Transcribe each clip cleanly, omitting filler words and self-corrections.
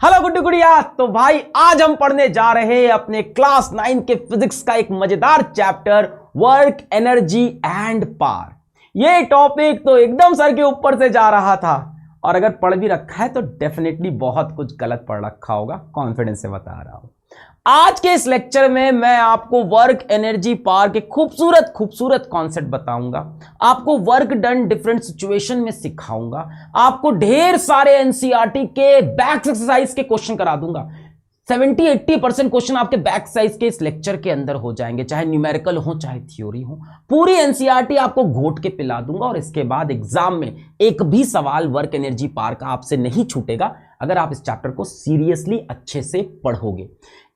Hello गुड्डी गुड़िया। तो भाई आज हम पढ़ने जा रहे हैं अपने क्लास 9 के फिजिक्स का एक मजेदार chapter work energy and power. ये टॉपिक तो एकदम सर के ऊपर से जा रहा था और अगर पढ़ भी रखा है तो डेफिनेटली बहुत कुछ गलत पढ़ रखा होगा, कॉन्फिडेंस से बता रहा हूं। आज के इस लेक्चर में मैं आपको वर्क एनर्जी पावर के खूबसूरत खूबसूरत कॉन्सेप्ट बताऊंगा, आपको वर्क डन डिफरेंट सिचुएशन में सिखाऊंगा, आपको ढेर सारे एनसीईआरटी के बैक एक्सरसाइज के क्वेश्चन करा दूंगा। 70-80% क्वेश्चन आपके बैक एक्सरसाइज के इस लेक्चर के अंदर हो जाएंगे, चाहे न्यूमेरिकल हो चाहे थ्योरी हो। पूरी एनसीईआरटी आपको घोट के पिला दूंगा और इसके बाद एग्जाम में एक भी सवाल वर्क एनर्जी पावर का आपसे नहीं छूटेगा अगर आप इस चैप्टर को सीरियसली अच्छे से पढ़ोगे।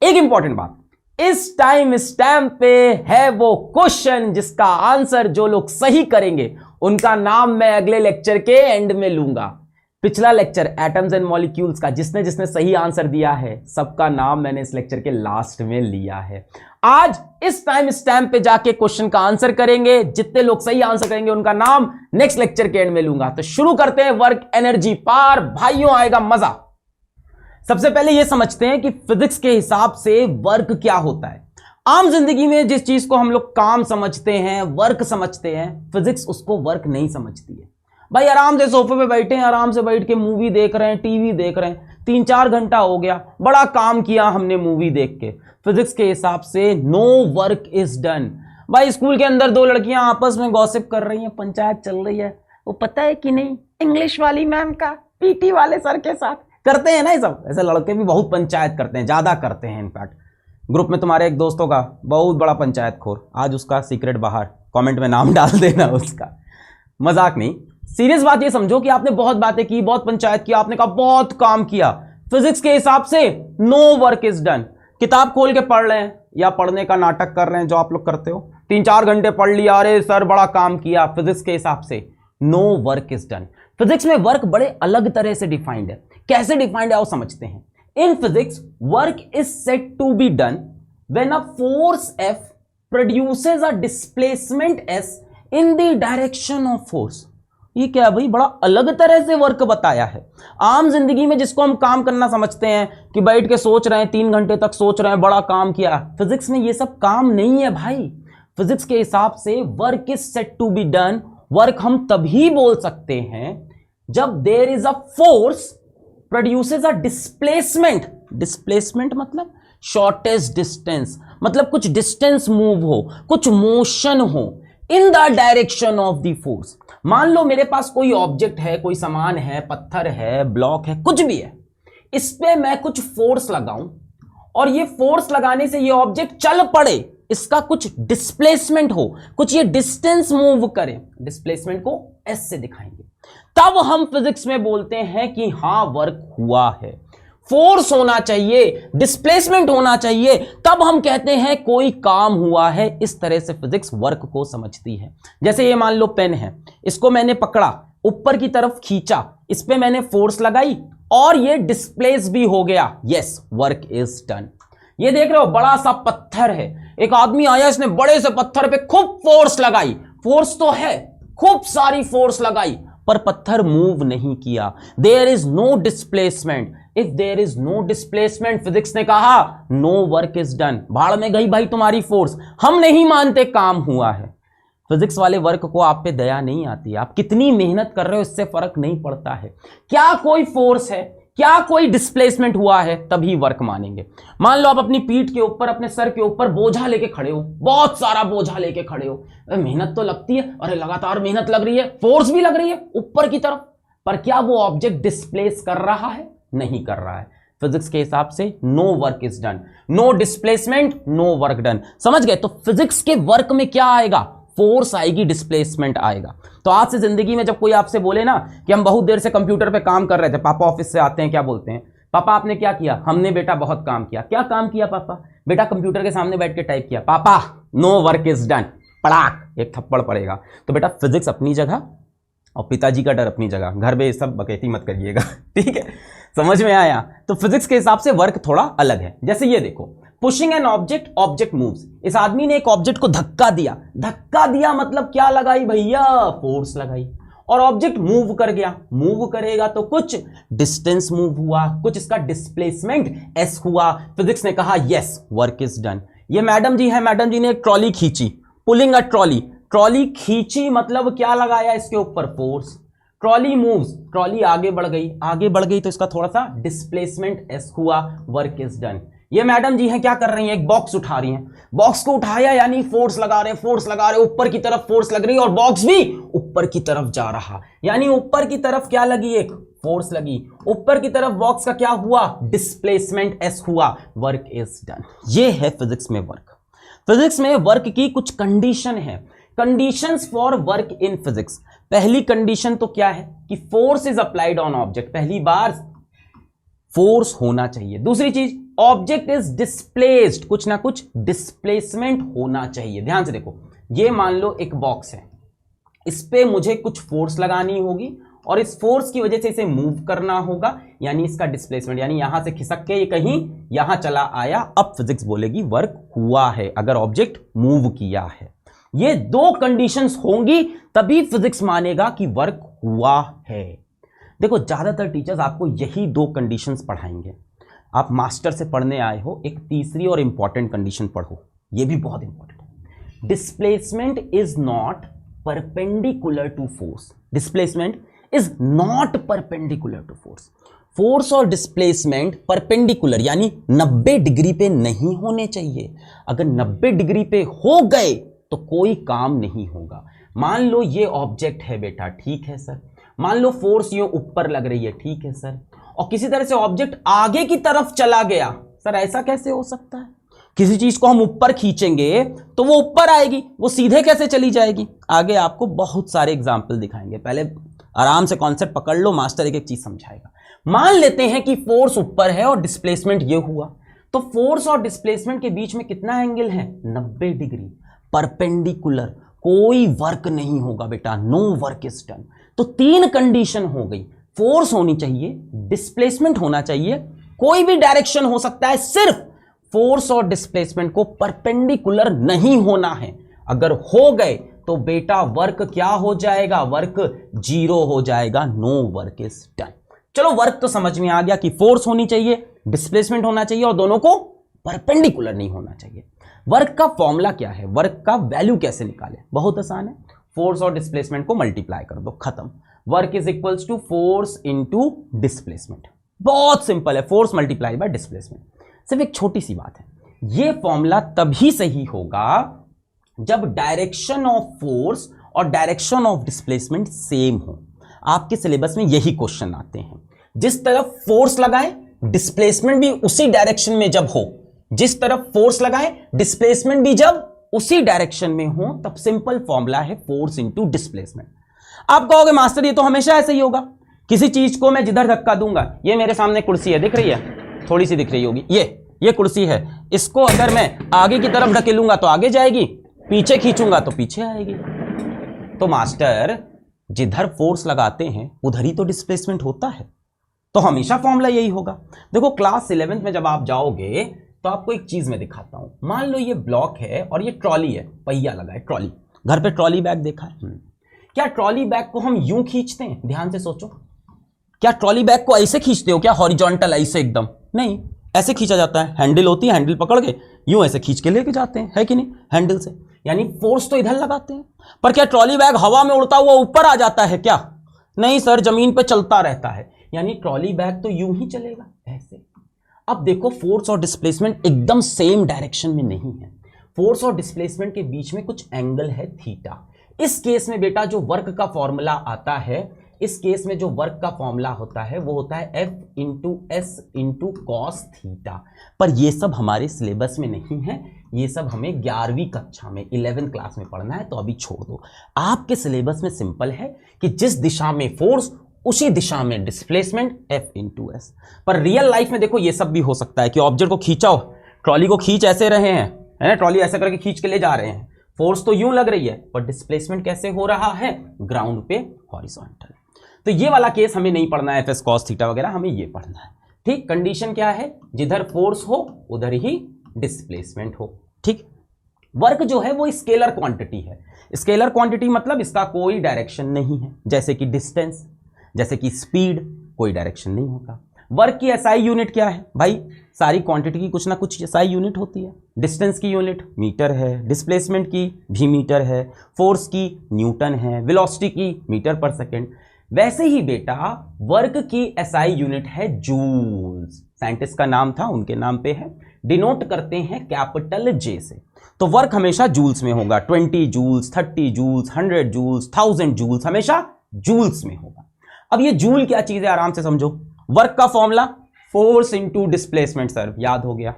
एक इंपॉर्टेंट बात, इस टाइम स्टैम्प पे है वो क्वेश्चन जिसका आंसर जो लोग सही करेंगे उनका नाम मैं अगले लेक्चर के एंड में लूंगा। पिछला लेक्चर एटम्स एंड मॉलिक्यूल्स का जिसने जिसने सही आंसर दिया है सबका नाम मैंने इस लेक्चर के लास्ट में लिया है। आज इस टाइम स्टैम्प पे जाके क्वेश्चन का आंसर करेंगे, जितने लोग सही आंसर करेंगे उनका नाम नेक्स्ट लेक्चर के एंड में लूंगा। तो शुरू करते हैं वर्क एनर्जी पावर, भाइयों आएगा मजा। सबसे पहले यह समझते हैं कि फिजिक्स के हिसाब से वर्क क्या होता है। आम जिंदगी में जिस चीज को हम लोग काम समझते हैं, वर्क समझते हैं, फिजिक्स उसको वर्क नहीं समझती है। भाई आराम से सोफे पे बैठे हैं, आराम से बैठ के मूवी देख रहे हैं, टीवी देख रहे हैं, 3-4 घंटा हो गया, बड़ा काम किया हमने मूवी देख के। फिजिक्स के हिसाब से नो वर्क इज डन। भाई स्कूल के अंदर 2 लड़कियां आपस में गॉसिप कर रही हैं, पंचायत चल रही है, वो पता है कि नहीं इंग्लिश वाली मैम का पीटी वाले सर के साथ करते हैं ना ये सब। ऐसे लड़के भी बहुत पंचायत करते हैं, ज्यादा करते हैं। इनफैक्ट ग्रुप में तुम्हारे एक दोस्तों का बहुत बड़ा पंचायत खोर, आज उसका सीक्रेट बाहर, कमेंट में नाम डाल देना उसका। मजाक नहीं, सीरियस बात ये समझो कि आपने बहुत बातें की, बहुत पंचायत किया, आपने कहा बहुत काम किया। फिजिक्स के हिसाब से नो वर्क इज डन। किताब खोल के पढ़ रहे हैं या पढ़ने का नाटक कर रहे हैं जो आप लोग करते हो, 3-4 घंटे पढ़ लिया, अरे सर बड़ा काम किया। फिजिक्स के हिसाब से no work is done. Physics में वर्क बड़े अलग तरह से डिफाइंड है। कैसे डिफाइंड है वो समझते हैं। In physics work is said to be done when a force F produces a displacement S in the direction of force. ये क्या भाई, बड़ा अलग तरह से वर्क बताया है। आम जिंदगी में जिसको हम काम करना समझते हैं कि बैठ के सोच रहे हैं, 3 घंटे तक सोच रहे हैं, बड़ा काम किया, फिजिक्स में ये सब काम नहीं है भाई। फिजिक्स के हिसाब से work is said to be done, work हम तभी बोल सकते हैं जब there is a force produces a displacement. Displacement मतलब शॉर्टेस्ट डिस्टेंस, मतलब कुछ डिस्टेंस मूव हो, कुछ मोशन हो in the direction of the force. मान लो मेरे पास कोई ऑब्जेक्ट है, कोई सामान है, पत्थर है, ब्लॉक है, कुछ भी है, इस पे मैं कुछ फोर्स लगाऊं और ये फोर्स लगाने से ये ऑब्जेक्ट चल पड़े, इसका कुछ डिस्प्लेसमेंट हो, कुछ ये डिस्टेंस मूव करे, डिस्प्लेसमेंट को एस से दिखाएंगे, तब हम फिजिक्स में बोलते हैं कि हां वर्क हुआ है। फोर्स होना चाहिए, डिस्प्लेसमेंट होना चाहिए, तब हम कहते हैं कोई काम हुआ है। इस तरह से फिजिक्स वर्क को समझती है। जैसे ये मान लो पेन है, इसको मैंने पकड़ा, ऊपर की तरफ खींचा, इस पे मैंने फोर्स लगाई और ये डिस्प्लेस भी हो गया। Yes, work is done. ये देख रहे हो बड़ा सा पत्थर है, एक आदमी आया, इसने बड़े से पत्थर पे खूब फोर्स लगाई, फोर्स तो है, खूब सारी फोर्स लगाई, पर पत्थर मूव नहीं किया। There is no displacement. If there is no displacement, physics ने कहा नो वर्क इज डन। भाड़ में गई भाई तुम्हारी फोर्स, हम नहीं मानते काम हुआ है। फिजिक्स वाले वर्क को आप पे दया नहीं आती, आप कितनी मेहनत कर रहे हो इससे फर्क नहीं पड़ता है। क्या कोई फोर्स है, क्या कोई डिस्प्लेसमेंट हुआ है, तभी वर्क मानेंगे। मान लो आप अपनी पीठ के ऊपर, अपने सर के ऊपर बोझा लेके खड़े हो, बहुत सारा बोझा लेके खड़े हो, मेहनत तो लगती है, अरे लगातार मेहनत लग रही है, फोर्स भी लग रही है ऊपर की तरफ, पर क्या वो ऑब्जेक्ट डिस्प्लेस कर रहा है? नहीं कर रहा है। फिजिक्स के हिसाब से no work is done, no displacement, no work done. समझ गए? तो फिजिक्स के वर्क में क्या आएगा? फोर्स आएगी, डिस्प्लेसमेंट आएगा। तो आज से जिंदगी में जब कोई आपसे बोले ना कि हम बहुत देर से कंप्यूटर पे काम कर रहे थे, पापा ऑफिस से आते हैं, क्या बोलते हैं? पापा आपने क्या किया? हमने बेटा बहुत काम किया। क्या काम किया पापा? बेटा कंप्यूटर के सामने बैठ के टाइप किया। पापा नो वर्क इज डन, पड़ाक एक थप्पड़ पड़ेगा। तो बेटा फिजिक्स अपनी जगह और पिताजी का डर अपनी जगह, घर में सब बकैती मत करिएगा, ठीक है? समझ में आया? तो फिजिक्स के हिसाब से वर्क थोड़ा अलग है। जैसे ये देखो, pushing an object, object moves. इस आदमी ने एक ऑब्जेक्ट को धक्का दिया, धक्का दिया मतलब क्या लगाई भैया? फोर्स लगाई। और ऑब्जेक्ट मूव कर गया, मूव करेगा तो कुछ डिस्टेंस मूव हुआ, कुछ इसका डिस्प्लेसमेंट एस हुआ। फिजिक्स ने कहा यस वर्क इज डन। ये मैडम जी है, मैडम जी ने एक ट्रॉली खींची, पुलिंग अ ट्रॉली, ट्रॉली खींची मतलब क्या लगाया इसके ऊपर, फोर्स। ट्रॉली मूव्स, ट्रॉली आगे बढ़ गई, आगे बढ़ गई तो इसका थोड़ा सा डिस्प्लेसमेंट एस हुआ, वर्क इज डन। ये मैडम जी हैं क्या कर रही हैं, एक बॉक्स उठा रही हैं, बॉक्स को उठाया यानी फोर्स लगा रहे, फोर्स लगा रहे, ऊपर की तरफ फोर्स लग रही है और बॉक्स भी ऊपर की तरफ जा रहा, यानी ऊपर की तरफ क्या लगी, एक फोर्स लगी, ऊपर की तरफ बॉक्स का क्या हुआ, डिस्प्लेसमेंट एस हुआ, वर्क इज डन। ये है फिजिक्स में वर्क। फिजिक्स में वर्क की कुछ कंडीशन है, conditions for work in physics. पहली कंडीशन तो क्या है कि force is applied on object, पहली बार फोर्स होना चाहिए। दूसरी चीज ऑब्जेक्ट इज डिस्प्लेस्ड, कुछ ना कुछ डिस्प्लेसमेंट होना चाहिए। ध्यान से देखो, ये मान लो एक बॉक्स है, इस पे मुझे कुछ फोर्स लगानी होगी और इस फोर्स की वजह से इसे मूव करना होगा, यानी इसका डिस्प्लेसमेंट, यानी यहां से खिसक के ये कहीं यहां चला आया। अब फिजिक्स बोलेगी वर्क हुआ है अगर ऑब्जेक्ट मूव किया है। ये दो कंडीशंस होंगी तभी फिजिक्स मानेगा कि वर्क हुआ है। देखो ज्यादातर टीचर्स आपको यही दो कंडीशंस पढ़ाएंगे। आप मास्टर से पढ़ने आए हो, एक तीसरी और इंपॉर्टेंट कंडीशन पढ़ो, ये भी बहुत इंपॉर्टेंट है। Displacement is not perpendicular to force, displacement is not perpendicular to force. Force और डिस्प्लेसमेंट परपेंडिकुलर यानी 90 डिग्री पे नहीं होने चाहिए। अगर 90 डिग्री पे हो गए तो कोई काम नहीं होगा। मान लो ये ऑब्जेक्ट है बेटा, ठीक है सर, मान लो फोर्स ये ऊपर लग रही है, ठीक है सर, और किसी तरह से ऑब्जेक्ट आगे की तरफ चला गया, सर ऐसा कैसे हो सकता है? किसी चीज को हम ऊपर खींचेंगे तो वो ऊपर आएगी, वो सीधे कैसे चली जाएगी? आगे आपको बहुत सारे एग्जाम्पल दिखाएंगे, पहले आराम से कॉन्सेप्ट पकड़ लो, मास्टर एक एक चीज समझाएगा। मान लेते हैं कि फोर्स ऊपर है और डिस्प्लेसमेंट ये हुआ, तो फोर्स और डिस्प्लेसमेंट के बीच में कितना एंगल है, 90 डिग्री, परपेंडिकुलर, कोई वर्क नहीं होगा बेटा, नो वर्क इज डन। तो तीन कंडीशन हो गई, फोर्स होनी चाहिए, डिस्प्लेसमेंट होना चाहिए, कोई भी डायरेक्शन हो सकता है, सिर्फ फोर्स और डिस्प्लेसमेंट को परपेंडिकुलर नहीं होना है। अगर हो गए तो बेटा वर्क क्या हो जाएगा, वर्क जीरो हो जाएगा, नो वर्क इज डन। चलो वर्क तो समझ में आ गया कि फोर्स होनी चाहिए, डिस्प्लेसमेंट होना चाहिए और दोनों को परपेंडिकुलर नहीं होना चाहिए। वर्क का फॉर्मूला क्या है, वर्क का वैल्यू कैसे निकाले? बहुत आसान है, फोर्स और डिस्प्लेसमेंट को मल्टीप्लाई कर दो, खत्म। Work is equals to force into displacement, बहुत सिंपल है, फोर्स मल्टीप्लाई बाय डिस्प्लेसमेंट। सिर्फ एक छोटी सी बात है, यह फॉर्मूला तभी सही होगा जब डायरेक्शन ऑफ फोर्स और डायरेक्शन ऑफ डिस्प्लेसमेंट सेम हो। आपके सिलेबस में यही क्वेश्चन आते हैं, जिस तरफ फोर्स लगाए डिस्प्लेसमेंट भी उसी डायरेक्शन में जब हो, जिस तरफ फोर्स लगाए डिस्प्लेसमेंट भी जब उसी डायरेक्शन में हो, तब सिंपल फॉर्मूला है फोर्स इंटू डिस्प्लेसमेंट। आप कहोगे मास्टर ये तो हमेशा ऐसे ही होगा, किसी चीज को मैं जिधर धक्का दूंगा, ये मेरे सामने कुर्सी है, दिख रही है, थोड़ी सी दिख रही होगी, ये कुर्सी है, इसको अगर मैं आगे की तरफ ढकेलूंगा तो आगे जाएगी, पीछे खींचूंगा तो पीछे आएगी। तो मास्टर जिधर फोर्स लगाते हैं उधर ही तो डिस्प्लेसमेंट होता है, तो हमेशा फॉर्मूला यही होगा। देखो क्लास 11th में जब आप जाओगे तो आपको एक चीज मैं दिखाता हूं। मान लो ये ब्लॉक है और ये ट्रॉली है, पहिया लगा है, ट्रॉली, घर पे ट्रॉली बैग देखा है? क्या ट्रॉली बैग को हम यूं खींचते हैं? ध्यान से सोचो, क्या ट्रॉली बैग को ऐसे खींचते हो क्या, हॉरिजॉन्टल ऐसे एकदम? नहीं, ऐसे खींचा जाता है, हैंडल होती है, हैंडल पकड़ के यूं ऐसे खींच के लेके जाते हैं, है कि नहीं, हैंडल से, यानी फोर्स तो इधर लगाते हैं। पर क्या ट्रॉली बैग हवा में उड़ता हुआ ऊपर आ जाता है क्या? नहीं सर, जमीन पे चलता रहता है, यानी ट्रॉली बैग तो यूं ही चलेगा, ऐसे। अब देखो फोर्स और डिस्प्लेसमेंट एकदम सेम डायरेक्शन में नहीं है, फोर्स और डिस्प्लेसमेंट के बीच में कुछ एंगल है थीटा। इस केस में बेटा जो वर्क का फॉर्मूला आता है, इस केस में जो वर्क का फॉर्मूला होता है वो होता है F into S into cos theta. पर ये सब हमारे सिलेबस में नहीं है, ये सब हमें 11वीं कक्षा में 11th क्लास में पढ़ना है, तो अभी छोड़ दो। आपके सिलेबस में सिंपल है कि जिस दिशा में फोर्स उसी दिशा में डिस्प्लेसमेंट F इंटू एस। पर रियल लाइफ में देखो ये सब भी हो सकता है कि ऑब्जेक्ट को खींचाओ, ट्रॉली को खींच ऐसे रहे हैं, है ना, ट्रॉली ऐसे करके खींच के ले जा रहे हैं, फोर्स तो यूं लग रही है, पर डिस्प्लेसमेंट कैसे हो रहा है, ग्राउंड पे हॉरिजॉन्टल। तो ये वाला केस हमें नहीं पढ़ना है, एफ एस कॉस थीटा वगैरह, हमें ये पढ़ना है। ठीक, कंडीशन क्या है, जिधर फोर्स हो उधर ही डिस्प्लेसमेंट हो। ठीक, वर्क जो है वो स्केलर क्वांटिटी है। स्केलर क्वांटिटी मतलब इसका कोई डायरेक्शन नहीं है, जैसे कि डिस्टेंस, जैसे कि स्पीड, कोई डायरेक्शन नहीं होता। वर्क की एसआई यूनिट क्या है भाई? सारी क्वांटिटी की कुछ ना कुछ एसआई यूनिट होती है। डिस्टेंस की यूनिट मीटर है, डिस्प्लेसमेंट की भी मीटर है, फोर्स की न्यूटन है, वेलोसिटी की मीटर पर सेकेंड। वैसे ही बेटा वर्क की एसआई यूनिट है जूल्स। साइंटिस्ट का नाम था, उनके नाम पे है, डिनोट करते हैं कैपिटल जे से। तो वर्क हमेशा जूल्स में होगा। 20 जूल्स, 30 जूल्स, 100 जूल्स, 1000 जूल्स, हमेशा जूल्स में होगा। अब ये जूल क्या चीज है आराम से समझो। वर्क का formula force into displacement. Sir याद हो गया।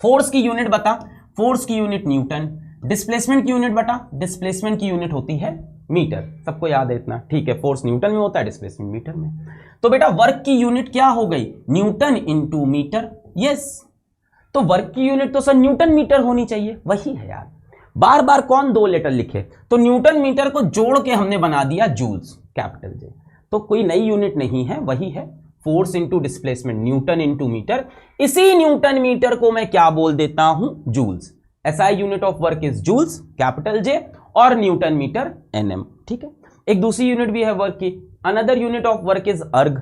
फोर्स की यूनिट बता, फोर्स की यूनिट न्यूटन। डिस्प्लेसमेंट की यूनिट बता, डिस्प्लेसमेंट की यूनिट होती है मीटर। सबको याद है इतना? ठीक है, फोर्स न्यूटन में होता है, डिस्प्लेसमेंट मीटर में। तो बेटा वर्क की यूनिट क्या हो गई? Newton into metre. यस, तो वर्क की यूनिट तो सर न्यूटन मीटर होनी चाहिए, वही है यार। बार बार कौन दो लेटर लिखे? तो न्यूटन मीटर को जोड़ के हमने बना दिया जूल्स, कैपिटल जे। तो कोई नई यूनिट नहीं है, वही है force into displacement, newton into metre. इसी न्यूटन मीटर को मैं क्या बोल देता हूं? Joules. SI unit of work is joules, capital J, और न्यूटन मीटर एनएम। ठीक है, एक दूसरी यूनिट भी है वर्क की। Another unit of work is अर्ग।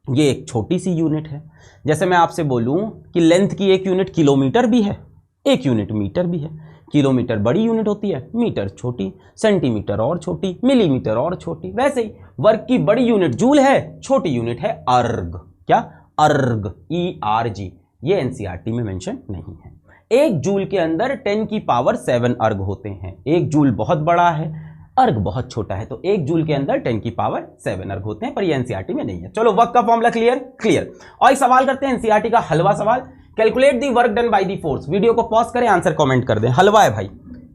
ये एक छोटी सी यूनिट है। जैसे मैं आपसे बोलूं कि लेंथ की एक यूनिट किलोमीटर भी है, एक यूनिट मीटर भी है। किलोमीटर बड़ी यूनिट होती है, मीटर छोटी, सेंटीमीटर और छोटी, मिलीमीटर और छोटी। वैसे ही वर्क की बड़ी यूनिट जूल है, छोटी यूनिट है अर्ग। क्या? अर्ग, ERG। ये एनसीईआरटी में मेंशन नहीं है। एक जूल के अंदर 10 की पावर 7 अर्ग होते हैं। एक जूल बहुत बड़ा है, अर्ग बहुत छोटा है, तो एक जूल के अंदर 10 की पावर 7 अर्ग होते हैं, पर ये एनसीईआरटी में नहीं है। चलो वर्क का फॉर्मूला क्लियर? क्लियर। और एक सवाल करते हैं एनसीईआरटी का हलवा सवाल। Calculate the work done by the force. Video को पॉज करें, आंसर कमेंट कर दें। हलवा है भाई,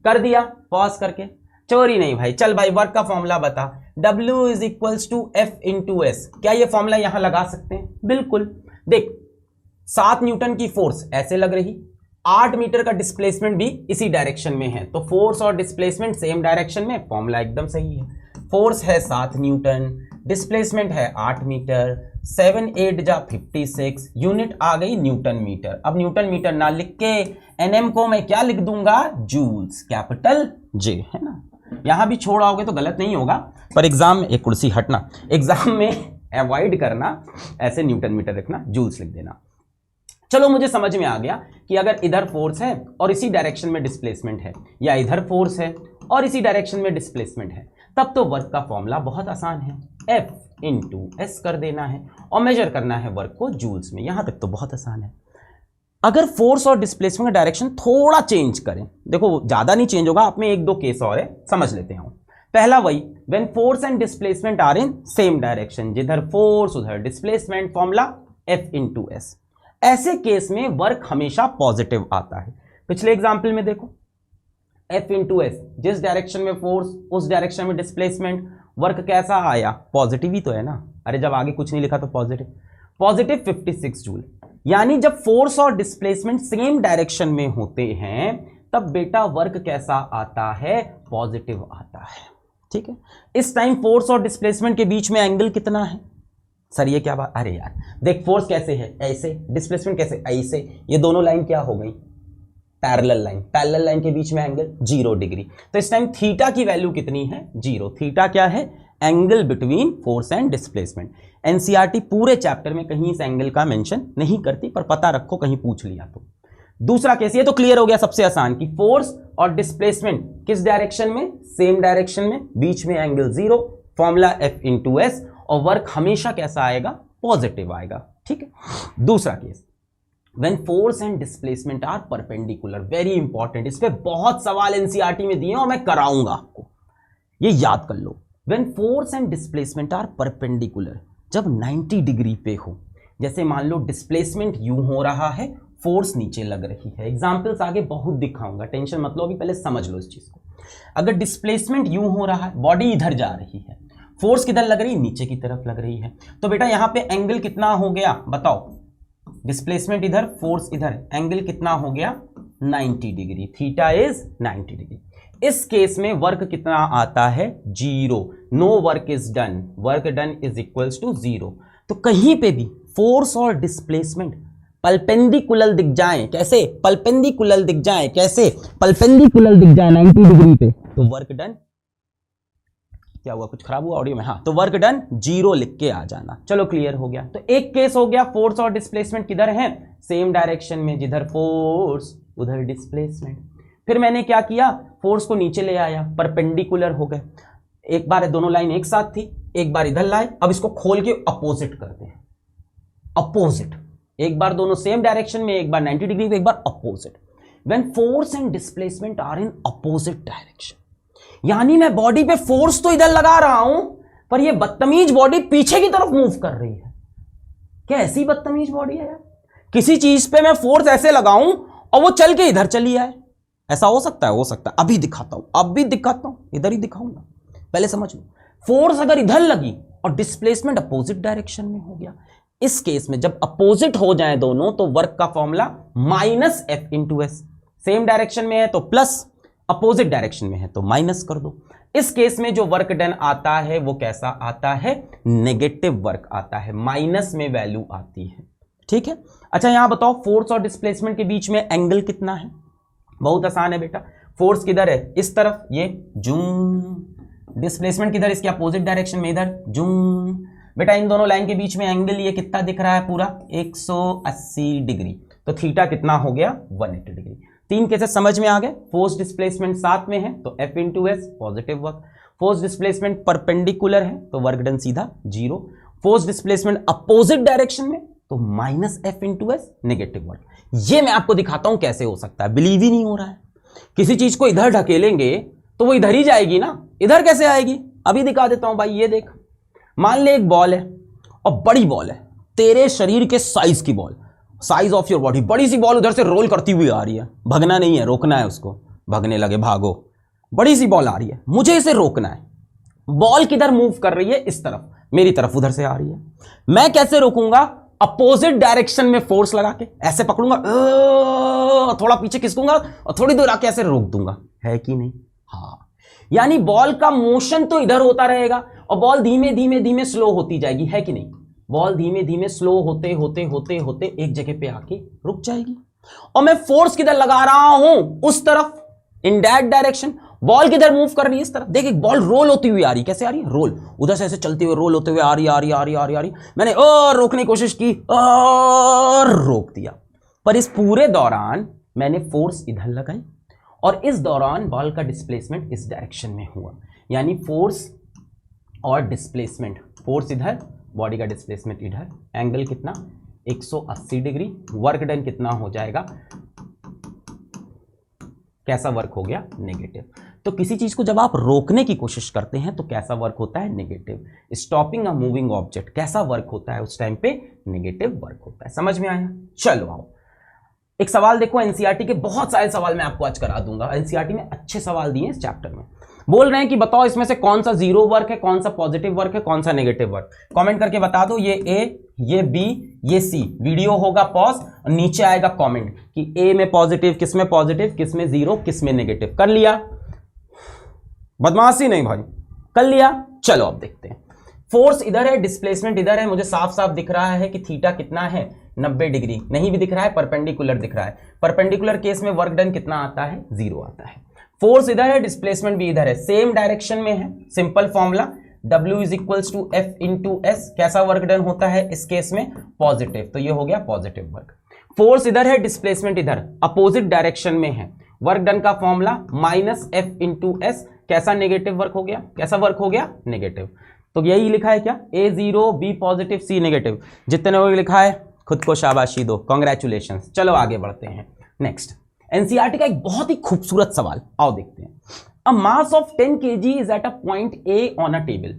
कर दिया पॉज करके? चोरी नहीं भाई। चल भाई वर्क का फॉर्मूला बता। W is equals to F into S. क्या ये फॉर्मूला यहां लगा सकते हैं? बिल्कुल। देख, 7 न्यूटन की फोर्स ऐसे लग रही, 8 मीटर का डिस्प्लेसमेंट भी इसी डायरेक्शन में है, तो फोर्स और डिस्प्लेसमेंट सेम डायरेक्शन में। फॉर्मूला एकदम सही है। फोर्स है 7 न्यूटन, डिस्प्लेसमेंट है 8 मीटर, 7 8 जा 56, यूनिट आ गई न्यूटन मीटर। अब न्यूटन मीटर ना लिख के एनएम को मैं क्या लिख दूंगा? जूल्स, कैपिटल जे, है ना। यहां भी छोड़ आओगे तो गलत नहीं होगा, पर एग्जाम में एक कुर्सी हटना, एग्जाम में अवॉइड करना, ऐसे न्यूटन मीटर रखना, जूल्स लिख देना। चलो मुझे समझ में आ गया कि अगर इधर फोर्स है और इसी डायरेक्शन में डिस्प्लेसमेंट है, या इधर फोर्स है और इसी डायरेक्शन में डिस्प्लेसमेंट है, तब तो वर्क का फॉर्मूला बहुत आसान है। F इंटू एस कर देना है और मेजर करना है वर्क को जूल्स में। यहां तक तो बहुत आसान है। अगर फोर्स और डिस्प्लेसमेंट का डायरेक्शन थोड़ा चेंज करें, देखो ज्यादा नहीं चेंज होगा, आप में एक दो केस और है, समझ लेते हैं। पहला वही, when force and displacement are in same direction, जिधर फोर्स उधर displacement, formula F into S. ऐसे केस में वर्क हमेशा पॉजिटिव आता है। पिछले एग्जाम्पल में देखो, F इंटू एस, जिस डायरेक्शन में फोर्स उस डायरेक्शन में डिस्प्लेसमेंट, वर्क कैसा आया? पॉजिटिव ही तो है ना। अरे जब आगे कुछ नहीं लिखा तो पॉजिटिव, पॉजिटिव 56 जूल। यानी जब फोर्स और डिस्प्लेसमेंट सेम डायरेक्शन में होते हैं तब बेटा वर्क कैसा आता है? पॉजिटिव आता है। ठीक है, इस टाइम फोर्स और डिस्प्लेसमेंट के बीच में एंगल कितना है? सर ये क्या बात? अरे यार देख, फोर्स कैसे है? ऐसे, डिस्प्लेसमेंट कैसे? ऐसे। ये दोनों लाइन क्या हो गई? Parallel line. पैरेलल लाइन के बीच में एंगल 0 डिग्री। तो इस टाइम थीटा की वैल्यू कितनी है? 0। थीटा क्या है? Angle between force and displacement. NCERT पूरे चैप्टर में कहीं इस एंगल का मेंशन नहीं करती, पर पता रखो कहीं पूछ लिया तो। दूसरा केस, ये तो क्लियर हो गया सबसे आसान, कि फोर्स और डिस्प्लेसमेंट किस डायरेक्शन में? सेम डायरेक्शन में, बीच में angle 0, formula F into S, और वर्क हमेशा कैसा आएगा? पॉजिटिव आएगा। ठीक है। दूसरा case, when force and displacement are perpendicular. Very important, इस पे बहुत सवाल एनसीईआरटी में दिए और मैं कराऊंगा आपको, ये याद कर लो। When force and displacement are perpendicular, जब 90 डिग्री पे हो, जैसे मान लो डिस्प्लेसमेंट यूं हो रहा है, फोर्स नीचे लग रही है। एग्जाम्पल्स आगे बहुत दिखाऊंगा, टेंशन मत लो, अभी पहले समझ लो इस चीज को। अगर डिस्प्लेसमेंट यूं हो रहा है, बॉडी इधर जा रही है, फोर्स किधर लग रही है? नीचे की तरफ लग रही है, तो बेटा यहां पे एंगल कितना हो गया? बताओ। डिस्प्लेसमेंट इधर, फोर्स इधर, एंगल कितना हो गया? 90 डिग्री। Theta is 90 degree. इस केस में वर्क कितना आता है? 0। No work is done, work done is equals to 0। तो कहीं पे भी फोर्स और डिस्प्लेसमेंट पल्पेंडिकुलर दिख जाएं, कैसे? पल्पेंडिकुलर दिख जाएं, कैसे? पल्पेंडिकुलर दिख जाएं 90 डिग्री पे, तो वर्क डन, क्या हुआ, कुछ खराब हुआ ऑडियो में? हाँ, तो वर्क डन 0 लिख के आ जाना। चलो क्लियर हो गया। तो एक केस हो गया, फोर्स और डिस्प्लेसमेंट किधर है? सेम डायरेक्शन में, जिधर फोर्स उधर डिस्प्लेसमेंट। फिर मैंने क्या किया, फोर्स को नीचे ले आया, परपेंडिकुलर हो गए। एक बार दोनों लाइन एक साथ थी, एक बार इधर लाए, अब इसको खोल के अपोजिट करते हैं, अपोजिट। एक बार दोनों सेम डायरेक्शन में, एक बार 90 डिग्री पे, एक बार opposite. When force and displacement are in opposite direction, यानी मैं बॉडी पे फोर्स तो इधर लगा रहा हूं, पर ये बदतमीज बॉडी पीछे की तरफ मूव कर रही है। क्या ऐसी बदतमीज बॉडी है यार? किसी चीज पे मैं फोर्स ऐसे लगाऊं और वो चल के इधर चली आए, ऐसा हो सकता है? हो सकता है। अभी दिखाता हूं, अभी दिखाता हूं, इधर ही दिखाऊंगा, पहले समझ लो। फोर्स अगर इधर लगी और डिस्प्लेसमेंट अपोजिट डायरेक्शन में हो गया, इस केस में जब अपोजिट हो जाए दोनों, तो वर्क का formula minus F into S. Same direction में है तो प्लस, अपोजिट डायरेक्शन में है तो माइनस कर दो। इस केस में जो वर्क डन आता है वो कैसा आता है? नेगेटिव वर्क आता है, माइनस में वैल्यू आती है। ठीक है। अच्छा यहां बताओ, फोर्स और डिस्प्लेसमेंट के बीच में एंगल कितना है? बहुत आसान है बेटा। फोर्स किधर है? इस तरफ, ये जूम। डिस्प्लेसमेंट किधर? इसके अपोजिट डायरेक्शन में, इधर जूम। बेटा इन दोनों लाइन के बीच में एंगल ये कितना दिख रहा है? पूरा 180 डिग्री। तो थीटा कितना हो गया? 180 डिग्री। तीन केसेस समझ में आ गए। फोर्स डिस्प्लेसमेंट साथ में है तो F into S positive work. Force displacement perpendicular है तो वर्क डन सीधा 0। फोर्स डिस्प्लेसमेंट अपोजिट डायरेक्शन में तो minus F into S negative work. ये मैं आपको दिखाता हूं कैसे हो सकता है। बिलीव ही नहीं हो रहा है। किसी चीज को इधर ढकेलेंगे तो वो इधर ही जाएगी ना, इधर कैसे आएगी? अभी दिखा देता हूं भाई। ये देख, मान ले एक बॉल है और बड़ी बॉल है, तेरे शरीर के साइज की ball, size of your body, बड़ी सी बॉल उधर से रोल करती हुई आ रही है। भगना नहीं है, रोकना है उसको। भगने लगे, भागो। बड़ी सी बॉल आ रही है, मुझे इसे रोकना है। बॉल किधर मूव कर रही है? इस तरफ, मेरी तरफ उधर से आ रही है। मैं कैसे रोकूंगा? अपोजिट डायरेक्शन में फोर्स लगा के ऐसे पकड़ूंगा, थोड़ा पीछे खिसकूंगा और थोड़ी दूर आके ऐसे रोक दूंगा। है कि नहीं? हाँ। यानी बॉल का मोशन तो इधर होता रहेगा और बॉल धीमे धीमे धीमे स्लो होती जाएगी। है कि नहीं? बॉल धीमे धीमे स्लो होते होते होते होते एक जगह पे आके रुक जाएगी। और मैं फोर्स किधर लगा रहा हूं? उस तरफ, इन दैट डायरेक्शन। बॉल किधर मूव कर रही है? इस तरफ। देख, एक बॉल रोल होती हुई आ रही है। कैसे आ रही है? रोल। उधर से ऐसे चलते हुए रोल होते हुए आ रही आ रही आ रही आ रही आ रही। मैंने और रोकने की कोशिश की और रोक दिया, पर इस पूरे दौरान मैंने फोर्स इधर लगाई और इस दौरान बॉल का डिस्प्लेसमेंट इस डायरेक्शन में हुआ। यानी फोर्स और डिस्प्लेसमेंट, फोर्स इधर, बॉडी का डिस्प्लेसमेंट इधर। एंगल कितना? 180 डिग्री। वर्क डन कितना हो जाएगा? कैसा वर्क हो गया? नेगेटिव। तो किसी चीज को जब आप रोकने की कोशिश करते हैं तो कैसा वर्क होता है? Negative. Stopping a moving object कैसा वर्क होता है? उस टाइम पे नेगेटिव वर्क होता है। समझ में आया? चलो आओ एक सवाल देखो। एनसीईआरटी के बहुत सारे सवाल मैं आपको आज करा दूंगा। एनसीईआरटी ने अच्छे सवाल दिए इस चैप्टर में। बोल रहे हैं कि बताओ इसमें से कौन सा जीरो वर्क है, कौन सा पॉजिटिव वर्क है, कौन सा नेगेटिव वर्क। कमेंट करके बता दो। ये ए, ये बी, ये सी। वीडियो होगा पॉज और नीचे आएगा कमेंट कि ए में पॉजिटिव, किस में पॉजिटिव, किस में जीरो, किस में नेगेटिव। कर लिया? बदमाशी नहीं भाई, कर लिया। चलो अब देखते हैं। फोर्स इधर है, डिस्प्लेसमेंट इधर है। मुझे साफ साफ दिख रहा है कि थीटा कितना है? 90 डिग्री। नहीं भी दिख रहा है, परपेंडिकुलर दिख रहा है। परपेंडिकुलर केस में वर्क डन कितना आता है? 0 आता है। फोर्स इधर है, डिस्प्लेसमेंट भी इधर है, सेम डायरेक्शन में है। Simple formula W is equals to F into S. कैसा वर्क डन होता है इस केस में? पॉजिटिव। तो ये हो गया पॉजिटिव वर्क। फोर्स इधर है, डिस्प्लेसमेंट इधर, अपोजिट डायरेक्शन में है। वर्क डन का formula minus F into S. कैसा नेगेटिव वर्क हो गया? कैसा वर्क हो गया? नेगेटिव। तो यही लिखा है क्या? A 0, B positive, C negative. जितने लोग लिखा है खुद को शाबाशी दो, कॉन्ग्रेचुलेशन। चलो आगे बढ़ते हैं। नेक्स्ट, एनसीईआरटी का एक बहुत ही खूबसूरत सवाल, आओ देखते हैं। A mass of 10 kg is at a point A on a table.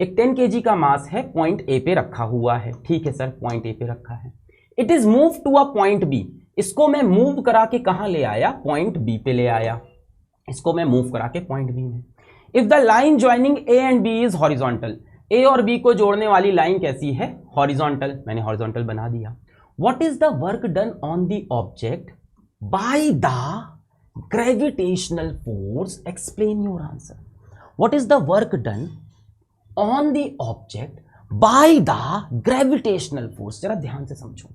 एक 10 kg का मास है, पॉइंट ए पे रखा हुआ है। ठीक है सर, पॉइंट ए पे रखा है। It is move to a point B. इसको मैं मूव करा के कहां ले आया? पॉइंट बी पे ले आया। इसको मैं मूव करा के पॉइंट बी में। If the line joining A and B is horizontal, A और बी को जोड़ने वाली लाइन कैसी है? हॉरिजॉन्टल। मैंने हॉरिजॉन्टल बना दिया। What is the work done on the object by the gravitational force? Explain your answer. What is the work done on the object by the gravitational force? जरा ध्यान से समझो।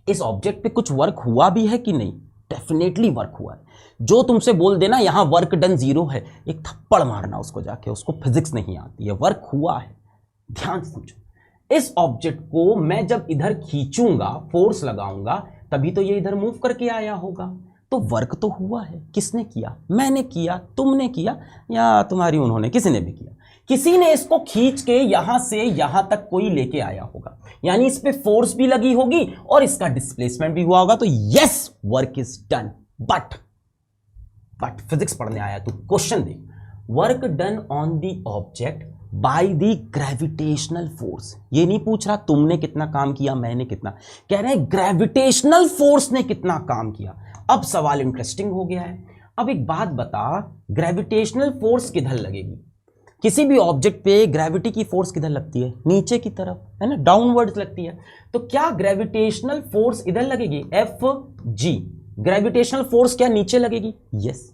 इस ऑब्जेक्ट पे कुछ वर्क हुआ भी है कि नहीं? डेफिनेटली वर्क हुआ है। जो तुमसे बोल देना यहां वर्क डन 0 है, एक थप्पड़ मारना उसको जाके, उसको फिजिक्स नहीं आती है, वर्क हुआ है। ध्यान से समझो, इस ऑब्जेक्ट को मैं जब इधर खींचूंगा, फोर्स लगाऊंगा, तभी तो ये इधर मूव करके आया होगा। तो वर्क तो हुआ है। किसने किया? मैंने किया, तुमने किया, या तुम्हारी उन्होंने, किसी ने भी किया। किसी ने इसको खींच के यहां से यहां तक कोई लेके आया होगा, यानी इस पे फोर्स भी लगी होगी और इसका डिस्प्लेसमेंट भी हुआ होगा। तो yes, work is done. But physics पढ़ने आया तू, क्वेश्चन देख, work done on the object by the gravitational force. ये नहीं पूछ रहा तुमने कितना काम किया, मैंने कितना, कह रहे हैं ग्रेविटेशनल फोर्स ने कितना काम किया। अब सवाल इंटरेस्टिंग हो गया है। अब एक बात बता, ग्रेविटेशनल फोर्स किधर लगेगी? किसी भी ऑब्जेक्ट पे ग्रेविटी की फोर्स किधर लगती है? नीचे की तरफ, है ना, डाउनवर्ड्स लगती है। तो क्या ग्रेविटेशनल फोर्स इधर लगेगी? Fg, ग्रेविटेशनल फोर्स क्या नीचे लगेगी? यस।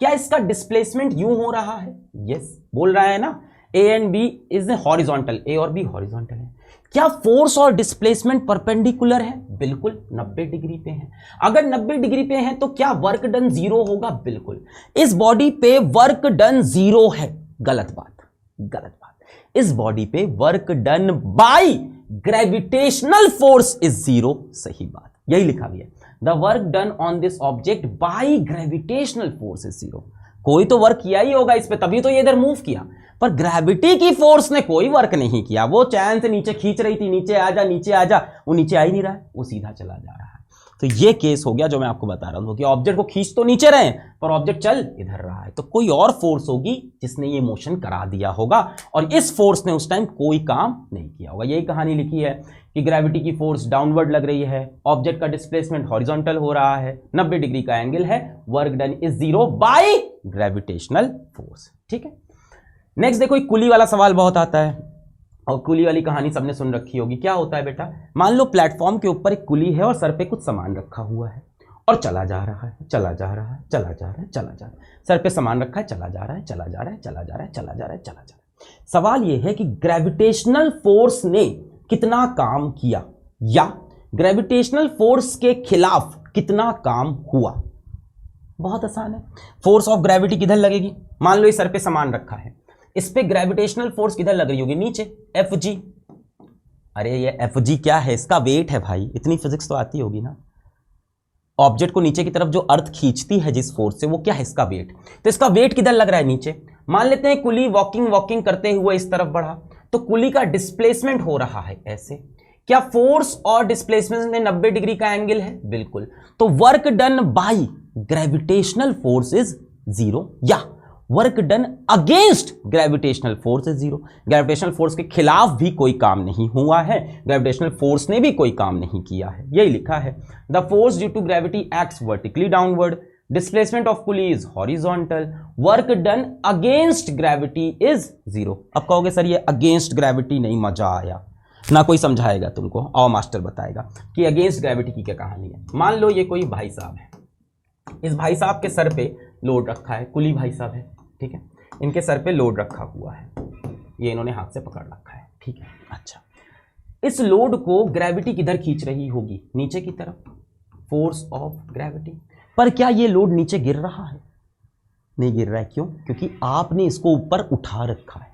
क्या इसका डिस्प्लेसमेंट यूं हो रहा है? यस। बोल रहा है ना A and B is horizontal, A और B हॉरिजॉन्टल है। क्या फोर्स और डिस्प्लेसमेंट परपेंडिकुलर है? बिल्कुल, 90 डिग्री पे है। अगर 90 डिग्री पे है तो क्या वर्क डन 0 होगा? बिल्कुल। इस बॉडी पे वर्क डन 0 है। गलत बात, गलत बात। इस बॉडी पे work done by gravitational force is 0, सही बात। यही लिखा गया, the work done on this object by gravitational force is 0। कोई तो वर्क किया ही होगा इस पे, तभी तो ये इधर मूव किया। पर ग्रेविटी की फोर्स ने कोई वर्क नहीं किया। वो चैन से नीचे खींच रही थी, नीचे आ जा, नीचे आ जा, वो नीचे आ ही नहीं रहा है, वो सीधा चला जा रहा है। तो ये केस हो गया जो मैं आपको बता रहा हूं कि ऑब्जेक्ट को खींच तो नीचे रहे पर ऑब्जेक्ट चल इधर रहा है। तो कोई और फोर्स होगी जिसने ये मोशन करा दिया होगा, और इस फोर्स ने उस टाइम कोई काम नहीं किया होगा। यही कहानी लिखी है कि ग्रेविटी की फोर्स डाउनवर्ड लग रही है, ऑब्जेक्ट का डिस्प्लेसमेंट हॉरिजॉन्टल हो रहा है, 90 डिग्री का एंगल है, work done is 0 by gravitational force. ठीक है, नेक्स्ट देखो, एक कुली वाला सवाल बहुत आता है, और कुली वाली कहानी सबने सुन रखी होगी। क्या होता है बेटा, मान लो प्लेटफॉर्म के ऊपर एक कुली है और सर पे कुछ सामान रखा हुआ है और चला जा रहा है, चला जा रहा है, चला जा रहा है, चला जा रहा है। सर पे सामान रखा है, चला जा रहा है, चला जा रहा है, चला जा रहा है, चला जा रहा है, चला जा रहा है। सवाल यह है कि ग्रेविटेशनल फोर्स ने कितना काम किया, या ग्रेविटेशनल फोर्स के खिलाफ कितना काम हुआ। बहुत आसान है। फोर्स ऑफ ग्रेविटी किधर लगेगी? मान लो इस सर पे सामान रखा है, इस पे ग्रेविटेशनल फोर्स किधर लग रही होगी? नीचे, Fg। अरे ये Fg क्या है? इसका वेट है भाई, इतनी फिजिक्स तो आती होगी ना। ऑब्जेक्ट को नीचे की तरफ जो अर्थ खींचती है जिस फोर्स से, वो क्या है? इसका वेट। तो इसका वेट किधर लग रहा है? नीचे। मान लेते हैं कुली वॉकिंग करते हुए इस तरफ बढ़ा, तो कुली का डिस्प्लेसमेंट हो रहा है ऐसे। क्या फोर्स और डिस्प्लेसमेंट में 90 डिग्री का एंगल है? बिल्कुल। तो work done by gravitational force is 0, या work done against gravitational force is 0। Gravitational force के खिलाफ भी कोई काम नहीं हुआ है, ग्रेविटेशनल फोर्स ने भी कोई काम नहीं किया है। यही लिखा है, the force due to gravity acts vertically downward, displacement of pulley is horizontal, work done against gravity is 0। अब कहोगे सर ये अगेंस्ट ग्रेविटी नहीं, मजा आया ना, कोई समझाएगा तुमको और मास्टर बताएगा कि अगेंस्ट ग्रेविटी की क्या कहानी है। मान लो ये कोई भाई साहब है, इस भाई साहब के सर पे लोड रखा है, कुली भाई साहब है, ठीक है, इनके सर पे लोड रखा हुआ है, ये इन्होंने हाथ से पकड़ रखा है, ठीक है। अच्छा, इस लोड को ग्रेविटी किधर खींच रही होगी? नीचे की तरफ, फोर्स ऑफ ग्रेविटी। पर क्या ये लोड नीचे गिर रहा है? नहीं गिर रहा है। क्यों? क्योंकि आपने इसको ऊपर उठा रखा है।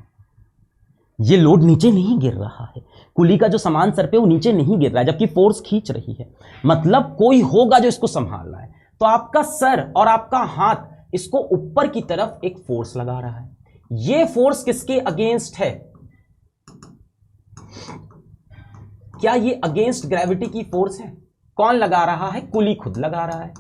ये लोड नीचे नहीं गिर रहा है, कुली का जो सामान सर पे वो नीचे नहीं गिर रहा है, जबकि फोर्स खींच रही है। मतलब कोई होगा जो इसको संभाल रहा है। तो आपका सर और आपका हाथ इसको ऊपर की तरफ एक फोर्स लगा रहा है। ये फोर्स किसके अगेंस्ट है? क्या ये अगेंस्ट ग्रेविटी की फोर्स है? कौन लगा रहा है? कुली खुद लगा रहा है।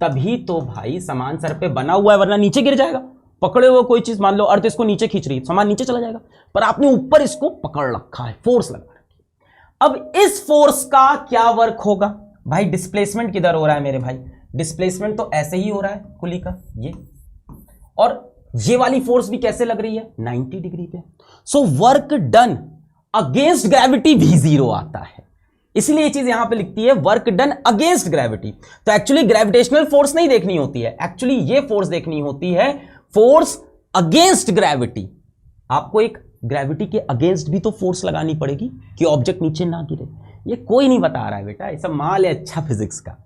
तभी तो भाई सामान सर पे बना हुआ है, वरना नीचे गिर जाएगा। पकड़े हुए कोई चीज, मान लो अर्थ इसको नीचे खींच रही है, सामान नीचे चला जाएगा, पर आपने ऊपर इसको पकड़ रखा है, फोर्स लगा रखी है। अब इस फोर्स का क्या वर्क होगा? भाई डिस्प्लेसमेंट किधर हो रहा है मेरे भाई? डिस्प्लेसमेंट तो ऐसे ही हो रहा है कुली का, ये, और ये वाली फोर्स भी कैसे लग रही है? 90 डिग्री पे। सो वर्क डन अगेंस्ट ग्रेविटी भी 0 आता है। इसलिए ये चीज यहां पे लिखती है वर्क डन अगेंस्ट ग्रेविटी। तो एक्चुअली ग्रेविटेशनल फोर्स नहीं देखनी होती है, एक्चुअली ये फोर्स देखनी होती है, फोर्स अगेंस्ट ग्रेविटी। आपको एक ग्रेविटी के अगेंस्ट भी तो फोर्स लगानी पड़ेगी कि ऑब्जेक्ट नीचे ना गिरे। ये कोई नहीं बता रहा है बेटा, ये सब माल है अच्छा फिजिक्स का।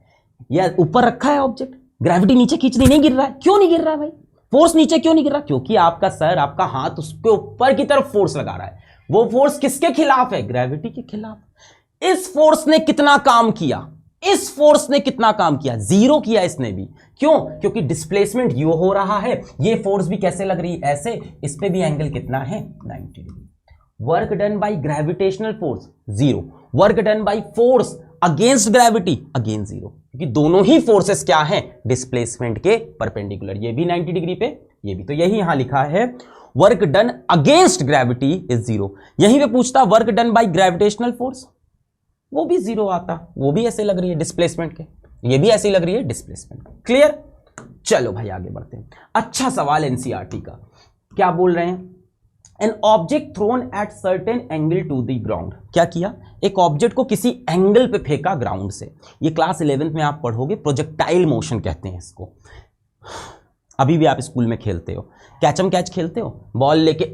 ये ऊपर रखा है ऑब्जेक्ट, ग्रेविटी नीचे खींचनी नहीं गिर रहा है, क्यों नहीं गिर रहा है भाई? फोर्स नीचे क्यों नहीं गिर रहा? क्योंकि आपका सर, आपका हाथ उसके ऊपर की तरफ फोर्स लगा रहा है। वो फोर्स किसके खिलाफ है? ग्रेविटी के खिलाफ। इस फोर्स ने कितना काम किया? इस फोर्स ने कितना काम किया? जीरो किया इसने भी। क्यों? क्योंकि डिस्प्लेसमेंट यू हो रहा है, ये फोर्स भी कैसे लग रही है? ऐसे। इस पे भी एंगल कितना है? 90 degree. Work done by gravitational force zero, work done by force against gravity again zero, क्योंकि दोनों ही फोर्सेस क्या हैं? डिस्प्लेसमेंट के परपेंडिकुलर। ये भी 90 डिग्री पे, ये भी। तो यही यहां लिखा है work done against gravity is zero. यहीं पे पूछता work done by gravitational force, वो भी जीरो आता, वो भी ऐसे लग रही है डिस्प्लेसमेंट के, ये भी ऐसी लग रही है डिस्प्लेसमेंट। क्लियर? चलो भाई आगे बढ़ते हैं। अच्छा सवाल एनसीईआरटी का, क्या बोल रहे हैं? An object thrown at certain angle to the ground. क्या किया? एक ऑब्जेक्ट को किसी एंगल पे फेंका ग्राउंड से। ये क्लास 11th में आप पढ़ोगे, प्रोजेक्टाइल मोशन कहते हैं इसको। अभी भी आप स्कूल में खेलते हो, कैचम कैच खेलते हो, बॉल लेके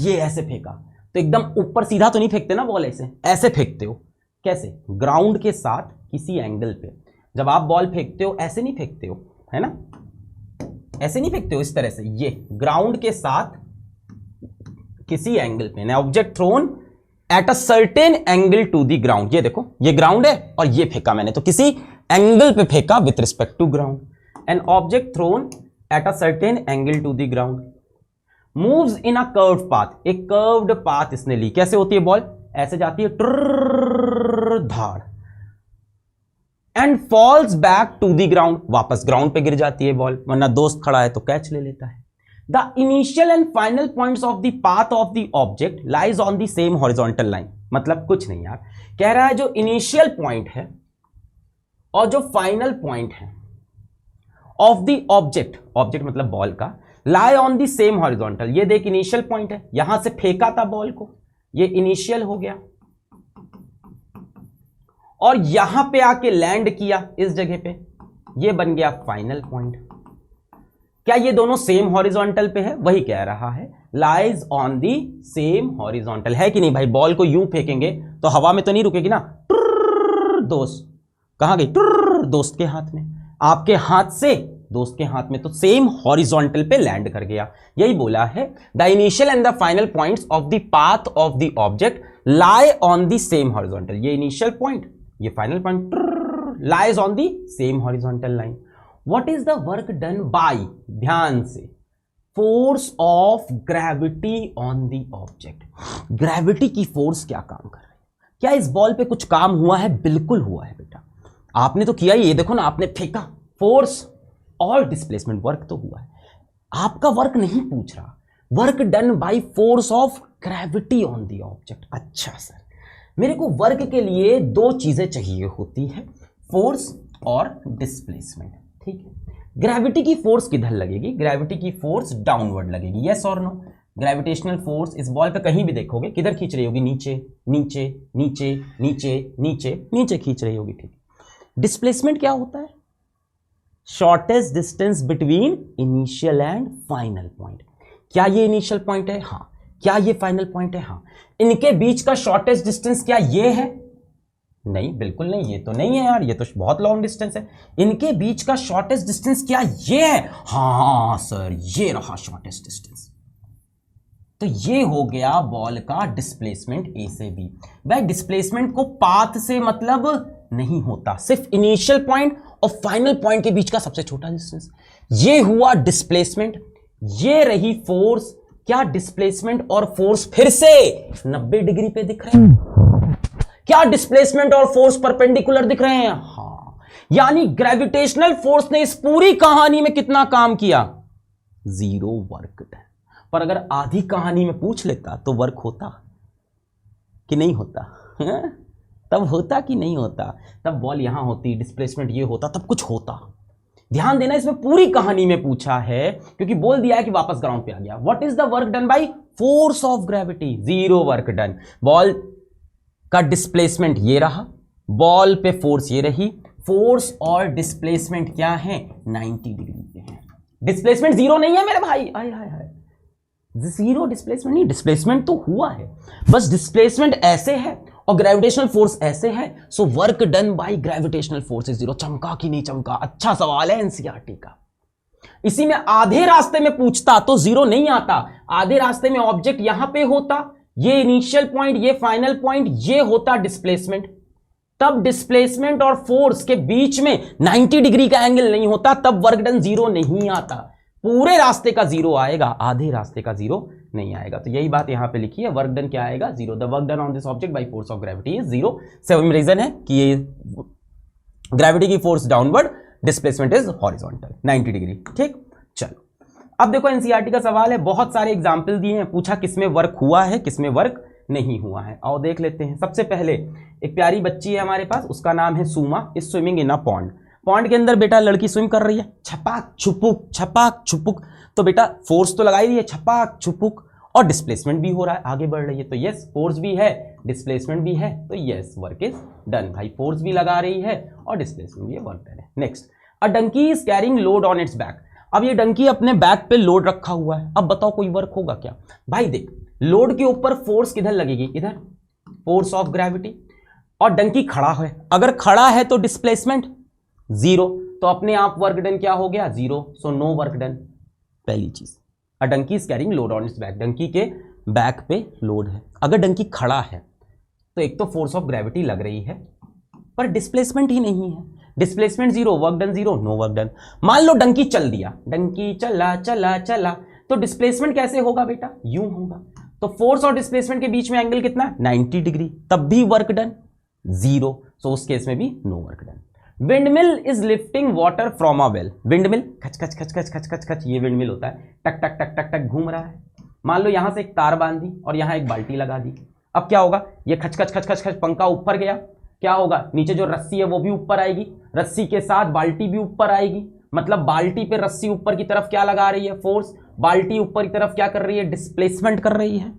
ये ऐसे फेंका, तो एकदम ऊपर सीधा तो नहीं फेंकते ना बॉल, ऐसे ऐसे फेंकते हो। कैसे? ग्राउंड के साथ किसी एंगल पे। जब आप बॉल फेंकते हो ऐसे नहीं फेंकते हो, है ना? ऐसे नहीं फेंकते हो, इस तरह से। ये ग्राउंड के साथ किसी एंगल पे, ना object thrown at a certain angle to the ground. ये देखो, ये ग्राउंड है और ये फेंका मैंने, तो किसी एंगल पे फेंका with respect to ground. An object thrown at a certain angle to the ground moves in a curved path. एक कर्व्ड पाथ इसने ली। कैसे होती है बॉल? ऐसे जाती है धाड़, and falls back to the ground. वापस ग्राउंड पे गिर जाती है बॉल, वरना दोस्त खड़ा है तो कैच ले लेता है। The initial and final points of the path of the object lies on the same horizontal line. मतलब कुछ नहीं यार, कह रहा है जो इनिशियल पॉइंट है और जो फाइनल पॉइंट है ऑफ द ऑब्जेक्ट, ऑब्जेक्ट मतलब बॉल का, lie on the same horizontal. ये देख इनिशियल पॉइंट है, यहां से फेंका था बॉल को, ये इनिशियल हो गया, और यहां पे आके लैंड किया इस जगह पे, ये बन गया फाइनल पॉइंट। क्या ये दोनों सेम हॉरिजॉन्टल पे है? वही कह रहा है, lies on the same horizontal. है कि नहीं भाई? बॉल को यूं फेंकेंगे तो हवा में तो नहीं रुकेगी ना। दोस्त कहां गई? दोस्त के हाथ में, आपके हाथ से दोस्त के हाथ में, तो सेम हॉरिजॉन्टल पे लैंड कर गया। यही बोला है, the initial and the final points of the path of the object lie on the same horizontal. ये इनिशियल पॉइंट, ये final point lies on the same horizontal line. What is the work done bye, ध्यान से, force of gravity on the object. Gravity की force क्या काम कर रही है? क्या इस बॉल पे कुछ काम हुआ है? बिल्कुल हुआ है बेटा, आपने तो किया ही। ये देखो ना, आपने फेंका, फोर्स और डिस्प्लेसमेंट, वर्क तो हुआ है। आपका वर्क नहीं पूछ रहा, work done bye force of gravity on the object. अच्छा सर, मेरे को वर्क के लिए दो चीजें चाहिए होती है, फोर्स और डिस्प्लेसमेंट। ठीक है, ग्रेविटी की फोर्स किधर लगेगी? ग्रेविटी की फोर्स डाउनवर्ड लगेगी, यस और नो? ग्रेविटेशनल फोर्स इस बॉल पे कहीं भी देखोगे किधर खींच रही होगी? नीचे नीचे नीचे नीचे नीचे नीचे खींच रही होगी। ठीक, डिस्प्लेसमेंट क्या होता है? Shortest distance between initial and final point. क्या ये इनिशियल पॉइंट है? हाँ। क्या ये फाइनल पॉइंट है? हाँ। इनके बीच का शॉर्टेस्ट डिस्टेंस क्या ये है? नहीं, बिल्कुल नहीं, ये तो नहीं है यार, ये तो बहुत लॉन्ग डिस्टेंस है। इनके बीच का शॉर्टेस्ट डिस्टेंस क्या ये है? हाँ सर, ये रहा शॉर्टेस्ट डिस्टेंस। तो ये हो गया बॉल का डिस्प्लेसमेंट ए से बी। भाई डिस्प्लेसमेंट को पाथ से मतलब नहीं होता, सिर्फ इनिशियल पॉइंट और फाइनल पॉइंट के बीच का सबसे छोटा डिस्टेंस। ये हुआ डिस्प्लेसमेंट, ये रही फोर्स। क्या डिस्प्लेसमेंट और फोर्स फिर से 90 डिग्री पे दिख रहे हैं? क्या डिस्प्लेसमेंट और फोर्स परपेंडिकुलर दिख रहे हैं? हाँ। यानी ग्रेविटेशनल फोर्स ने इस पूरी कहानी में कितना काम किया? Zero work done. पर अगर आधी कहानी में पूछ लेता तो वर्क होता कि नहीं होता? तब होता कि नहीं होता? तब बॉल यहां होती, डिस्प्लेसमेंट ये होता, तब कुछ होता। ध्यान देना, इसमें पूरी कहानी में पूछा है क्योंकि बोल दिया है कि वापस ग्राउंड पे आ गया। What is the work done bye force of gravity? Zero work done. Ball का डिस्प्लेसमेंट ये रहा, बॉल पे फोर्स ये रही। फोर्स और डिस्प्लेसमेंट क्या है? 90 डिग्री पे है। डिस्प्लेसमेंट जीरो नहीं है मेरे भाई, आय हाय हाय, जीरो डिस्प्लेसमेंट नहीं, डिस्प्लेसमेंट तो हुआ है, बस डिस्प्लेसमेंट ऐसे है और ग्रेविटेशनल फोर्स ऐसे है, सो work done by gravitational force is zero. चमका कि नहीं चमका? अच्छा सवाल है एनसीईआरटी का। इसी में आधे रास्ते में पूछता तो जीरो नहीं आता, आधे रास्ते में ऑब्जेक्ट यहां पे होता, ये इनिशियल पॉइंट, ये फाइनल पॉइंट, ये होता डिस्प्लेसमेंट, तब डिस्प्लेसमेंट और फोर्स के बीच में 90 डिग्री का एंगल नहीं होता, तब वर्क डन जीरो नहीं आता। पूरे रास्ते का जीरो आएगा, आधे रास्ते का जीरो नहीं आएगा। तो यही बात यहां पे लिखी है, वर्क डन क्या आएगा? Zero. The work done on this object by force of gravity is zero. Seven reason है कि ये ग्रेविटी की force downward, displacement is horizontal 90 degree. ठीक, चलो अब देखो एनसीईआरटी का सवाल है, बहुत सारे एग्जाम्पल दिए हैं, पूछा किसमें वर्क हुआ है किसमें वर्क नहीं हुआ है। आओ देख लेते हैं। सबसे पहले एक प्यारी बच्ची है हमारे पास, उसका नाम है Suma, is swimming in a pond. Pond के अंदर बेटा लड़की स्विम कर रही है, छपाक छुपुक, तो बेटा फोर्स तो लगाई रही है, छपाक छुपुक, और डिस्प्लेसमेंट भी हो रहा है, आगे बढ़ रही है, तो यस फोर्स भी है, डिस्प्लेसमेंट भी है, तो यस वर्क इज डन। भाई फोर्स भी लगा रही है और डिस्प्लेसमेंट भी है, वर्क डन है। Next, a donkey is carrying load on its back. अब ये डंकी अपने बैक पे लोड रखा हुआ है, अब बताओ कोई वर्क होगा क्या? भाई देख, लोड के ऊपर फोर्स किधर लगेगी? इधर, फोर्स ऑफ ग्रेविटी, और डंकी खड़ा है, अगर खड़ा है तो डिस्प्लेसमेंट जीरो, तो अपने आप वर्क डन क्या हो गया? जीरो। So no work done. पहली चीज, a donkey is carrying load on its back, donkey के बैक पे लोड है, अगर डंकी खड़ा है तो एक तो फोर्स ऑफ ग्रेविटी लग रही है पर डिस्प्लेसमेंट ही नहीं है, displacement zero, work done zero, no work done. मान लो डंकी चल दिया, डंकी चला चला चला, तो डिस्प्लेसमेंट कैसे होगा बेटा? यूं होगा, तो फोर्स और डिस्प्लेसमेंट के बीच में एंगल कितना? 90 डिग्री, तब भी वर्क डन जीरो, सो उस केस में भी no work done. Windmill is lifting water from a well. Windmill खच खच खच खच खच खच खच, ये विंडमिल होता है, टक टक टक टक टक घूम रहा है। मान लो यहां से एक तार बांध दी और यहां एक बाल्टी लगा दी, अब क्या होगा? ये खच खच खच खच खच पंखा ऊपर गया, क्या होगा? नीचे जो रस्सी है वो भी ऊपर आएगी, रस्सी के साथ बाल्टी भी ऊपर आएगी, मतलब बाल्टी पे रस्सी ऊपर की तरफ क्या लगा रही है? फोर्स। बाल्टी ऊपर की तरफ क्या कर रही है? डिस्प्लेसमेंट कर रही है।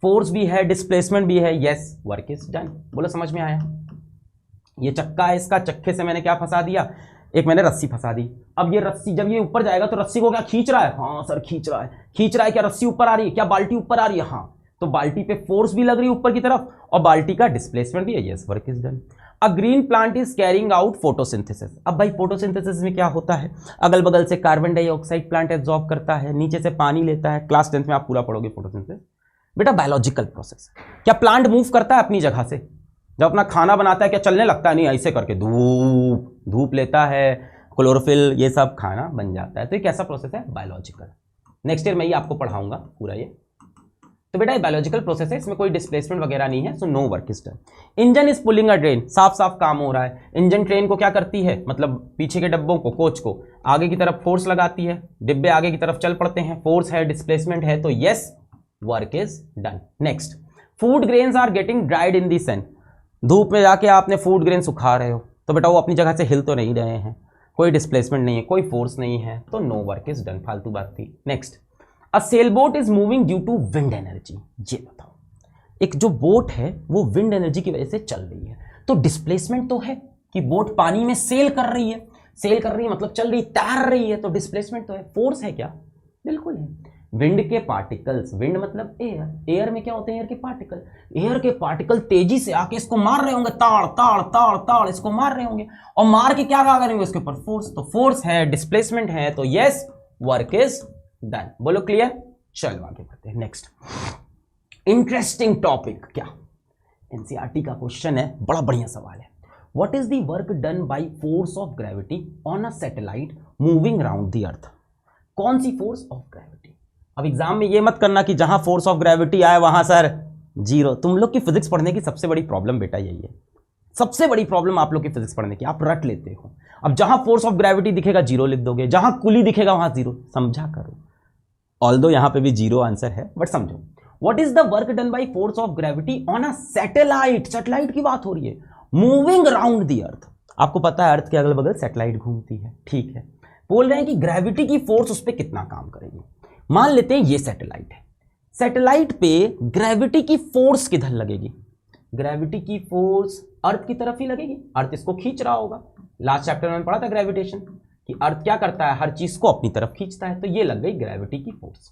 फोर्स भी है, डिस्प्लेसमेंट भी है, यस वर्क इज डन। बोलो समझ में आया? ये चक्का है, इसका चक्के से मैंने क्या फंसा दिया? एक मैंने रस्सी फंसा दी। अब ये रस्सी जब ये ऊपर जाएगा तो रस्सी को क्या खींच रहा है? हाँ सर खींच रहा है, खींच रहा है। क्या रस्सी ऊपर आ रही है? क्या बाल्टी ऊपर आ रही है? हाँ, तो बाल्टी पे फोर्स भी लग रही है ऊपर की तरफ और बाल्टी का डिस्प्लेसमेंट भी है, yes work is done. A green plant is carrying out photosynthesis. अब भाई फोटोसिंथेसिस में क्या होता है? अगल बगल से कार्बन डाइऑक्साइड प्लांट एब्जॉर्ब करता है, नीचे से पानी लेता है। क्लास 10th में आप पूरा पढ़ोगे फोटोसिंथेसिस, बेटा बायोलॉजिकल प्रोसेस। क्या प्लांट मूव करता है अपनी जगह से? जब अपना खाना बनाता है क्या चलने लगता है? नहीं, ऐसे करके धूप लेता है, क्लोरोफिल, ये सब खाना बन जाता है। तो ये कैसा प्रोसेस है? बायोलॉजिकल। नेक्स्ट ईयर मैं ही आपको पढ़ाऊंगा पूरा ये। तो बेटा ये बायोलॉजिकल प्रोसेस है, इसमें कोई डिस्प्लेसमेंट वगैरह नहीं है, so no work is done. Engine is pulling a train. साफ साफ काम हो रहा है। इंजन ट्रेन को क्या करती है? मतलब पीछे के डब्बों को, कोच को आगे की तरफ फोर्स लगाती है, डिब्बे आगे की तरफ चल पड़ते हैं, फोर्स है, डिस्प्लेसमेंट है, तो yes work is done. Next, food grains are getting dried in the sun. धूप में जाके आपने फूड ग्रेन सुखा रहे हो, तो बेटा वो अपनी जगह से हिल तो नहीं रहे हैं, कोई डिस्प्लेसमेंट नहीं है, कोई फोर्स नहीं है, तो नो वर्क इज डन। फालतू बात थी। Next, a sail boat is moving due to wind energy. ये बताओ, एक जो बोट है वो विंड एनर्जी की वजह से चल रही है, तो डिस्प्लेसमेंट तो है कि बोट पानी में सेल कर रही है, सेल कर रही है मतलब चल रही, तैर रही है, तो डिस्प्लेसमेंट तो है। फोर्स है क्या? बिल्कुल है। विंड के पार्टिकल्स, विंड मतलब एयर, एयर में क्या होते हैं? एयर के पार्टिकल। एयर के पार्टिकल तेजी से आके इसको मार रहे होंगे, ताड़ ताड़ ताड़ ताड़ इसको मार रहे होंगे, और मार के क्या करेंगे उसके ऊपर? फोर्स। तो फोर्स है, डिस्प्लेसमेंट है, तो यस वर्क इज डन। बोलो क्लियर? चलो आगे बढ़ते हैं। नेक्स्ट, इंटरेस्टिंग टॉपिक, क्या एनसीईआरटी का क्वेश्चन है, बड़ा बढ़िया सवाल है। What is the work done bye force of gravity on a satellite moving around the earth? कौन सी फोर्स ऑफ ग्रेविटी? अब एग्जाम में ये मत करना कि जहां फोर्स ऑफ ग्रेविटी आए वहां सर जीरो। तुम लोग की फिजिक्स पढ़ने की सबसे बड़ी प्रॉब्लम बेटा यही है, सबसे बड़ी प्रॉब्लम आप लोग की फिजिक्स पढ़ने की, आप रट लेते हो। अब जहां फोर्स ऑफ ग्रेविटी दिखेगा जीरो लिख दोगे, जहां कुली दिखेगा वहां जीरो। समझा करो, ऑल्दो यहां पे भी जीरो आंसर है, बट समझो। What is the work done bye force of gravity on a satellite? Satellite की बात हो रही है, मूविंग अराउंड द अर्थ। आपको पता है अर्थ के अगल बगल सैटेलाइट घूमती है, ठीक है। बोल रहे हैं कि ग्रेविटी की फोर्स उस पर कितना काम करेगी। मान लेते हैं ये सैटेलाइट है, सैटेलाइट पे ग्रेविटी की फोर्स किधर लगेगी? ग्रेविटी की फोर्स अर्थ की तरफ ही लगेगी, अर्थ इसको खींच रहा होगा। लास्ट चैप्टर में पढ़ा था ग्रेविटेशन कि अर्थ क्या करता है? हर चीज को अपनी तरफ खींचता है, तो ये लग गई ग्रेविटी की फोर्स।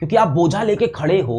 क्योंकि आप बोझा लेके खड़े हो,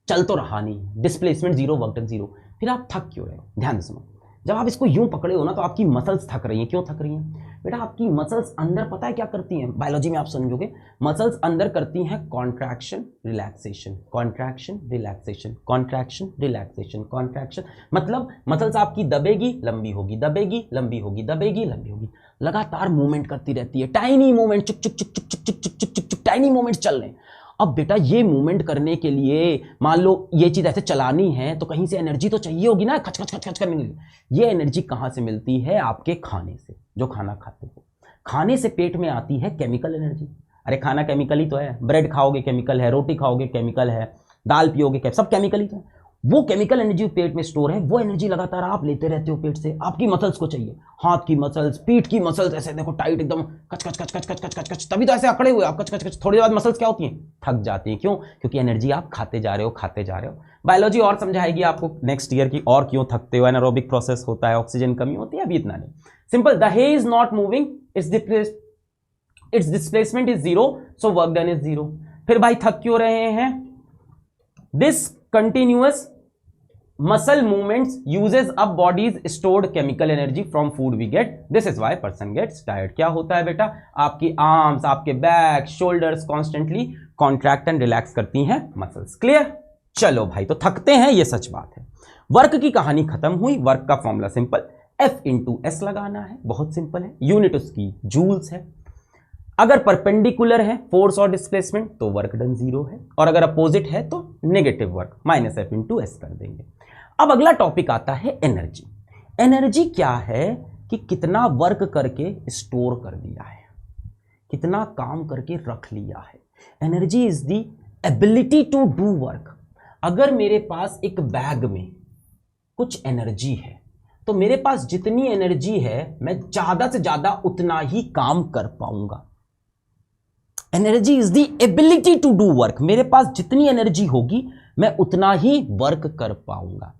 चल तो रहा नहीं, displacement zero, work done zero, फिर आप थक क्यों रहे हो? ध्यान से सुनो, जब आप इसको यूं पकड़े हो ना तो आपकी मसल्स थक रही हैं। क्यों थक रही हैं बेटा? आपकी मसल्स अंदर पता है क्या करती हैं, बायोलॉजी में आप समझोगे। मसल्स अंदर करती हैं contraction relaxation, contraction relaxation, contraction relaxation, contraction. मतलब मसल्स आपकी दबेगी लंबी होगी, दबेगी लंबी होगी, दबेगी लंबी होगी, लगातार मूवमेंट करती रहती है, टाइनी मूवमेंट, चुक चुक चुक चुक चुक चुक चुक चुक चुक चुक, टाइनी मूवमेंट चल रहे हैं। अब बेटा ये मूवमेंट करने के लिए मान लो ये चीज ऐसे चलानी है तो कहीं से एनर्जी तो चाहिए होगी ना, खच खच खच खच करने के लिए। ये एनर्जी कहां से मिलती है? आपके खाने से, जो खाना खाते हो। खाने से पेट में आती है केमिकल एनर्जी। अरे खाना केमिकल ही तो है, ब्रेड खाओगे केमिकल है, रोटी खाओगे केमिकल है, दाल पियोगे सब केमिकल ही तो है। वो केमिकल एनर्जी पेट में स्टोर है, वो एनर्जी लगातार आप लेते रहते हो पेट से। आपकी मसल्स को चाहिए, हाथ की मसल्स, पीठ की मसल्स, ऐसे देखो टाइट एकदम, कच कच कच कच कच कच कच कच, तभी तो ऐसे अकड़े हुए आप, कच कच कच। थोड़ी देर बाद मसल्स क्या होती हैं? थक जाती हैं। क्यों? क्योंकि एनर्जी आप खाते जा रहे हो, खाते जा रहे हो। बायोलॉजी और समझाएगी आपको नेक्स्ट ईयर की, और क्यों थकते हो, एनारोबिक प्रोसेस होता है, ऑक्सीजन कमी होती है, अभी इतना नहीं। Simple, the hey is not moving, it's displacement is zero, so work done is zero. फिर भाई थक क्यों रहे हैं? This continuous muscle movements uses up body's stored chemical energy from food we get, this is why person gets tired। क्या होता है बेटा? आपकी आर्म्स, आपके back, shoulders constantly contract and relax करती हैं मसल्स। क्लियर? चलो भाई, तो थकते हैं, ये सच बात है। वर्क की कहानी खत्म हुई। वर्क का formula simple, F into S लगाना है, बहुत सिंपल है। यूनिट उसकी जूल्स है। अगर परपेंडिकुलर है फोर्स और डिस्प्लेसमेंट तो वर्क डन जीरो है, और अगर अपोजिट है तो negative work, minus F into S कर देंगे। अब अगला टॉपिक आता है एनर्जी। एनर्जी क्या है? कि कितना वर्क करके स्टोर कर दिया है, कितना काम करके रख लिया है। Energy is the ability to do work. अगर मेरे पास एक बैग में कुछ एनर्जी है तो मेरे पास जितनी एनर्जी है मैं ज्यादा से ज्यादा उतना ही काम कर पाऊंगा। Energy is the ability to do work. मेरे पास जितनी एनर्जी होगी मैं उतना ही वर्क कर पाऊंगा।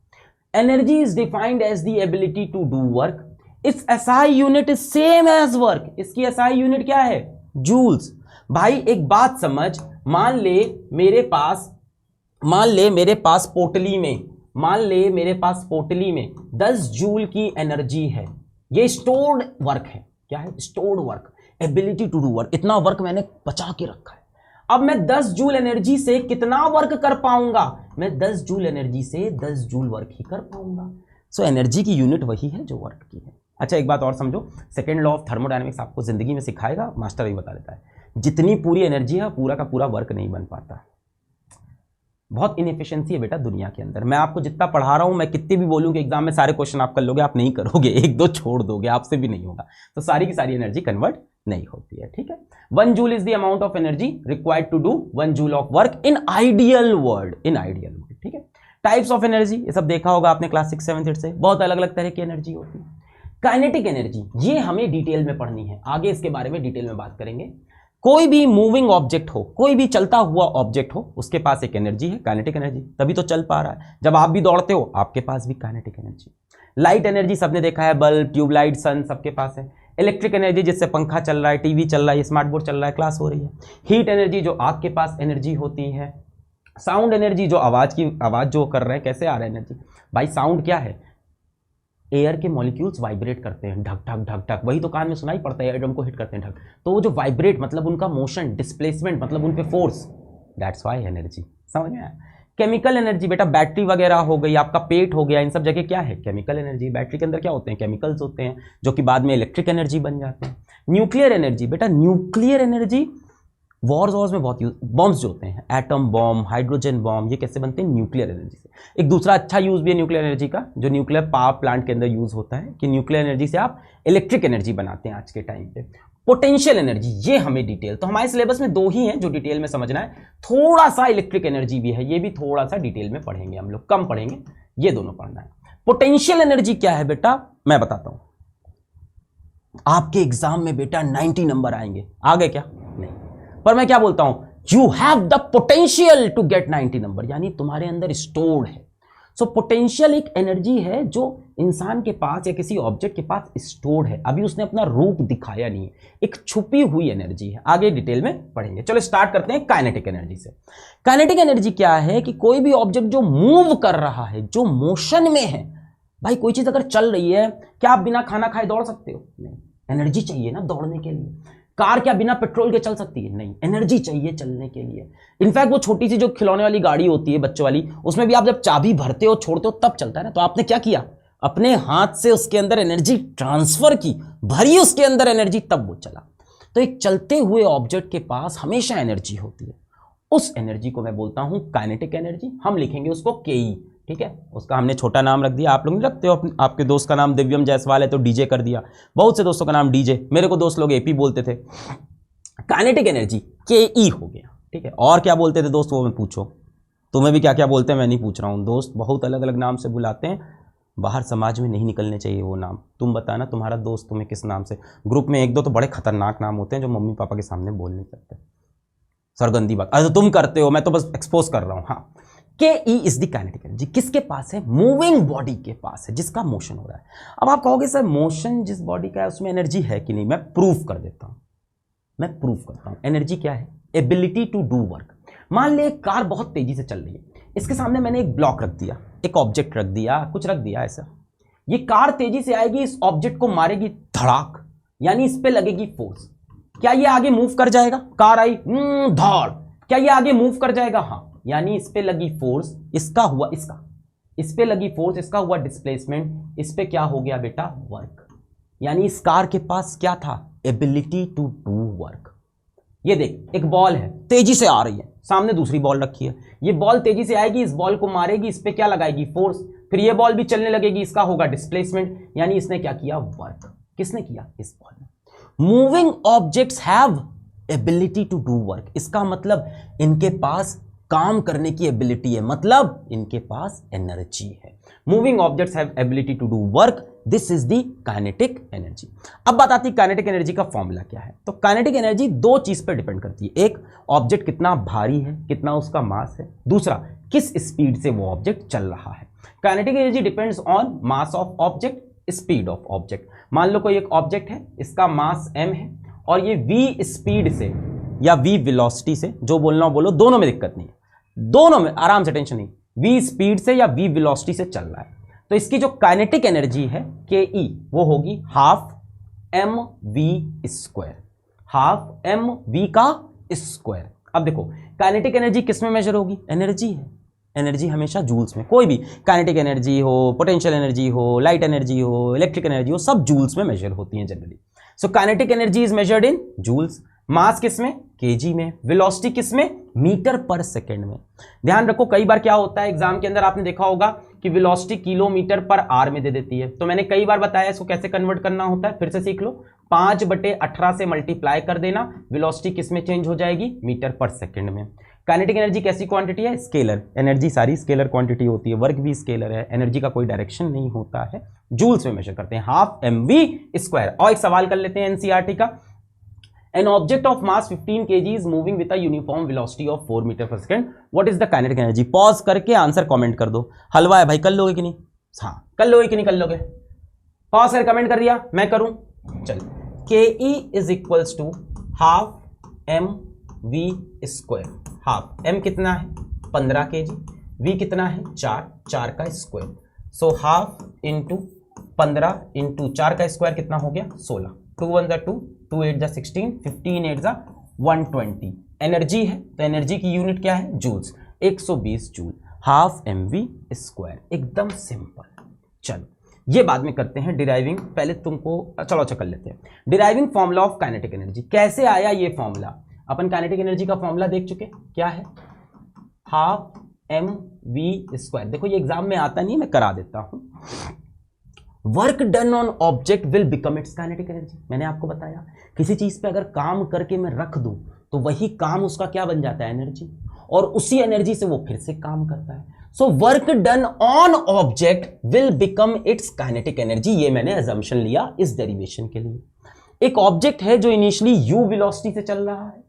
Energy is defined as the ability to do work. Its SI unit is same as work. इसकी SI unit क्या है? जूल्स। भाई एक बात समझ, मान ले मेरे पास पोटली में 10 जूल की एनर्जी है। ये स्टोर्ड वर्क है। क्या है? Stored work, ability to do work. इतना वर्क मैंने बचा के रखा है। अब मैं 10 जूल एनर्जी से कितना वर्क कर पाऊंगा? मैं 10 जूल एनर्जी से 10 जूल वर्क ही कर पाऊंगा। सो एनर्जी की यूनिट वही है जो वर्क की है। अच्छा एक बात और समझो, सेकेंड लॉ ऑफ थर्मोडायनेमिक्स आपको जिंदगी में सिखाएगा, मास्टर भी बता देता है। जितनी पूरी एनर्जी है पूरा का पूरा वर्क नहीं बन पाता। बहुत इनएफिशिएंसी है बेटा दुनिया के अंदर। मैं आपको जितना पढ़ा रहा हूं, मैं कितने भी बोलूं कि एग्जाम में सारे क्वेश्चन आप कर लोगे, आप नहीं करोगे, एक दो छोड़ दोगे, आपसे भी नहीं होगा। तो सारी की सारी एनर्जी कन्वर्ट नहीं होती है। ठीक है, 1 joule is the amount of energy required to do 1 joule of work in ideal world, in ideal world. ठीक है, टाइप्स ऑफ एनर्जी ये सब देखा होगा आपने क्लास 6, 7, 8 से। बहुत अलग अलग तरह की एनर्जी होती है। काइनेटिक एनर्जी ये हमें डिटेल में पढ़नी है, आगे इसके बारे में डिटेल में बात करेंगे। कोई भी मूविंग ऑब्जेक्ट हो, कोई भी चलता हुआ ऑब्जेक्ट हो, उसके पास एक एनर्जी है, काइनेटिक एनर्जी, तभी तो चल पा रहा है। जब आप भी दौड़ते हो आपके पास भी काइनेटिक एनर्जी। लाइट एनर्जी सबने देखा है, बल्ब, ट्यूबलाइट, सन सबके पास है। इलेक्ट्रिक एनर्जी जिससे पंखा चल रहा है, टीवी चल रहा है, स्मार्ट बोर्ड चल रहा है, क्लास हो रही है। हीट एनर्जी जो आग के पास एनर्जी होती है। साउंड एनर्जी जो आवाज जो कर रहे हैं, कैसे आ रहा है एनर्जी? भाई साउंड क्या है? एयर के मॉलिक्यूल्स वाइब्रेट करते हैं, ढक ढक ढक ढक, वही तो कान में सुनाई पड़ता है, एटम को हिट करते हैं ढक। तो वो जो वाइब्रेट मतलब उनका मोशन, डिस्प्लेसमेंट मतलब उन पे फोर्स, दैट्स व्हाई एनर्जी। समझ में आया? केमिकल एनर्जी बेटा बैटरी वगैरह हो गई, आपका पेट हो गया, इन सब जगह क्या है? Chemical energy. बैटरी के अंदर क्या होते हैं? केमिकल्स होते हैं, जो कि बाद में इलेक्ट्रिक एनर्जी बन जाते हैं। न्यूक्लियर एनर्जी बेटा, न्यूक्लियर एनर्जी वॉर्स में बहुत यूज, बॉम्ब्स जो होते हैं, एटम बॉम्ब, हाइड्रोजन बॉम्ब, ये कैसे बनते हैं? न्यूक्लियर एनर्जी से। एक दूसरा अच्छा यूज भी है न्यूक्लियर एनर्जी का, जो न्यूक्लियर पावर प्लांट के अंदर यूज होता है, कि न्यूक्लियर एनर्जी से आप इलेक्ट्रिक एनर्जी बनाते हैं आज के टाइम पे। पोटेंशियल एनर्जी, ये हमें डिटेल, तो हमारे सिलेबस में 2 ही हैं जो डिटेल में समझना है। थोड़ा सा इलेक्ट्रिक एनर्जी भी है, ये भी थोड़ा सा डिटेल में पढ़ेंगे हम लोग, कम पढ़ेंगे, ये दोनों पढ़ना है। पोटेंशियल एनर्जी क्या है बेटा? मैं बताता हूं। आपके एग्जाम में बेटा 90 नंबर आएंगे, आ गए क्या? नहीं, पर मैं क्या बोलता हूं, you have the potential to get 90 number, यानी तुम्हारे अंदर स्टोर्ड है, सो पोटेंशियल एक एनर्जी है जो इंसान के पास या किसी ऑब्जेक्ट के पास स्टोर्ड है, अभी उसने अपना रूप दिखाया नहीं है, एक छुपी हुई एनर्जी है। आगे डिटेल में पढ़ेंगे। चलो स्टार्ट करते हैं काइनेटिक एनर्जी से। काइनेटिक एनर्जी क्या है कि कोई भी ऑब्जेक्ट जो मूव कर रहा है, जो मोशन में है। भाई कोई चीज अगर चल रही है, क्या आप बिना खाना खाए दौड़ सकते हो? नहीं, एनर्जी चाहिए ना दौड़ने के लिए। कार क्या बिना पेट्रोल के चल सकती है? नहीं, एनर्जी चाहिए चलने के लिए। इनफैक्ट वो छोटी सी जो खिलौने वाली गाड़ी होती है बच्चों वाली, उसमें भी आप जब चाबी भरते हो छोड़ते हो तब चलता है ना। तो आपने क्या किया, अपने हाथ से उसके अंदर एनर्जी ट्रांसफर की, भरी उसके अंदर एनर्जी, तब वो चला। तो एक चलते हुए ऑब्जेक्ट के पास हमेशा एनर्जी होती है, उस एनर्जी को मैं बोलता हूं काइनेटिक एनर्जी। हम लिखेंगे उसको केई, ठीक है। उसका हमने छोटा नाम रख दिया, आप लोग नहीं रखते हो? आपके दोस्त का नाम दिव्यम जायसवाल है तो डीजे कर दिया, बहुत से दोस्तों का नाम डीजे, मेरे को दोस्त लोग एपी बोलते थे। काइनेटिक एनर्जी केई हो गया, ठीक है। और क्या बोलते थे दोस्त, वो मैं पूछो, तुम्हें भी क्या क्या बोलते हैं मैं नहीं पूछ रहा हूँ। दोस्त बहुत अलग अलग नाम से बुलाते हैं, बाहर समाज में नहीं निकलने चाहिए वो नाम। तुम बताना तुम्हारा दोस्त तुम्हें किस नाम से। ग्रुप में एक दो तो बड़े खतरनाक नाम होते हैं जो मम्मी पापा के सामने बोल नहीं सकते, सरगंदी बात। अरे तुम करते हो, मैं तो बस एक्सपोज कर रहा हूं। हाँ, के E is the kinetic energy. किसके पास है? मूविंग बॉडी के पास है, जिसका मोशन हो रहा है। अब आप कहोगे सर मोशन जिस बॉडी का है उसमें एनर्जी है कि नहीं? मैं प्रूफ कर देता हूं, मैं प्रूफ करता हूं। एनर्जी क्या है? Ability to do work. मान ले एक कार बहुत तेजी से चल रही है, इसके सामने मैंने एक ब्लॉक रख दिया, एक ऑब्जेक्ट रख दिया, कुछ रख दिया ऐसा। ये कार तेजी से आएगी, इस ऑब्जेक्ट को मारेगी धड़ाक, यानी इस पे लगेगी फोर्स। क्या ये आगे मूव कर जाएगा? कार आई धड़, क्या ये आगे मूव कर जाएगा? हाँ, यानी इस पे लगी फोर्स, इसका हुआ इसका, इस पे लगी फोर्स, इसका हुआ डिस्प्लेसमेंट, इस पे क्या हो गया बेटा? वर्क। यानी इस कार के पास क्या था? Ability to do work. ये देख, एक बॉल है, तेजी से आ रही है, सामने दूसरी बॉल रखी है, ये बॉल तेजी से आएगी, इस बॉल को मारेगी, इस पे क्या लगाएगी? फोर्स। फिर ये बॉल भी चलने लगेगी, इसका होगा डिस्प्लेसमेंट, यानी इसने क्या किया? वर्क। किसने किया? इस बॉल ने। Moving objects have ability to do work. इसका मतलब इनके पास काम करने की एबिलिटी है, मतलब इनके पास एनर्जी है। Moving objects have ability to do work, this is the kinetic energy. अब बात आती है काइनेटिक एनर्जी का फॉर्मूला क्या है। तो काइनेटिक एनर्जी दो चीज पर डिपेंड करती है, एक ऑब्जेक्ट कितना भारी है, कितना उसका मास है, दूसरा किस स्पीड से वो ऑब्जेक्ट चल रहा है। Kinetic energy depends on mass of object, speed of object. मान लो कोई एक ऑब्जेक्ट है, इसका मास m है और ये v स्पीड से या v वेलोसिटी से, जो बोलना हो बोलो, दोनों में दिक्कत नहीं है, दोनों में आराम से, टेंशन नहीं, v स्पीड से या v वेलोसिटी से चल रहा है, तो इसकी जो काइनेटिक एनर्जी है ke, वो होगी half mv square, half mv का स्क्वायर। अब देखो काइनेटिक एनर्जी किस में मेजर होगी? एनर्जी है, एनर्जी हमेशा जूल्स में। कोई भी काइनेटिक एनर्जी हो, पोटेंशियल एनर्जी हो, लाइट एनर्जी हो, इलेक्ट्रिक एनर्जी हो, सब जूल्स में मेजर होती हैं generally. So kinetic energy is measured in joules. Mass किस में? केजी में। वेलोसिटी किस में? मीटर पर सेकेंड में। ध्यान रखो, कई बार क्या होता है एग्जाम के अंदर, आपने देखा होगा कि वेलोसिटी किलोमीटर पर आर में दे देती है, तो मैंने कई बार बताया इसको कैसे कन्वर्ट करना होता है, फिर से सीख लो। 5/18 से मल्टीप्लाई कर देना, वेलोसिटी किस में चेंज हो जाएगी? मीटर पर सेकेंड में। काइनेटिक एनर्जी कैसी क्वांटिटी है? स्केलर एनर्जी, सारी स्केलर क्वांटिटी होती है, वर्क भी स्केलर है, एनर्जी का कोई डायरेक्शन नहीं होता है, जूल्स में मेजर करते हैं, हाफ mv स्क्वायर। और एक सवाल कर लेते हैं एनसीईआरटी का। An object of mass 15 kg is moving with a uniform velocity of 4 metre per second. What is the kinetic energy? Pause करके आंसर कमेंट कर दो। हलवा है भाई, कर लोगे कि नहीं? हाँ, कर लोगे कि नहीं कर लोगे? पॉज कर कमेंट कर दिया, मैं करूं? चल, ke is equals to half mv square. Half m कितना है? 15 kg, v कितना है? 4 का square. So half into 15 into 4 का स्क्वायर कितना हो गया? 16। 2 1 जा 2, 2 8 जा 16, 15 8 जा 120। एनर्जी है तो एनर्जी की यूनिट क्या है? Joules, 120 joule, half mv square. एकदम सिंपल। चलो ये बाद में करते हैं डिराइविंग, पहले तुमको चलो अच्छा कर लेते हैं deriving formula of kinetic energy. कैसे आया ये फॉर्मूला? अपन काइनेटिक एनर्जी का फॉर्मूला देख चुके, क्या है? Half mv square. देखो ये एग्जाम में आता नहीं, मैं करा देता हूं। Work done on object will become its kinetic energy. मैंने आपको बताया किसी चीज पे अगर काम करके मैं रख दूं तो वही काम उसका क्या बन जाता है? एनर्जी, और उसी एनर्जी से वो फिर से काम करता है। सो work done on object will become its kinetic energy. ये मैंने अजम्पशन लिया इस डेरिवेशन के लिए। एक ऑब्जेक्ट है जो इनिशियली u वेलोसिटी से चल रहा है,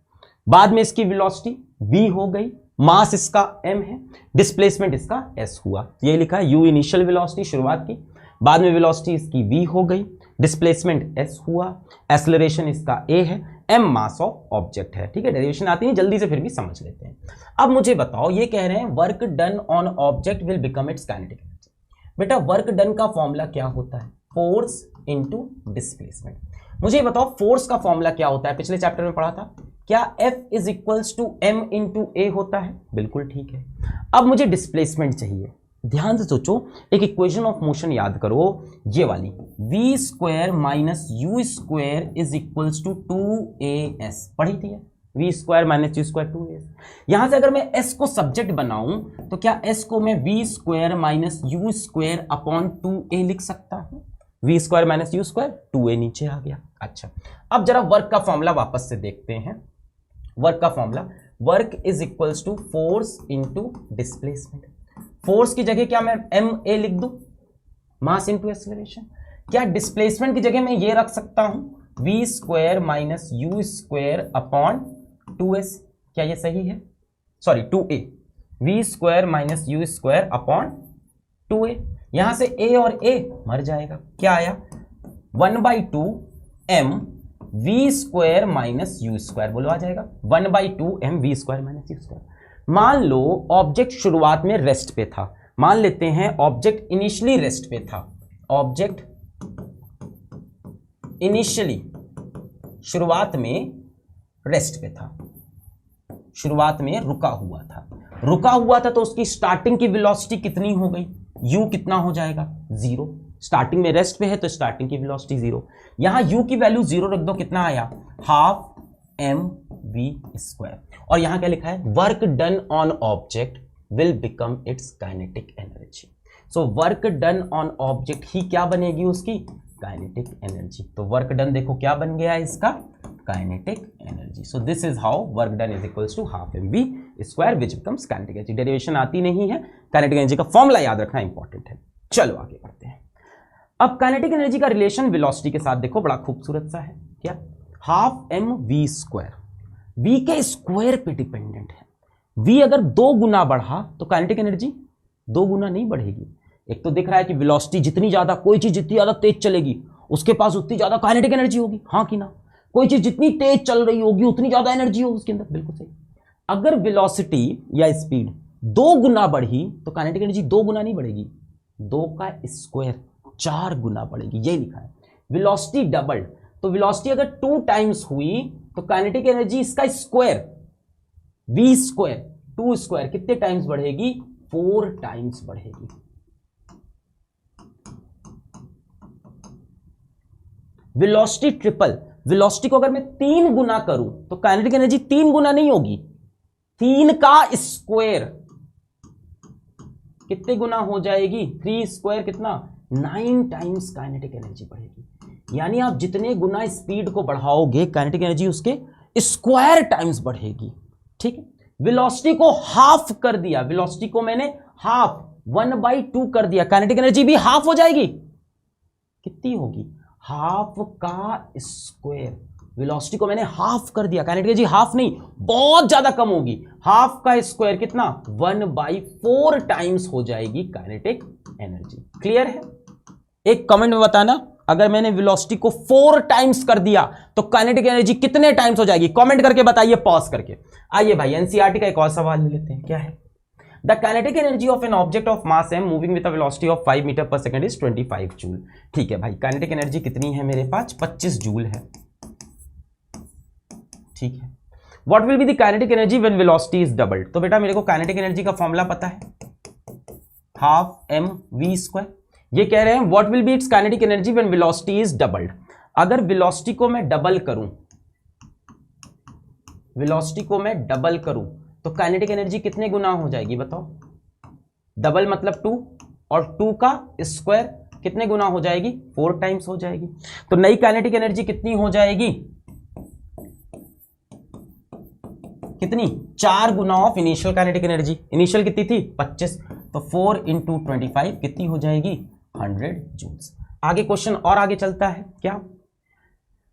बाद में इसकी वेलोसिटी v हो गई, मास इसका m है, डिस्प्लेसमेंट इसका s हुआ। ये लिखा है u इनिशियल वेलोसिटी शुरुआत की, बाद में वेलोसिटी इसकी v हो गई, डिस्प्लेसमेंट s हुआ, एक्सेलरेशन इसका a है, m मास ऑफ ऑब्जेक्ट है। ठीक है, डेरिवेशन आती है जल्दी से, फिर भी समझ लेते हैं। अब मुझे बताओ, ये कह रहे हैं work done on object will become its kinetic energy. बेटा वर्क डन का फॉर्मूला क्या होता है? Force into displacement. मुझे बताओ फोर्स का फॉर्मूला क्या होता है? पिछले चैप्टर में पढ़ा था। क्या F is equals to m into A होता है? बिल्कुल ठीक है। अब मुझे डिस्प्लेसमेंट चाहिए। ध्यान से सोचो, एक इक्वेशन ऑफ मोशन याद करो, ये वाली v square minus U square is equals to 2as पढ़ी थी, v square minus U square 2as। यहां से अगर मैं s को सब्जेक्ट बनाऊं तो क्या s को मैं v square minus U square upon 2a लिख सकता हूं? v square minus U square 2a नीचे आ गया। अच्छा, अब जरा वर्क का फॉर्मूला वापस से देखते हैं। वर्क का formula, work is equals to force into displacement. Force की जगह क्या मैं ma लिख दूं, मास इनटू एक्सेलरेशन। क्या डिस्प्लेसमेंट की जगह मैं ये रख सकता हूं v square minus U square upon 2s? क्या ये सही है? Sorry 2a, v square minus U square upon 2a। यहां से a और a मर जाएगा। क्या आया? 1/2 m v square minus U square, बोलो आ जाएगा 1/2 m v square minus U square. मान लो ऑब्जेक्ट शुरुआत में रेस्ट पे था, मान लेते हैं ऑब्जेक्ट इनिशियली रेस्ट पे था, ऑब्जेक्ट इनिशियली शुरुआत में रेस्ट पे था, शुरुआत में रुका हुआ था तो उसकी स्टार्टिंग की वेलोसिटी कितनी हो गई? u कितना हो जाएगा? 0। स्टार्टिंग में रेस्ट पे है तो स्टार्टिंग की वेलोसिटी 0। यहां u की वैल्यू 0 रख दो, कितना आया? Half mv square. और यहां क्या लिखा है? Work done on object will become its kinetic energy. So work done on object ही क्या बनेगी? उसकी काइनेटिक एनर्जी। तो वर्क डन देखो क्या बन गया इसका? Kinetic energy. So this is how work done is equals to half mv square which becomes kinetic energy. Derivation आती नहीं है, काइनेटिक एनर्जी का फॉर्मूला याद रखना इंपॉर्टेंट है। चलो आगे बढ़ते हैं। अब काइनेटिक एनर्जी का रिलेशन वेलोसिटी के साथ देखो, बड़ा खूबसूरत सा है। क्या? हाफ mv स्क्वायर v के स्क्वायर पे डिपेंडेंट है। v अगर 2 गुना बढ़ा तो काइनेटिक एनर्जी 2 गुना नहीं बढ़ेगी। एक तो दिख रहा है कि वेलोसिटी जितनी ज्यादा, कोई चीज जितनी ज्यादा तेज चलेगी उसके पास उतनी ज्यादा काइनेटिक एनर्जी होगी, हाँ कि ना? कोई चीज जितनी तेज चल रही होगी उतनी ज्यादा एनर्जी होगी उसके अंदर, बिल्कुल सही। अगर वेलोसिटी या स्पीड 2 गुना बढ़ी तो काइनेटिक एनर्जी 2 गुना नहीं बढ़ेगी, 2 का स्क्वायर 4 गुना बढ़ेगी, यही लिखा है। वेलोसिटी डबल, तो वेलोसिटी अगर 2 टाइम्स हुई तो काइनेटिक एनर्जी इसका स्क्वायर v स्क्वायर 2 स्क्वायर कितने टाइम्स बढ़ेगी? 4 टाइम्स बढ़ेगी। वेलोसिटी ट्रिपल, वेलोसिटी को अगर मैं 3 गुना करूं तो काइनेटिक एनर्जी 3 गुना नहीं होगी, 3 का स्क्वायर कितने गुना हो जाएगी? 3 स्क्वायर कितना? 9 टाइम्स काइनेटिक एनर्जी बढ़ेगी। यानी आप जितने गुना स्पीड को बढ़ाओगे काइनेटिक एनर्जी उसके स्क्वायर टाइम्स बढ़ेगी। ठीक है, वेलोसिटी को हाफ कर दिया, वेलोसिटी को मैंने हाफ 1/2 कर दिया, काइनेटिक एनर्जी भी हाफ हो जाएगी। कितनी होगी? हाफ का स्क्वायर। वेलोसिटी को मैंने हाफ कर दिया, काइनेटिक एनर्जी हाफ नहीं, बहुत ज्यादा कम होगी। हाफ का स्क्वायर कितना? 1/4 टाइम्स हो जाएगी काइनेटिक एनर्जी। क्लियर है? एक कमेंट में बताना, अगर मैंने वेलोसिटी को 4 टाइम्स कर दिया तो काइनेटिक एनर्जी कितने टाइम्स हो जाएगी? कमेंट करके बताइए, पॉज करके। आइए भाई एनसीईआरटी का एक और सवाल ले लेते हैं। क्या है? The kinetic energy of an object of mass m moving with a velocity of 5 meter per second is 25 joule. ठीक है भाई, काइनेटिक एनर्जी कितनी है मेरे पास? 25 जूल है। ठीक है, what will be the kinetic energy when velocity is doubled? तो बेटा मेरे को काइनेटिक एनर्जी का फॉर्मूला पता है, हाफ mv स्क्वायर। ये कह रहे हैं what will B it's kinetic energy when velocity is doubled. अगर वेलोसिटी को मैं डबल करूं, वेलोसिटी को मैं डबल करूं तो काइनेटिक एनर्जी कितने गुना हो जाएगी बताओ? डबल मतलब 2 और 2 का स्क्वायर कितने गुना हो जाएगी? 4 टाइम्स हो जाएगी। तो नई काइनेटिक एनर्जी कितनी हो जाएगी? कितनी? 4 गुना of initial kinetic energy. Initial कितनी थी? 25, तो 4 × 25 कितनी हो जाएगी? 100 जूल्स। आगे क्वेश्चन और आगे चलता है। क्या?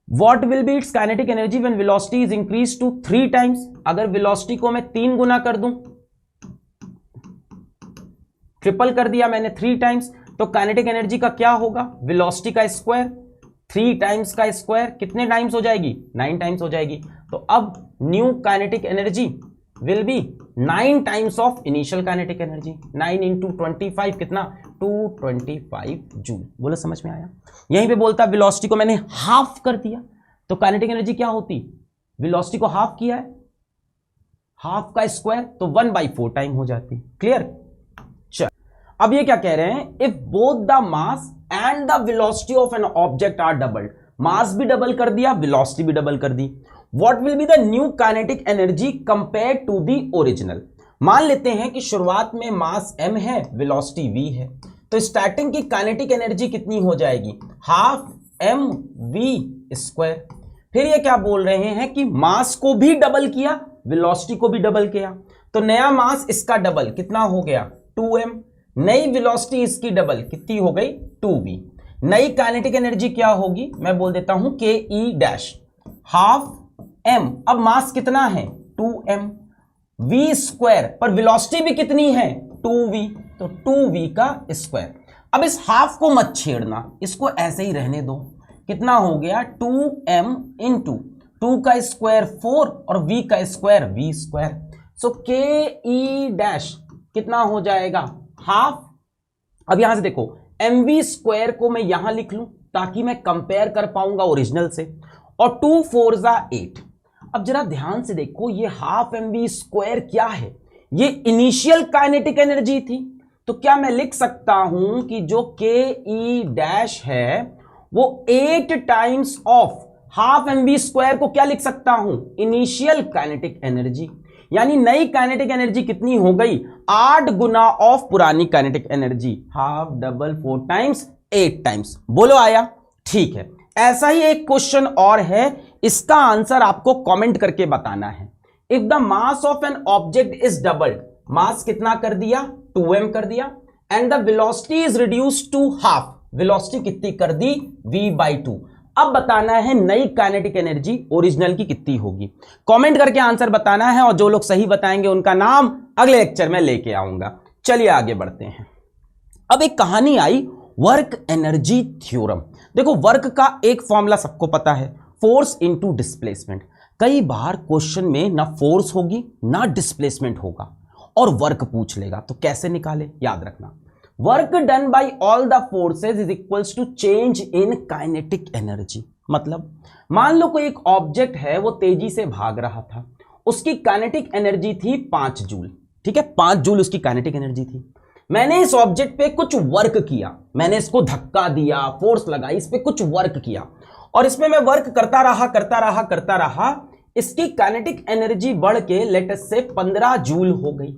What will be its kinetic energy when velocity is increased to 3 times? अगर वेलोसिटी को मैं 3 गुना कर दूं ट्रिपल कर दिया मैंने 3 टाइम्स, तो काइनेटिक एनर्जी का क्या होगा, वेलोसिटी का स्क्वायर, 3 टाइम्स का स्क्वायर कितने टाइम्स हो जाएगी, 9 टाइम्स हो जाएगी। तो अब new kinetic energy will be 9 times of initial kinetic energy. 9 into 25 कितना, 225 जूल। बोलो समझ में आया। यहीं पे बोलता वेलोसिटी को मैंने हाफ कर दिया, तो काइनेटिक एनर्जी क्या होती, वेलोसिटी को हाफ किया है, हाफ का स्क्वायर तो 1/4 टाइम हो जाती। क्लियर। चल अब ये क्या कह रहे हैं, if both the mass and the velocity of an object are doubled, mass भी डबल कर दिया, वेलोसिटी भी डबल कर दी, what will be the new kinetic energy compare to the original. मान लेते हैं कि शुरुआत में मास m है, वेलोसिटी v है, तो स्टार्टिंग की काइनेटिक एनर्जी कितनी हो जाएगी, हाफ mv²। फिर ये क्या बोल रहे हैं कि मास को भी डबल किया, वेलोसिटी को भी डबल किया, तो नया मास इसका डबल कितना हो गया 2m, नई वेलोसिटी इसकी डबल कितनी हो गई 2v, नई काइनेटिक एनर्जी क्या होगी, मैं बोल देता हूं ke डैश हाफ m। अब मास कितना है 2m, v² पर वेलोसिटी भी कितनी है 2v, तो 2v का स्क्वायर। अब इस हाफ को मत छेड़ना, इसको ऐसे ही रहने दो, कितना हो गया 2m इंटू 2 का स्क्वायर 4 और v का स्क्वायर v²। सो ke डैश कितना हो जाएगा हाफ। अब यहां से देखो mv² को मैं यहां लिख लूं ताकि मैं कंपेयर कर पाऊंगा ओरिजिनल से, और 2 4 जा 8। अब जरा ध्यान से देखो ये हाफ mv² क्या है, ये इनिशियल काइनेटिक एनर्जी थी, तो क्या मैं लिख सकता हूं कि जो ke डैश है वो 8 टाइम्स ऑफ हाफ mv² को क्या लिख सकता हूं, इनिशियल काइनेटिक एनर्जी। यानी नई काइनेटिक एनर्जी कितनी हो गई 8 गुना ऑफ पुरानी kinetic energy, half double 4 times 8 times. बोलो आया, ठीक है। ऐसा ही एक क्वेश्चन और है, इसका आंसर आपको कमेंट करके बताना है। If the mass of an object is doubled, mass कितना कर दिया 2m कर दिया, and the velocity is reduced to half, velocity कितनी कर दी v/2। अब बताना है नई काइनेटिक एनर्जी ओरिजिनल की कितनी होगी, कमेंट करके आंसर बताना है, और जो लोग सही बताएंगे उनका नाम अगले लेक्चर में लेके आऊंगा। चलिए आगे बढ़ते हैं। अब एक कहानी आई वर्क एनर्जी थ्योरम। देखो वर्क का एक फॉर्मूला सबको पता है, फोर्स इनटू डिस्प्लेसमेंट। कई बार क्वेश्चन में ना फोर्स होगी ना डिस्प्लेसमेंट होगा और वर्क पूछ लेगा, तो कैसे निकाले, याद रखना work done by all the forces is equals to change in kinetic energy. मतलब मान लो कोई एक ऑब्जेक्ट है, वो तेजी से भाग रहा था, उसकी काइनेटिक एनर्जी थी 5 जूल, ठीक है, 5 जूल उसकी काइनेटिक एनर्जी थी। मैंने इस ऑब्जेक्ट पे कुछ वर्क किया, मैंने इसको धक्का दिया, फोर्स लगाई, इस पे कुछ वर्क किया, और इसमें मैं वर्क करता रहा, इसकी काइनेटिक एनर्जी बढ़ के लेट अस से 15 जूल हो गई।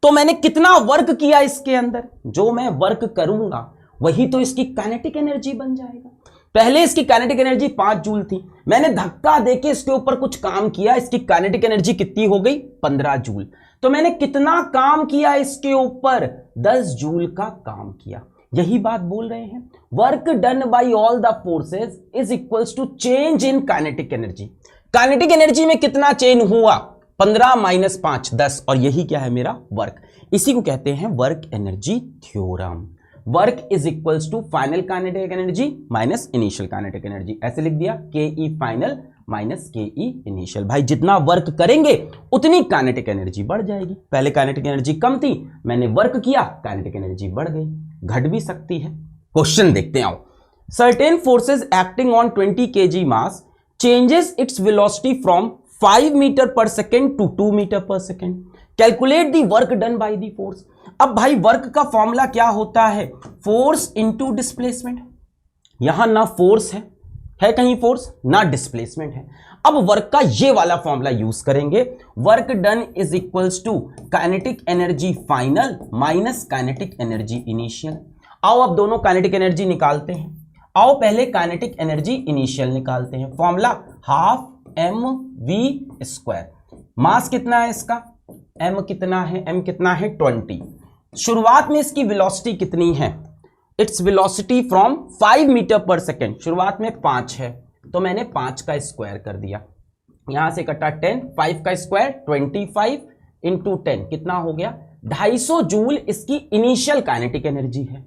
तो मैंने कितना वर्क किया इसके अंदर, जो मैं वर्क करूंगा वही तो इसकी काइनेटिक एनर्जी बन जाएगा। पहले इसकी काइनेटिक एनर्जी 5 जूल थी, मैंने धक्का देके इसके ऊपर कुछ काम किया, इसकी काइनेटिक एनर्जी कितनी हो गई 15 जूल। तो मैंने कितना काम किया इसके ऊपर, 10 जूल का काम किया। यही बात बोल रहे हैं, work done by all the forces is equals to change in kinetic energy. Kinetic energy में कितना चेंज हुआ, 15 माइनस 5 10, और यही क्या है मेरा वर्क। इसी को कहते हैं work energy theorem. Work is equals to final kinetic energy minus initial kinetic energy. ऐसे लिख दिया ke final minus ke initial. भाई जितना वर्क करेंगे उतनी काइनेटिक एनर्जी बढ़ जाएगी। पहले काइनेटिक एनर्जी कम थी, मैंने वर्क किया, काइनेटिक एनर्जी बढ़ गई, घट भी सकती है। क्वेश्चन देखते हैं। Certain forces acting on 20 kg mass changes its velocity from 5 meter per second to 2 meter per second. Calculate the work done by the force. अब भाई वर्क का फॉर्मूला क्या होता है, फोर्स इनटू डिस्प्लेसमेंट। यहां ना फोर्स है कहीं फोर्स, ना डिस्प्लेसमेंट है। अब वर्क का ये वाला फॉर्मूला यूज करेंगे, work done is equals to kinetic energy final minus kinetic energy initial. आओ अब दोनों काइनेटिक एनर्जी निकालते हैं। आओ पहले काइनेटिक एनर्जी इनिशियल निकालते हैं। Formula half mv²। मास कितना है इसका, m कितना है 20। शुरुआत में इसकी वेलोसिटी कितनी है, it's velocity from 5 meter per second. शुरुआत में 5 है तो मैंने 5 का स्क्वायर कर दिया, यहां से कटा 10, 5 का स्क्वायर 25 इंटू 10 कितना हो गया 250 जूल इसकी इनिशियल काइनेटिक एनर्जी है।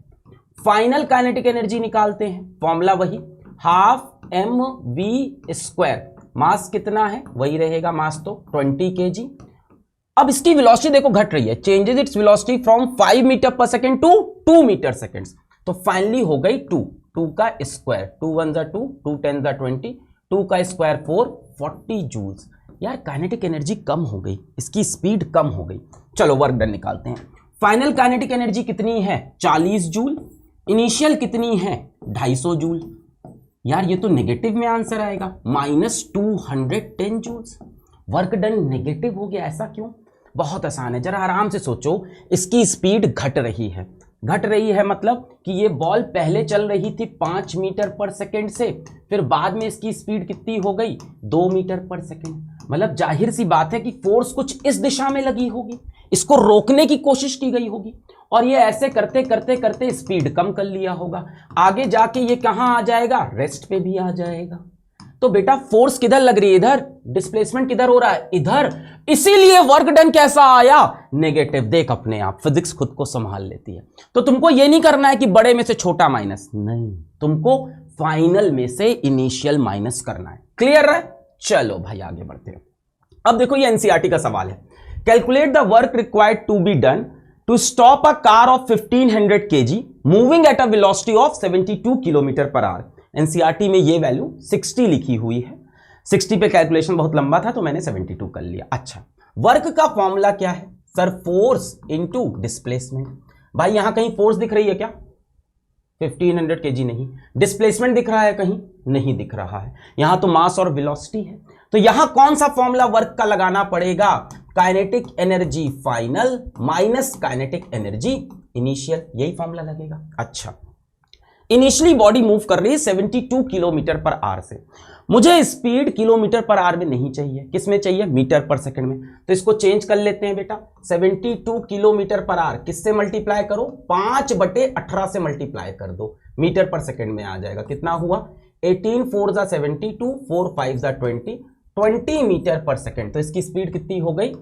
फाइनल काइनेटिक एनर्जी निकालते हैं, फॉर्मूला वही, हाफ mv²। मास कितना है वही रहेगा, मास तो 20 kg। अब इसकी वेलोसिटी देखो घट रही है, changes its velocity from 5 meter per second to 2 meter second. तो फाइनली हो गई 2 का स्क्वायर, 2 1 जा 2, 2 10 जा 20, 2 का स्क्वायर 40 जूल्स। यार काइनेटिक एनर्जी कम हो गई, इसकी स्पीड कम हो गई। चलो वर्क डन निकालते हैं। फाइनल काइनेटिक एनर्जी कितनी है 40 जूल, इनिशियल कितनी है 250 जूल। यार ये तो नेगेटिव में आंसर आएगा, -210 जूल्स। वर्क डन नेगेटिव हो गया, ऐसा क्यों? बहुत आसान है, जरा आराम से सोचो। इसकी स्पीड घट रही है, घट रही है मतलब कि ये बॉल पहले चल रही थी 5 मीटर पर सेकेंड से, फिर बाद में इसकी स्पीड कितनी हो गई 2 मीटर पर सेकेंड। मतलब जाहिर सी बात है कि फोर्स कुछ इस दिशा में लगी होगी, इसको रोकने की कोशिश की गई होगी, और ये ऐसे करते करते करते स्पीड कम कर लिया होगा। आगे जाके ये कहां आ जाएगा, रेस्ट पे भी आ जाएगा। तो बेटा फोर्स किधर लग रही है, इधर। डिस्प्लेसमेंट किधर हो रहा है, इधर। इसीलिए वर्क डन कैसा आया, नेगेटिव। देख अपने आप फिजिक्स खुद को संभाल लेती है। तो तुमको ये नहीं करना है कि बड़े में से छोटा माइनस, नहीं, तुमको फाइनल में से इनिशियल माइनस करना है। क्लियर है? चलो भाई आगे बढ़ते हैं। अब देखो ये एनसीईआरटी का सवाल है। Calculate the work required to be done to stop a car of 1500 kg moving at a velocity of 72 kilometer per hour. NCERT में ये वैल्यू 60 लिखी हुई है, 60 पे कैलकुलेशन बहुत लंबा था तो मैंने 72 कर लिया। अच्छा, वर्क का फॉर्मूला क्या है सर, फोर्स इनटू डिस्प्लेसमेंट। भाई यहां कहीं फोर्स दिख रही है क्या, 1500 kg नहीं। डिस्प्लेसमेंट दिख रहा है कहीं, नहीं दिख रहा है। यहां तो मास और वेलोसिटी है, तो यहां कौन सा फॉर्मूला वर्क का लगाना पड़ेगा, kinetic energy final minus kinetic energy initial, यही फॉर्मूला लगेगा। अच्छा, इनिशियली बॉडी मूव कर रही है 72 किलोमीटर पर आवर से, मुझे स्पीड किलोमीटर पर आवर में नहीं चाहिए, किस में चाहिए, मीटर पर सेकंड में। तो इसको चेंज कर लेते हैं बेटा, 72 किलोमीटर पर आवर किससे मल्टीप्लाई करो, 5/18 से मल्टीप्लाई कर दो, मीटर पर सेकंड में आ जाएगा। कितना हुआ, 18 4 जा 72, 4 5 जा 20 मीटर पर सेकंड। तो इसकी स्पीड कितनी हो गई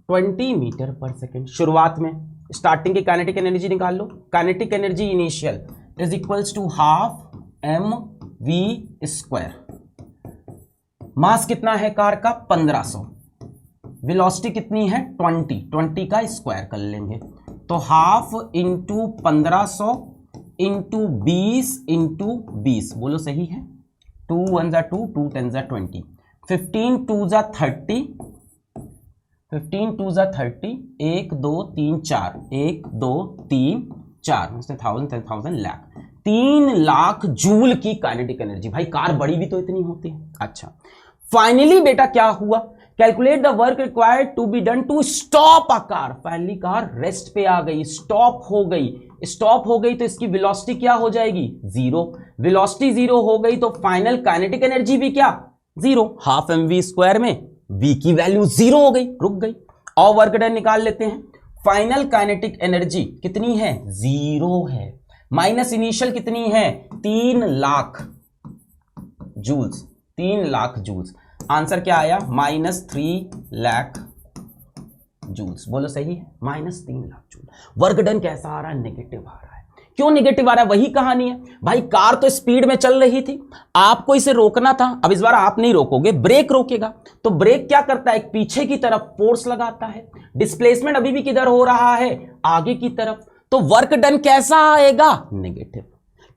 20 मीटर पर सेकंड। शुरुआत में स्टार्टिंग की काइनेटिक एनर्जी निकाल लो, kinetic energy initial is equals to half mv²। Mass कितना है कार का 1500, वेलोसिटी कितनी है 20 का स्क्वायर कर लेंगे, तो हाफ इंटू 1500 इंटू 20 बोलो सही है, 2 1 जा 2, 2 10 जा 20, 15 2 जा 30, 15 2 जा 30, 1 2 3 4, 1 2 3 4, 1000 लाख, 3 लाख जूल की काइनेटिक एनर्जी। भाई कार बड़ी भी तो इतनी होती है। अच्छा, फाइनली बेटा क्या हुआ, calculate the work required to be done to stop a car. Finally car rest पे आ गई, स्टॉप हो गई। स्टॉप हो गई तो इसकी वेलोसिटी क्या हो जाएगी, 0। वेलोसिटी 0 हो गई तो फाइनल काइनेटिक एनर्जी भी क्या, 0। हाफ mv² में v की वैल्यू 0 हो गई, रुक गई। और वर्क डन निकाल लेते हैं। फाइनल काइनेटिक एनर्जी कितनी है, 0 है, माइनस इनिशियल कितनी है 3 lakh joules, 3 lakh joules. Answer क्या आया, -3 लाख जूल्स। बोलो सही है, -3 लाख जूल। वर्क डन कैसा आ रहा है, नेगेटिव आ रहा है। क्यों नेगेटिव आ रहा है, वही कहानी है भाई, कार तो स्पीड में चल रही थी, आपको इसे रोकना था। अब इस बार आप नहीं रोकोगे, ब्रेक रोकेगा। तो ब्रेक क्या करता है, पीछे की तरफ फोर्स लगाता है। डिस्प्लेसमेंट अभी भी किधर हो रहा है, आगे की तरफ। तो वर्क डन कैसा आएगा, नेगेटिव।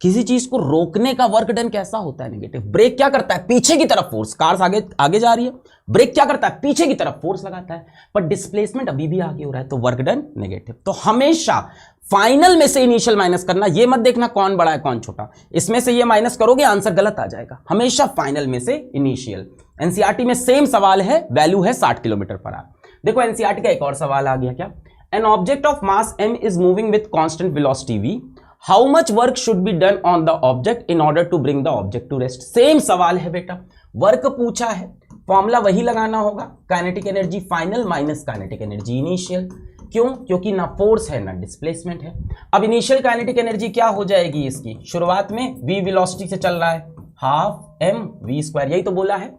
किसी चीज को रोकने का वर्क डन कैसा होता है, नेगेटिव। ब्रेक क्या करता है, पीछे की तरफ फोर्स, कार आगे आगे जा रही है, ब्रेक क्या करता है, पीछे की तरफ फोर्स लगाता है, पर डिस्प्लेसमेंट अभी भी आगे हो रहा है, तो वर्क डन नेगेटिव। तो हमेशा फाइनल में से इनिशियल माइनस करना, ये मत देखना कौन बड़ा है कौन छोटा, इसमें से ये माइनस करोगे आंसर गलत आ जाएगा। हमेशा फाइनल में से इनिशियल। एनसीईआरटी में सेम सवाल है, वैल्यू है 60 किलोमीटर पर आवर। देखो एनसीईआरटी का एक और सवाल आ गया, क्या, N object of mass m is moving with constant velocity v, how much work should be done on the object in order to bring the object to rest। Same सवाल है बेटा, वर्क पूछा है, फॉर्मूला वही लगाना होगा, kinetic energy final minus kinetic energy initial. क्यों, क्योंकि ना फोर्स है ना डिस्प्लेसमेंट है। अब इनिशियल काइनेटिक एनर्जी क्या हो जाएगी इसकी, शुरुआत में v वेलोसिटी से चल रहा है, हाफ mv², यही तो बोला है,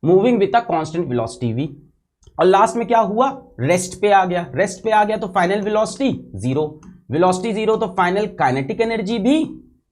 moving with a constant velocity v। और लास्ट में क्या हुआ, रेस्ट पे आ गया। रेस्ट पे आ गया तो final velocity zero, velocity zero तो फाइनल काइनेटिक एनर्जी भी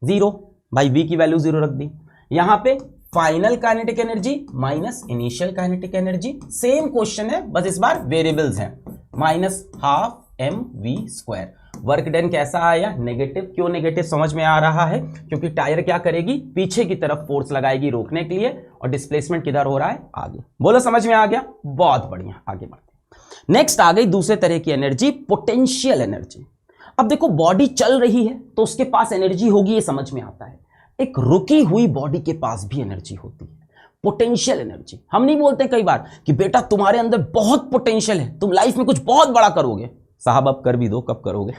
जीरो। भाई v की वैल्यू जीरो रख दी। यहां पे final kinetic energy minus initial kinetic energy, same question है बस इस बार वेरिएबल्स हैं, minus half mv²। Work done कैसा आया, नेगेटिव। क्यों नेगेटिव समझ में आ रहा है, क्योंकि टायर क्या करेगी, पीछे की तरफ फोर्स लगाएगी रोकने के लिए, और डिस्प्लेसमेंट किधर हो रहा है, आगे। बोलो समझ में आ गया, बहुत बढ़िया, आगे बढ़ते। नेक्स्ट आ गई दूसरे तरह की एनर्जी, पोटेंशियल एनर्जी। अब देखो बॉडी चल रही है तो उसके पास एनर्जी होगी, ये समझ में आता है। एक रुकी हुई बॉडी के पास भी एनर्जी होती है, पोटेंशियल एनर्जी। हम नहीं बोलते कई बार कि बेटा तुम्हारे अंदर बहुत पोटेंशियल है, तुम लाइफ में कुछ बहुत बड़ा करोगे। साहब अब कर भी दो, कब करोगे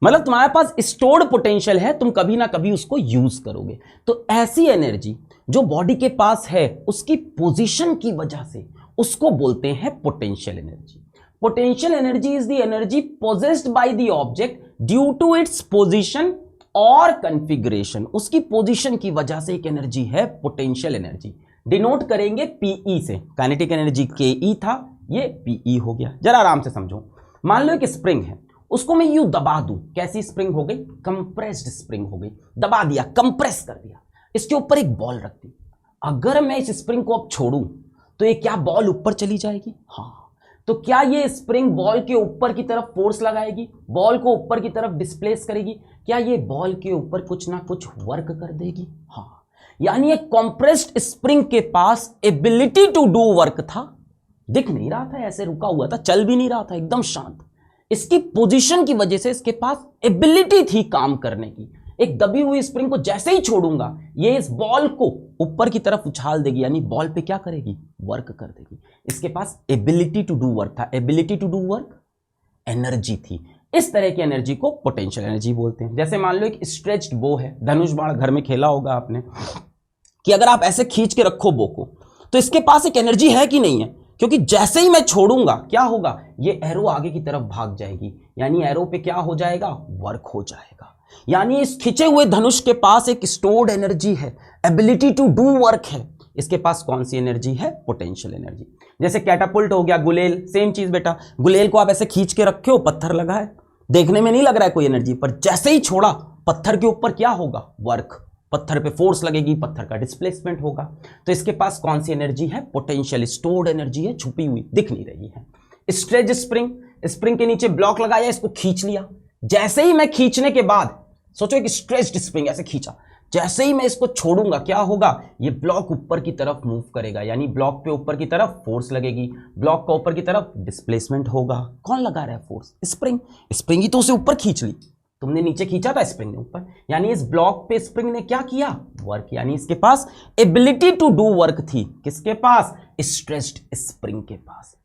मतलब तुम्हारे पास स्टोर्ड पोटेंशियल है, तुम कभी ना कभी उसको यूज करोगे। तो ऐसी एनर्जी जो बॉडी के पास है, उसकी पोजीशन की वजह से उसको बोलते हैं potential energy. Potential energy is the energy possessed by the object due to its position और कॉन्फ़िगरेशन। उसकी पोजीशन की वजह से एक एनर्जी है पोटेंशियल एनर्जी। डिनोट करेंगे पीई से, काइनेटिक एनर्जी के था, ये पीई हो गया। जरा आराम से समझो। मान लो एक स्प्रिंग है, उसको मैं यूं दबा दूं, कैसी स्प्रिंग हो गई, कंप्रेस्ड स्प्रिंग हो गई। दबा दिया, कंप्रेस कर दिया, इसके ऊपर एक बॉल रख दी। अगर मैं इस स्प्रिंग को अब छोड़ूं तो ये क्या बॉल ऊपर चली जाएगी, हाँ। तो क्या ये स्प्रिंग बॉल के ऊपर की तरफ फोर्स लगाएगी, बॉल को ऊपर की तरफ डिस्प्लेस करेगी, क्या ये बॉल के ऊपर कुछ ना कुछ वर्क कर देगी, हाँ। यानी एक कंप्रेस्ड स्प्रिंग के पास एबिलिटी टू डू वर्क था, दिख नहीं रहा था, ऐसे रुका हुआ था, चल भी नहीं रहा था, एकदम शांत। इसकी पोजीशन की वजह से इसके पास एबिलिटी थी काम करने की। एक दबी हुई स्प्रिंग को जैसे ही छोड़ूंगा, ये इस बॉल को ऊपर की तरफ उछाल देगी, यानी बॉल पे क्या करेगी, वर्क कर देगी। इसके पास एबिलिटी टू डू वर्क था। Ability to do work energy थी। इस तरह की एनर्जी को पोटेंशियल एनर्जी बोलते हैं। जैसे मान लो एक स्ट्रेच्ड बो है, धनुष बाण घर में खेला होगा आपने, कि अगर आप ऐसे खींच के रखो बो को, तो इसके पास एक एनर्जी है कि नहीं है, क्योंकि जैसे ही मैं छोड़ूंगा क्या होगा, ये एरो आगे की तरफ भाग जाएगी, यानी एरो पे क्या हो जाएगा, वर्क हो जाएगा। यानी इस खिंचे हुए धनुष के पास एक स्टोर्ड एनर्जी है, एबिलिटी टू डू वर्क है। इसके पास कौन सी एनर्जी है, पोटेंशियल एनर्जी। जैसे कैटापुल्ट हो गया, गुलेल, सेम चीज बेटा। गुलेल को आप ऐसे खींच के रखे हो, पत्थर लगा है, देखने में नहीं लग रहा है कोई एनर्जी, पर जैसे ही छोड़ा पत्थर के ऊपर क्या होगा, वर्क। पत्थर पे फोर्स लगेगी, पत्थर का डिस्प्लेसमेंट होगा। तो इसके पास कौन सी एनर्जी है, पोटेंशियल, स्टोर्ड एनर्जी है, छुपी हुई, दिख नहीं रही है। स्ट्रेच स्प्रिंग, स्प्रिंग के नीचे ब्लॉक लगाया, इसको खींच लिया। जैसे ही मैं खींचने के बाद, सोचो एक स्ट्रेच्ड स्प्रिंग ऐसे खींचा, जैसे ही मैं इसको छोड़ूंगा क्या होगा, ये ब्लॉक ऊपर की तरफ मूव करेगा, यानी ब्लॉक पे ऊपर की तरफ फोर्स लगेगी, ब्लॉक का ऊपर की तरफ डिस्प्लेसमेंट होगा। कौन लगा रहा है फोर्स, स्प्रिंग। स्प्रिंग ही तो उसे ऊपर खींच ली, तुमने नीचे खींचा था, स्प्रिंग ने ऊपर, यानी इस ब्लॉक पे स्प्रिंग ने क्या किया, वर्क। यानी इसके पास एबिलिटी टू डू वर्क थी। किसके पास, स्ट्रेच्ड स्प्रिंग के पास।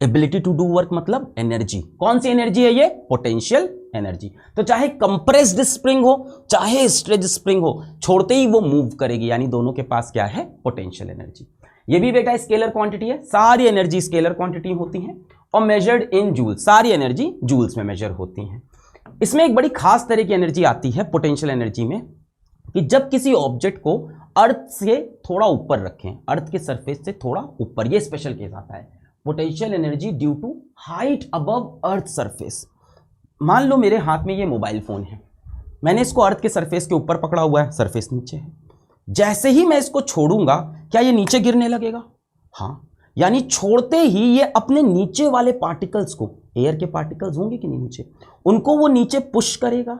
एबिलिटी टू डू वर्क मतलब एनर्जी। कौन सी एनर्जी है ये, पोटेंशियल एनर्जी। तो चाहे कंप्रेस्ड स्प्रिंग हो चाहे स्ट्रेच्ड स्प्रिंग हो, छोड़ते ही वो मूव करेगी, यानी दोनों के पास क्या है, पोटेंशियल एनर्जी। ये भी बेटा स्केलर क्वांटिटी है, सारी एनर्जी स्केलर क्वांटिटी होती हैं और मेजर्ड इन जूल, सारी एनर्जी जूल्स में मेजर होती हैं। इसमें एक बड़ी खास तरह की एनर्जी आती है पोटेंशियल एनर्जी में, कि जब किसी ऑब्जेक्ट को अर्थ से थोड़ा ऊपर रखें, अर्थ के सरफेस से थोड़ा ऊपर, ये स्पेशल केस आता है। Potential energy due to height above earth surface. मान लो मेरे हाथ में ये मोबाइल फोन है, मैंने इसको अर्थ के सरफेस के ऊपर पकड़ा हुआ है, सरफेस नीचे है। जैसे ही मैं इसको छोड़ूंगा क्या ये नीचे गिरने लगेगा, हाँ। यानी छोड़ते ही ये अपने नीचे वाले पार्टिकल्स को, एयर के पार्टिकल्स होंगे कि नहीं नीचे, उनको वो नीचे पुश करेगा,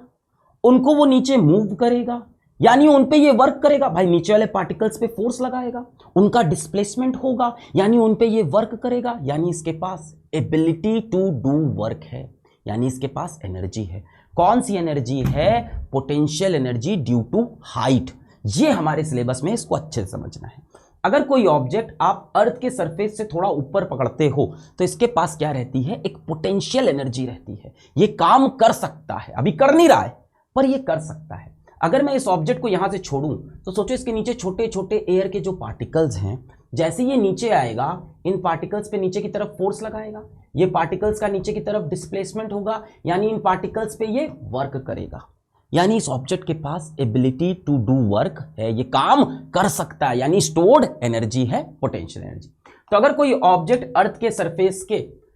उनको वो नीचे मूव करेगा, यानी उन पे ये वर्क करेगा। भाई नीचे वाले पार्टिकल्स पे फोर्स लगाएगा, उनका डिस्प्लेसमेंट होगा, यानी उन पे ये वर्क करेगा, यानी इसके पास एबिलिटी टू डू वर्क है, यानी इसके पास एनर्जी है। कौन सी एनर्जी है, potential energy due to height. ये हमारे सिलेबस में, इसको अच्छे से समझना है। अगर कोई ऑब्जेक्ट आप अर्थ के सरफेस से थोड़ा ऊपर पकड़ते हो तो इसके पास क्या रहती है, एक पोटेंशियल एनर्जी रहती है। ये काम कर सकता है, अभी कर नहीं रहा है पर ये कर सकता है। अगर मैं इस ऑब्जेक्ट को यहां से छोड़ूं तो सोचो इसके नीचे छोटे छोटे एयर के जो पार्टिकल्स हैं, जैसे ये नीचे आएगा, इन पार्टिकल्स पे नीचे की तरफ फोर्स लगाएगा, ये पार्टिकल्स का नीचे की तरफ डिस्प्लेसमेंट होगा, यानी इन पार्टिकल्स पे ये वर्क करेगा। यानी इस ऑब्जेक्ट के पास एबिलिटी टू डू वर्क है, ये काम कर सकता है, यानी स्टोर्ड एनर्जी है पोटेंशियल एनर्जी। तो अगर कोई ऑब्जेक्ट अर्थ के सरफेस के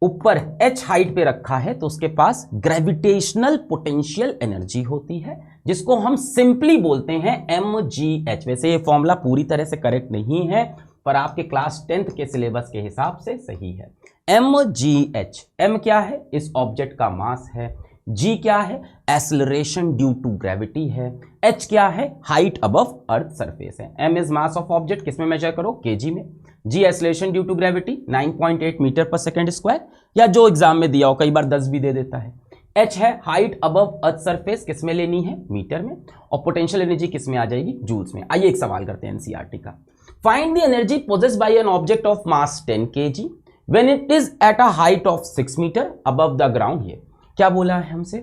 ऊपर h हाइट पे रखा है तो उसके पास ग्रेविटेशनल पोटेंशियल एनर्जी होती है, जिसको हम सिंपली बोलते हैं mgh। वैसे ये फॉर्मूला पूरी तरह से करेक्ट नहीं है, पर आपके क्लास 10th के सिलेबस के हिसाब से सही है। mgh, m क्या है? इस ऑब्जेक्ट का मास है, g क्या है? एक्सेलरेशन ड्यू टू ग्रेविटी है, h क्या है? हाइट अबव अर्थ सरफेस है। m is mass of object, किसमें मेजर करो? kg में। g acceleration due to gravity 9.8 meter per second square, या जो एग्जाम में दिया हो, कई बार 10 भी दे देता है। h है हाइट अबव अर्थ सरफेस, किसमें लेनी है? मीटर में। और पोटेंशियल एनर्जी किसमें आ जाएगी? जूल्स में। आइए एक सवाल करते हैं एनसीईआरटी का। Find the energy possessed by an object of mass 10 kg when it is at a height of 6 meter above the ground. ये क्या बोला है हमसे?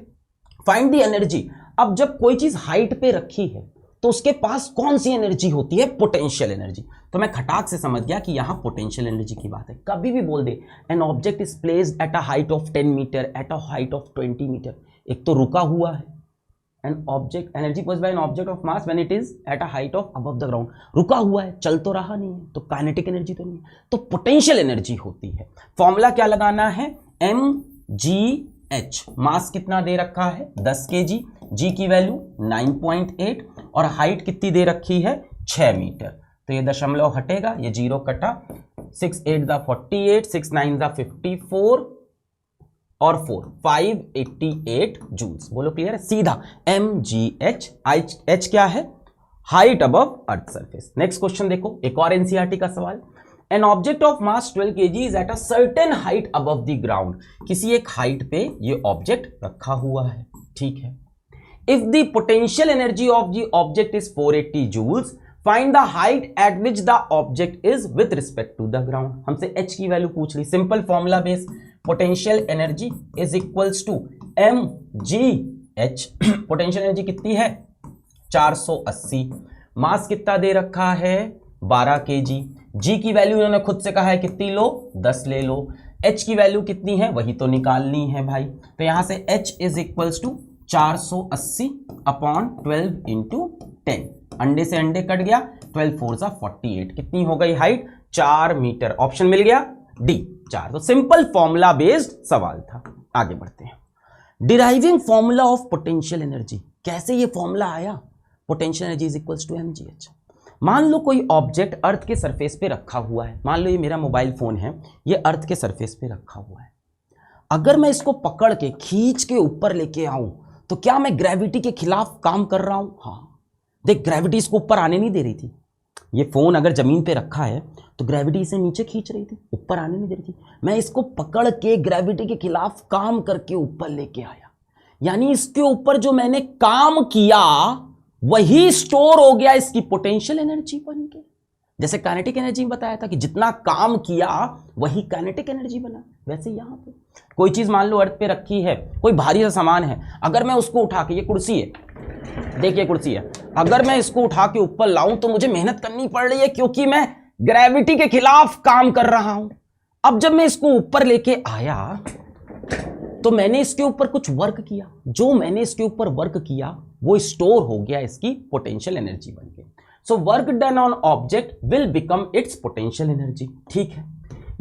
Find the energy. अब जब कोई चीज हाइट पे रखी है तो उसके पास कौन सी एनर्जी होती है? Potential energy. तो मैं खटाक से समझ गया कि यहां पोटेंशियल एनर्जी की बात है। कभी भी बोल दे an object is placed at a height of 10 meter, at a height of 20 meter, एक तो रुका हुआ है। An object energy possessed by an object of mass when it is at a height of above the ground, रुका हुआ है, चल तो रहा नहीं है, तो काइनेटिक एनर्जी तो नहीं है, तो पोटेंशियल एनर्जी होती है। फॉर्मूला क्या लगाना है? mgh। मास कितना दे रखा है? 10 kg, g की वैल्यू 9.8 और हाइट कितनी दे रखी है? 6 मीटर। तो ये दशमलव हटेगा, ये 0 कटा, 6 8 दा 48, 6 9 दा 54 और 4 588 जूल्स। बोलो क्लियर है? सीधा mgh। h क्या है? Height above earth surface. Next question देखो, एक और एनसीईआरटी का सवाल। N object of mass 12 kg is at a certain height above the ground. किसी एक हाइट पे ये ऑब्जेक्ट रखा हुआ है, ठीक है। If the potential energy of the object is 480 joules, find the height at which the object is with respect to the ground. हमसे h की वैल्यू पूछ ली। Simple formula base, potential energy is equals to mgh। Potential energy कितनी है? 480। मास कितना दे रखा है? 12 kg। g की वैल्यू इन्होंने खुद से कहा है कितनी लो? 10 ले लो। h की वैल्यू कितनी है? वही तो निकालनी है भाई। तो यहां से h is equals to 480 upon 12 into 10। अंडे से अंडे कट गया, 12 4 सा 48। कितनी हो गई हाइट? 4 मीटर। ऑप्शन मिल गया डी, 4। तो सिंपल फॉर्मूला बेस्ड सवाल था। आगे बढ़ते हैं। Deriving formula of potential energy. कैसे ये फॉर्मूला आया? Potential energy is equals to mgh। मान लो कोई ऑब्जेक्ट अर्थ के सरफेस पे रखा हुआ है। मान लो ये मेरा मोबाइल फोन है, ये अर्थ के सरफेस पे रखा हुआ है। अगर मैं इसको पकड़ के खींच के ऊपर लेके आऊं तो क्या मैं ग्रेविटी के खिलाफ काम कर रहा हूं? हाँ, देख ग्रेविटी इसको ऊपर आने नहीं दे रही थी। ये फोन अगर जमीन पे रखा है तो ग्रेविटी इसे नीचे खींच रही थी, ऊपर आने नहीं दे रही थी। मैं इसको पकड़ के ग्रेविटी के खिलाफ काम करके ऊपर लेके आया, यानी इसके ऊपर जो मैंने काम किया वही स्टोर हो गया इसकी पोटेंशियल एनर्जी बन के। जैसे काइनेटिक एनर्जी में बताया था कि जितना काम किया वही काइनेटिक एनर्जी बना, वैसे यहां पे कोई चीज मान लो अर्थ पे रखी है, कोई भारी सा सामान है, अगर मैं उसको उठा के, ये कुर्सी है, देखिए कुर्सी है, अगर मैं इसको उठा के ऊपर लाऊं तो मुझे मेहनत करनी पड़ रही है क्योंकि मैं ग्रेविटी के खिलाफ काम कर रहा हूं। अब जब मैं इसको ऊपर लेके आया तो मैंने इसके ऊपर कुछ वर्क किया, जो मैंने इसके ऊपर वर्क किया वो स्टोर हो गया इसकी पोटेंशियल एनर्जी बन के। सो work done on object will become it's potential energy. ठीक है,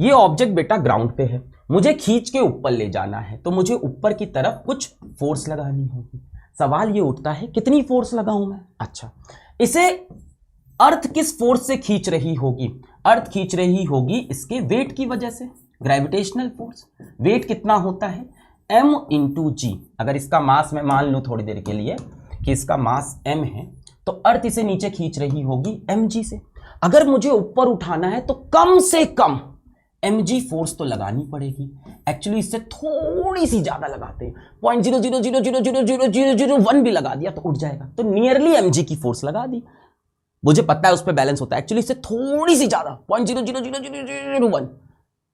ये ऑब्जेक्ट बेटा ग्राउंड पे है, मुझे खींच के ऊपर ले जाना है तो मुझे ऊपर की तरफ कुछ फोर्स लगानी होगी। सवाल ये उठता है कितनी फोर्स लगाऊं मैं? अच्छा, इसे अर्थ किस फोर्स से खींच रही होगी? अर्थ खींच रही होगी इसके वेट की वजह से, ग्रेविटेशनल फोर्स। वेट कितना होता है? m इंटू जी। अगर इसका मास मैं मान लूं थोड़ी देर के लिए कि इसका मास m है तो अर्थ इसे नीचे खींच रही होगी mg से। अगर मुझे ऊपर उठाना है तो कम से कम mg फोर्स तो लगानी पड़ेगी। एक्चुअली इससे थोड़ी सी ज्यादा लगाते हैं, 0.000000001 भी लगा दिया तो उठ जाएगा, तो नियरली mg की फोर्स लगा दी। मुझे पता है उस पर बैलेंस होता है, एक्चुअली इससे थोड़ी सी ज्यादा 0.0000001,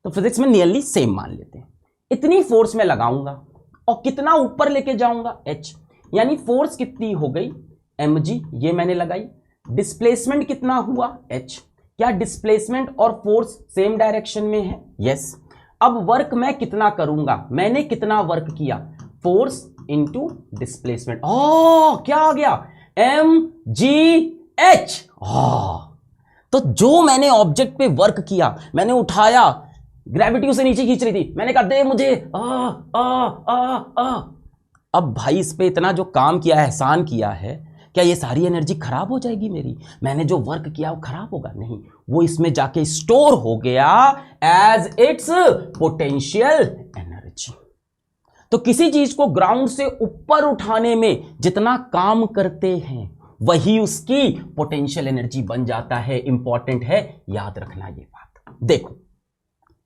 तो फिजिक्स में नियरली सेम मान लेते हैं। इतनी फोर्स में लगाऊंगा और कितना ऊपर लेके जाऊंगा? h, यानी फोर्स कितनी हो गई? mg, ये मैंने लगाई। डिस्प्लेसमेंट कितना हुआ? h। क्या डिस्प्लेसमेंट और फोर्स सेम डायरेक्शन में है? यस। अब वर्क मैं कितना करूंगा? मैंने कितना वर्क किया? Force into displacement. क्या आ गया? mgh। तो जो मैंने ऑब्जेक्ट पे वर्क किया, मैंने उठाया, ग्रेविटी उसे नीचे खींच रही थी, मैंने कहा दे मुझे, अब भाई इस पे इतना जो काम किया है, एहसान किया है, क्या ये सारी एनर्जी खराब हो जाएगी मेरी? मैंने जो वर्क किया वो खराब होगा? नहीं, वो इसमें जाके स्टोर हो गया एज इट्स पोटेंशियल एनर्जी। तो किसी चीज को ग्राउंड से ऊपर उठाने में जितना काम करते हैं वही उसकी पोटेंशियल एनर्जी बन जाता है। इंपॉर्टेंट है, याद रखना ये बात। देखो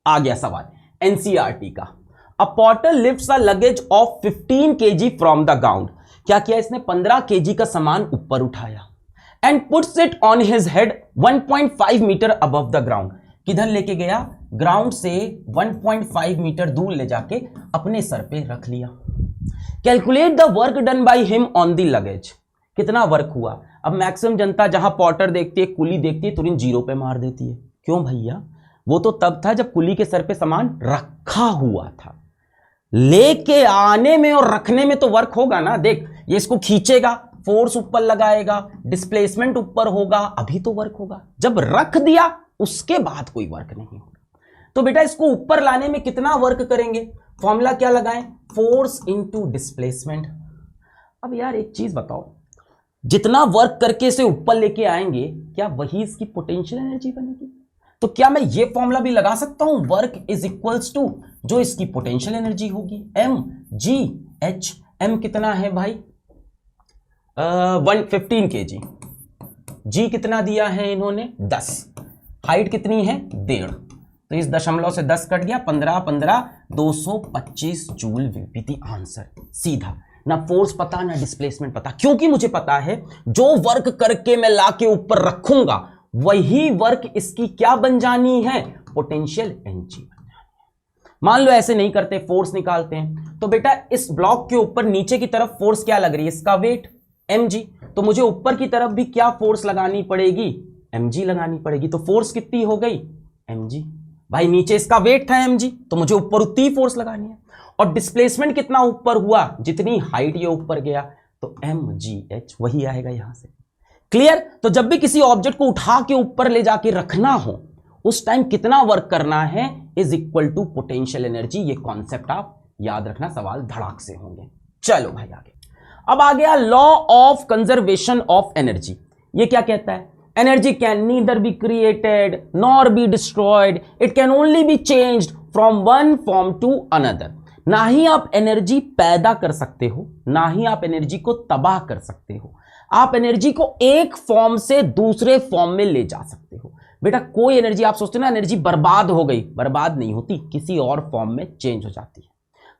आ गया सवाल एनसीईआरटी का। A porter lifts a luggage of 15 kg from the ground. क्या किया इसने? 15 kg का सामान ऊपर उठाया and puts it on his head 1.5 meter above the ground. किधर लेके गया? ग्राउंड से 1.5 मीटर दूर ले जाके अपने सर पे रख लिया। Calculate the work done by him on the luggage. कितना वर्क हुआ? अब मैक्सिमम जनता जहां पॉटर देखती है, कुली देखती है, तुरंत जीरो पे मार देती है। क्यों भैया? वो तो तब था जब कुली के सर पे सामान रखा हुआ था। लेके आने में और रखने में तो वर्क होगा ना। देख, ये इसको खींचेगा, फोर्स ऊपर लगाएगा, डिस्प्लेसमेंट ऊपर होगा, अभी तो वर्क होगा। जब रख दिया उसके बाद कोई वर्क नहीं होगा। तो बेटा इसको ऊपर लाने में कितना वर्क करेंगे? फॉर्मूला क्या लगाएं? Force into displacement. अब यार एक चीज बताओ, जितना वर्क करके इसे ऊपर लेके आएंगे, क्या वही इसकी पोटेंशियल एनर्जी बनेगी? तो क्या मैं ये फॉर्मूला भी लगा सकता हूं? वर्क इज इक्वल्स टू जो इसकी पोटेंशियल एनर्जी होगी, एम जी एच। एम कितना है भाई? 115 kg। जी कितना दिया है इन्होंने? 10। हाइट कितनी है? 1.5। तो इस दशमलव से 10 कट गया, 15 15 225 joule will be the answer. सीधा, ना फोर्स पता ना डिस्प्लेसमेंट पता, क्योंकि मुझे पता है जो वर्क करके मैं लाके ऊपर रखूंगा वही वर्क इसकी क्या बन जानी है? पोटेंशियल एनर्जी बन जानी है। मान लो ऐसे नहीं करते, फोर्स निकालते हैं, तो बेटा इस ब्लॉक के ऊपर नीचे की तरफ फोर्स क्या लग रही है? इसका वेट mg। तो मुझे ऊपर की तरफ भी क्या फोर्स लगानी पड़ेगी? mg लगानी पड़ेगी। तो फोर्स कितनी हो गई? mg। भाई नीचे इसका वेट था mg, तो मुझे ऊपर उतनी फोर्स लगानी है। और डिस्प्लेसमेंट कितना ऊपर हुआ? जितनी हाइट ये ऊपर गया, तो mgh वही आएगा यहां से। क्लियर? तो जब भी किसी ऑब्जेक्ट को उठा के ऊपर ले जाके रखना हो, उस टाइम कितना वर्क करना है is equal to potential energy. ये कॉन्सेप्ट आप याद रखना, सवाल धड़ाक से होंगे। चलो भाई आगे। अब आ गया law of conservation of energy. ये क्या कहता है? Energy can neither be created nor be destroyed, it can only be changed from one form to another. ना ही आप एनर्जी पैदा कर सकते हो, ना ही आप एनर्जी को तबाह कर सकते हो। आप एनर्जी को एक फॉर्म से दूसरे फॉर्म में ले जा सकते हो। बेटा कोई एनर्जी आप सोचते हो ना एनर्जी बर्बाद हो गई, बर्बाद नहीं होती, किसी और फॉर्म में चेंज हो जाती है।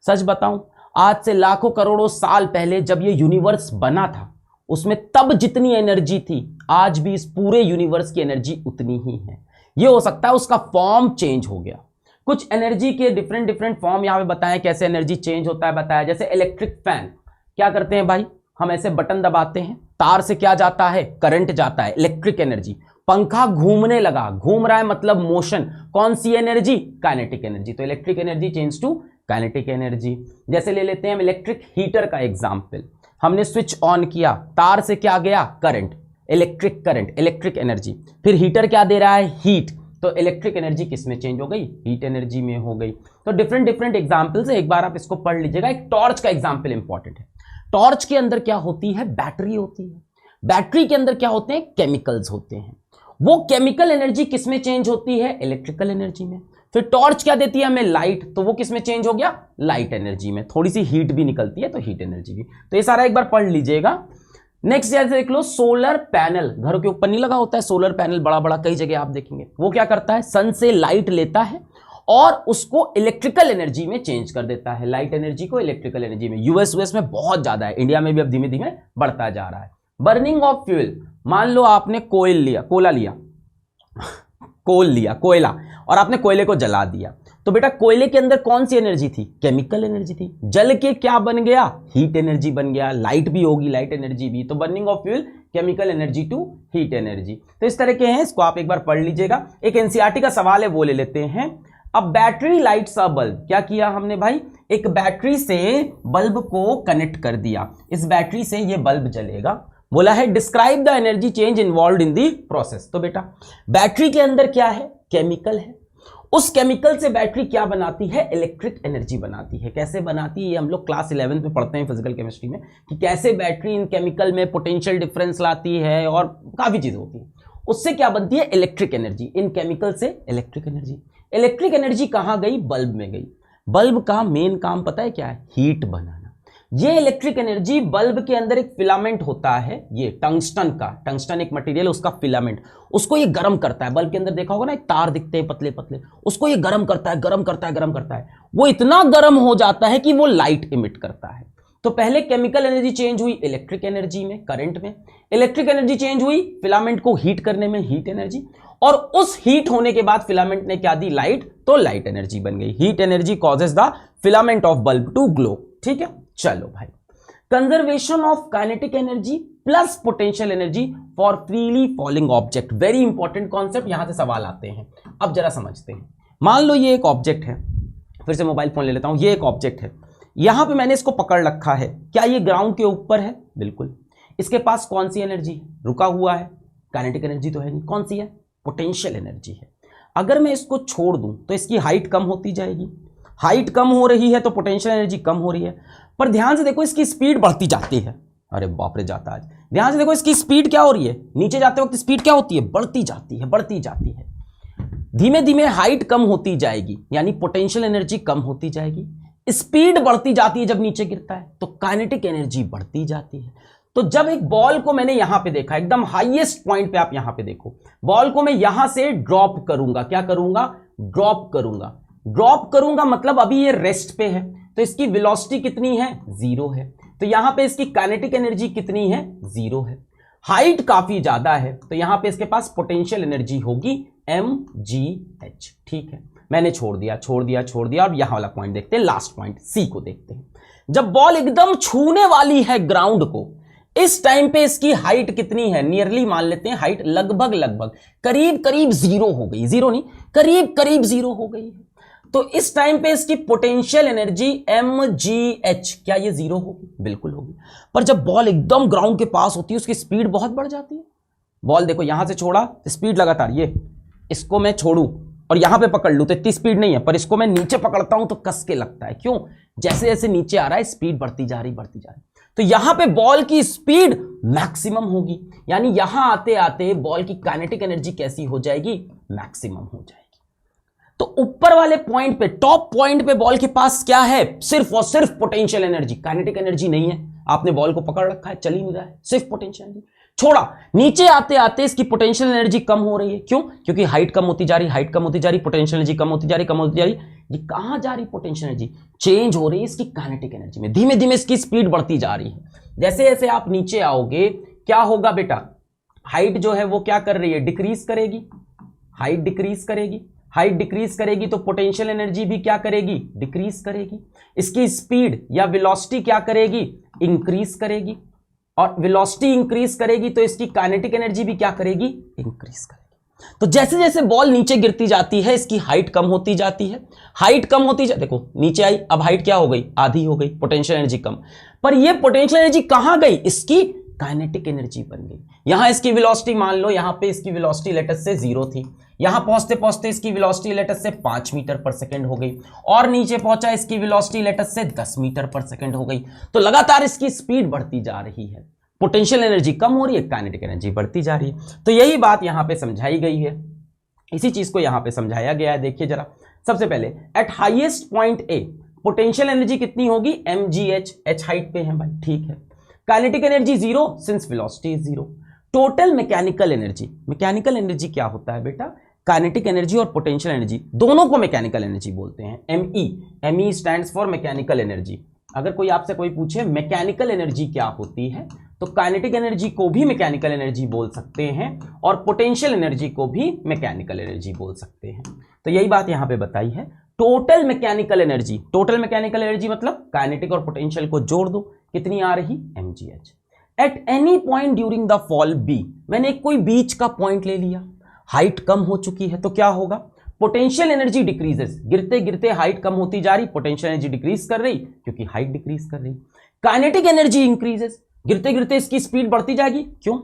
सच बताऊं, आज से लाखों करोड़ों साल पहले जब ये यूनिवर्स बना था, उसमें तब जितनी एनर्जी थी, आज भी इस पूरे यूनिवर्स की एनर्जी उतनी ही है। ये हो सकता है उसका फॉर्म चेंज हो गया। कुछ एनर्जी के डिफरेंट फॉर्म यहां पे बताएं कैसे एनर्जी चेंज होता है। बताया जैसे इलेक्ट्रिक फैन, क्या करते हैं भाई? हम ऐसे बटन दबाते हैं, तार से क्या जाता है? करंट जाता है, इलेक्ट्रिक एनर्जी। पंखा घूमने लगा, घूम रहा है मतलब मोशन, कौन सी एनर्जी? Kinetic energy. तो electric energy change to kinetic energy. जैसे ले लेते हैं हम इलेक्ट्रिक हीटर का एग्जांपल, हमने स्विच ऑन किया, तार से क्या गया? Current, electric current, electric energy. फिर हीटर क्या दे रहा है? हीट। तो इलेक्ट्रिक एनर्जी किस में चेंज हो गई? हीट एनर्जी में हो गई। तो डिफरेंट एग्जांपल्स है, एक बार आप इसको पढ़ लीजिएगा। एक टॉर्च का एग्जांपल इंपॉर्टेंट है। टॉर्च के अंदर क्या होती है? बैटरी होती है। बैटरी के अंदर क्या होते हैं? केमिकल्स होते हैं। वो केमिकल एनर्जी किस में चेंज होती है? इलेक्ट्रिकल एनर्जी में। फिर टॉर्च क्या देती है हमें? लाइट। तो वो किस में चेंज हो गया? लाइट एनर्जी में। थोड़ी सी हीट भी निकलती है तो हीट एनर्जी भी। तो ये सारा एक बार पढ़ लीजिएगा। नेक्स्ट जैसे देख लो, सोलर पैनल घरों के ऊपर नहीं लगा होता है? सोलर पैनल बड़ा बड़ा कई जगह आप देखेंगे। वो क्या करता है? सन से लाइट लेता है और उसको इलेक्ट्रिकल एनर्जी में चेंज कर देता है, लाइट एनर्जी को इलेक्ट्रिकल एनर्जी में। यूएस में बहुत ज्यादा है, इंडिया में भी अब धीमे धीमे बढ़ता जा रहा है। बर्निंग ऑफ फ्यूल, मान लो आपने कोल लिया कोयला, और आपने कोयले को जला दिया, तो बेटा कोयले के अंदर कौन सी एनर्जी थी? केमिकल एनर्जी थी। जल के क्या बन गया? हीट एनर्जी बन गया। लाइट भी होगी, लाइट एनर्जी भी। तो burning of fuel, chemical energy to heat energy. तो इस तरह के हैं, इसको आप एक बार पढ़ लीजिएगा। एक एनसीईआरटी का सवाल है, वो ले लेते हैं। अब बैटरी लाइट्स अ बल्ब, क्या किया हमने भाई? एक बैटरी से बल्ब को कनेक्ट कर दिया, इस बैटरी से ये बल्ब जलेगा। बोला है describe the energy change involve in the process. तो बेटा बैटरी के अंदर क्या है, केमिकल है, उस केमिकल से बैटरी क्या बनाती है, इलेक्ट्रिक एनर्जी बनाती है। कैसे बनाती है ये हम लोग क्लास 11 में पढ़ते हैं फिजिकल केमिस्ट्री में, कि कैसे बैटरी इन केमिकल में पोटेंशियल डिफरेंस लाती है और काफी चीजें होती है। उससे क्या बनती है, इलेक्ट्रिक एनर्जी, इन केमिकल से इलेक्ट्रिक एनर्जी। इलेक्ट्रिक एनर्जी कहां गई, बल्ब में गई। बल्ब का मेन काम पता है क्या है, हीट बनाना। ये इलेक्ट्रिक एनर्जी बल्ब के अंदर एक फिलामेंट होता है, ये टंगस्टन का, टंगस्टन एक मटेरियल, उसका फिलामेंट, उसको ये गर्म करता है। बल्ब के अंदर देखा होगा ना, एक तार दिखते हैं पतले पतले, उसको ये गर्म करता है, गर्म करता है, गर्म करता है। वो इतना गर्म हो जाता है कि वो लाइट इमिट करता है। तो पहले केमिकल एनर्जी चेंज हुई इलेक्ट्रिक एनर्जी में, करंट में। इलेक्ट्रिक एनर्जी चेंज हुई फिलामेंट को हीट करने में, हीट एनर्जी। और उस हीट होने के बाद फिलामेंट ने क्या दी, लाइट, तो लाइट एनर्जी बन गई। Heat energy causes the filament of bulb to glow. ठीक है, चलो भाई, conservation of kinetic energy plus potential energy for freely falling object. Very important concept, यहां से सवाल आते हैं। अब जरा समझते हैं। मान लो ये एक ऑब्जेक्ट है, फिर से मोबाइल फोन ले लेता हूं, ये एक ऑब्जेक्ट है, यहां पे मैंने इसको पकड़ रखा है। क्या ये ग्राउंड के ऊपर है, बिल्कुल। इसके पास कौन सी एनर्जी है, रुका हुआ है, काइनेटिक एनर्जी तो है नहीं, कौन सी है, पोटेंशियल एनर्जी है। अगर मैं इसको छोड़ दूं तो इसकी हाइट कम होती जाएगी, हाइट कम हो रही है तो पोटेंशियल एनर्जी कम हो रही है। पर ध्यान से देखो इसकी स्पीड बढ़ती जाती है। अरे बाप रे, जाता आज। ध्यान से देखो इसकी स्पीड क्या हो रही है, नीचे जाते वक्त स्पीड क्या होती है, बढ़ती जाती है, बढ़ती जाती है। धीमे धीमे हाइट कम होती जाएगी, यानी पोटेंशियल एनर्जी कम होती जाएगी। स्पीड बढ़ती जाती है जब नीचे गिरता है, तो काइनेटिक एनर्जी बढ़ती जाती है। तो जब एक बॉल को मैंने यहां पे देखा, एकदम हाईएस्ट पॉइंट पे आप यहां पे देखो, बॉल को मैं यहां से ड्रॉप करूंगा, क्या करूंगा, ड्रॉप करूंगा। ड्रॉप करूंगा मतलब अभी ये रेस्ट पे है, तो इसकी वेलोसिटी कितनी है, 0 है। तो यहां पे इसकी काइनेटिक एनर्जी कितनी है, 0 है। हाइट काफी ज्यादा है, तो यहां पे इसके पास पोटेंशियल एनर्जी होगी mgh। ठीक है, मैंने छोड़ दिया, छोड़ दिया, छोड़ दिया। और यहां वाला पॉइंट देखते हैं, लास्ट पॉइंट सी को देखते हैं। जब बॉल एकदम छूने वाली है ग्राउंड को, इस टाइम पे इसकी हाइट कितनी है, नियरली मान लेते हैं हाइट लगभग लगभग करीब करीब 0 हो गई, 0 नहीं, करीब करीब 0 हो गई है। तो इस टाइम पे इसकी पोटेंशियल एनर्जी mgh, क्या ये 0 होगी, बिल्कुल होगी। पर जब बॉल एकदम ग्राउंड के पास होती है, उसकी स्पीड बहुत बढ़ जाती है। बॉल देखो यहां से छोड़ा, स्पीड लगातार, ये इसको मैं छोड़ू और यहां पे पकड़ लूं तो इतनी स्पीड नहीं है, पर इसको मैं नीचे पकड़ता हूं तो कस के लगता है। क्यों, जैसे जैसे नीचे आ रहा है स्पीड बढ़ती जा रही, बढ़ती जा रही। तो यहां पे बॉल की स्पीड मैक्सिमम होगी, यानी यहां आते आते बॉल की काइनेटिक एनर्जी कैसी हो जाएगी, मैक्सिमम हो जाएगी। तो ऊपर वाले पॉइंट पे, टॉप पॉइंट पे बॉल के पास क्या है, सिर्फ और सिर्फ पोटेंशियल एनर्जी, काइनेटिक एनर्जी नहीं है। आपने बॉल को पकड़ रखा है, चल ही नहीं रहा है, सिर्फ पोटेंशियल एनर्जी। छोड़ा, नीचे आते आते इसकी पोटेंशियल एनर्जी कम हो रही है। क्यों, क्योंकि हाइट कम होती जा रही, हाइट कम होती जा रही, पोटेंशियल एनर्जी कम होती जा रही, कम होती जा रही। ये कहां जा रही, पोटेंशियल एनर्जी चेंज हो रही है इसकी काइनेटिक एनर्जी में, धीमे धीमे इसकी स्पीड बढ़ती जा रही है। जैसे जैसे आप नीचे आओगे क्या होगा बेटा, हाइट जो है वो क्या कर रही है, डिक्रीज करेगी, हाइट डिक्रीज करेगी। हाइट डिक्रीज करेगी तो पोटेंशियल एनर्जी भी क्या करेगी, डिक्रीज करेगी। इसकी स्पीड या वेलोसिटी क्या करेगी, इंक्रीज करेगी। और वेलोसिटी इंक्रीज करेगी तो इसकी काइनेटिक एनर्जी भी क्या करेगी, इंक्रीज करेगी। तो जैसे जैसे बॉल नीचे गिरती जाती है, इसकी हाइट कम होती जाती है, हाइट कम होती जाती, देखो नीचे आई, अब हाइट क्या हो गई, आधी हो गई, पोटेंशियल एनर्जी कम। पर ये पोटेंशियल एनर्जी कहां गई, इसकी काइनेटिक एनर्जी बन गई। यहां इसकी वेलोसिटी मान लो, यहां पे इसकी वेलोसिटी लेटस से 0 थी, यहां पहुंचते पहुंचते इसकी velocity let's say 5 meter per second हो गई, और नीचे पहुंचा इसकी velocity let's say 10 metre per second हो गई। तो लगातार इसकी स्पीड बढ़ती जा रही है, पोटेंशियल एनर्जी कम हो रही है, काइनेटिक एनर्जी बढ़ती जा रही है। तो यही बात यहां पे समझाई गई है, इसी चीज को यहां पे समझाया गया है। देखिए जरा, सबसे पहले eight highest point A potential energy कितनी होगी, mgh, h हाइट पे है भाई, ठीक है। Kinetic energy 0 since velocity is 0। Total mechanical energy, mechanical energy क्या होता है बेटा, काइनेटिक एनर्जी और पोटेंशियल एनर्जी दोनों को मैकेनिकल एनर्जी बोलते हैं। me stands for mechanical energy. अगर कोई आपसे कोई पूछे मैकेनिकल एनर्जी क्या होती है, तो काइनेटिक एनर्जी को भी मैकेनिकल एनर्जी बोल सकते हैं और पोटेंशियल एनर्जी को भी मैकेनिकल एनर्जी बोल सकते हैं। तो यही बात यहां पे बताई है। Total mechanical energy, total mechanical energy मतलब काइनेटिक और पोटेंशियल को जोड़ दो, कितनी आ रही, mgh। Eight any point during the fall b, मैंने कोई बीच का पॉइंट ले लिया, हाइट कम हो चुकी है तो क्या होगा, पोटेंशियल एनर्जी डिक्रीजेस, गिरते गिरते हाइट कम होती जा रही, पोटेंशियल एनर्जी डिक्रीज कर रही क्योंकि हाइट डिक्रीज कर रही। काइनेटिक एनर्जी इंक्रीजेस, गिरते गिरते इसकी स्पीड बढ़ती जाएगी। क्यों?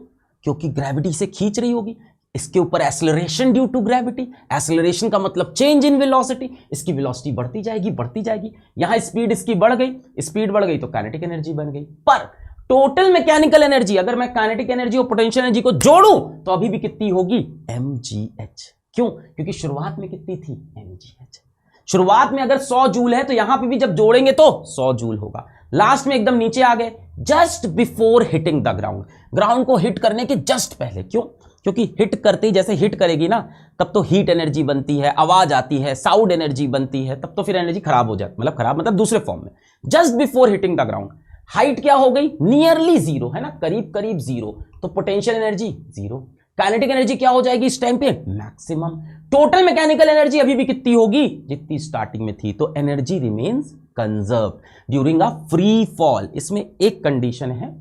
क्योंकि ग्रेविटी से खींच रही होगी। इसके ऊपर acceleration due to gravity, acceleration का मतलब चेंज इन वेलोसिटी, इसकी वेलोसिटी बढ़ती जाएगी बढ़ती जाएगी। यहां स्पीड इसकी बढ़ गई, स्पीड बढ़ गई तो काइनेटिक एनर्जी बन गई। पर टोटल मैकेनिकल एनर्जी, अगर मैं काइनेटिक एनर्जी और पोटेंशियल एनर्जी को जोड़ूं तो अभी भी कितनी होगी? mgh। क्यों? क्योंकि शुरुआत में कितनी थी? mgh। शुरुआत में अगर 100 जूल है तो यहां पे भी जब जोड़ेंगे तो 100 जूल होगा। लास्ट में एकदम नीचे आ गए, just before hitting the ground, ground को हिट करने के जस्ट पहले। क्यों? क्योंकि हिट करते ही जैसे हिट करेगी ना तब तो हीट एनर्जी बनती है, आवाज आती है, साउंड एनर्जी बनती है, तब तो फिर एनर्जी खराब हो जाती, मतलब खराब मतलब दूसरे फॉर्म में। Just before hitting the ground, height क्या हो गई? नियरली जीरो, है ना, करीब करीब जीरो, तो potential energy zero. Kinetic energy क्या हो जाएगी इस टाइम पे? मैक्सिमम। टोटल मैकेनिकल एनर्जी अभी भी कितनी होगी? जितनी स्टार्टिंग में थी। तो energy remains conserve during a free fall. इसमें एक कंडीशन है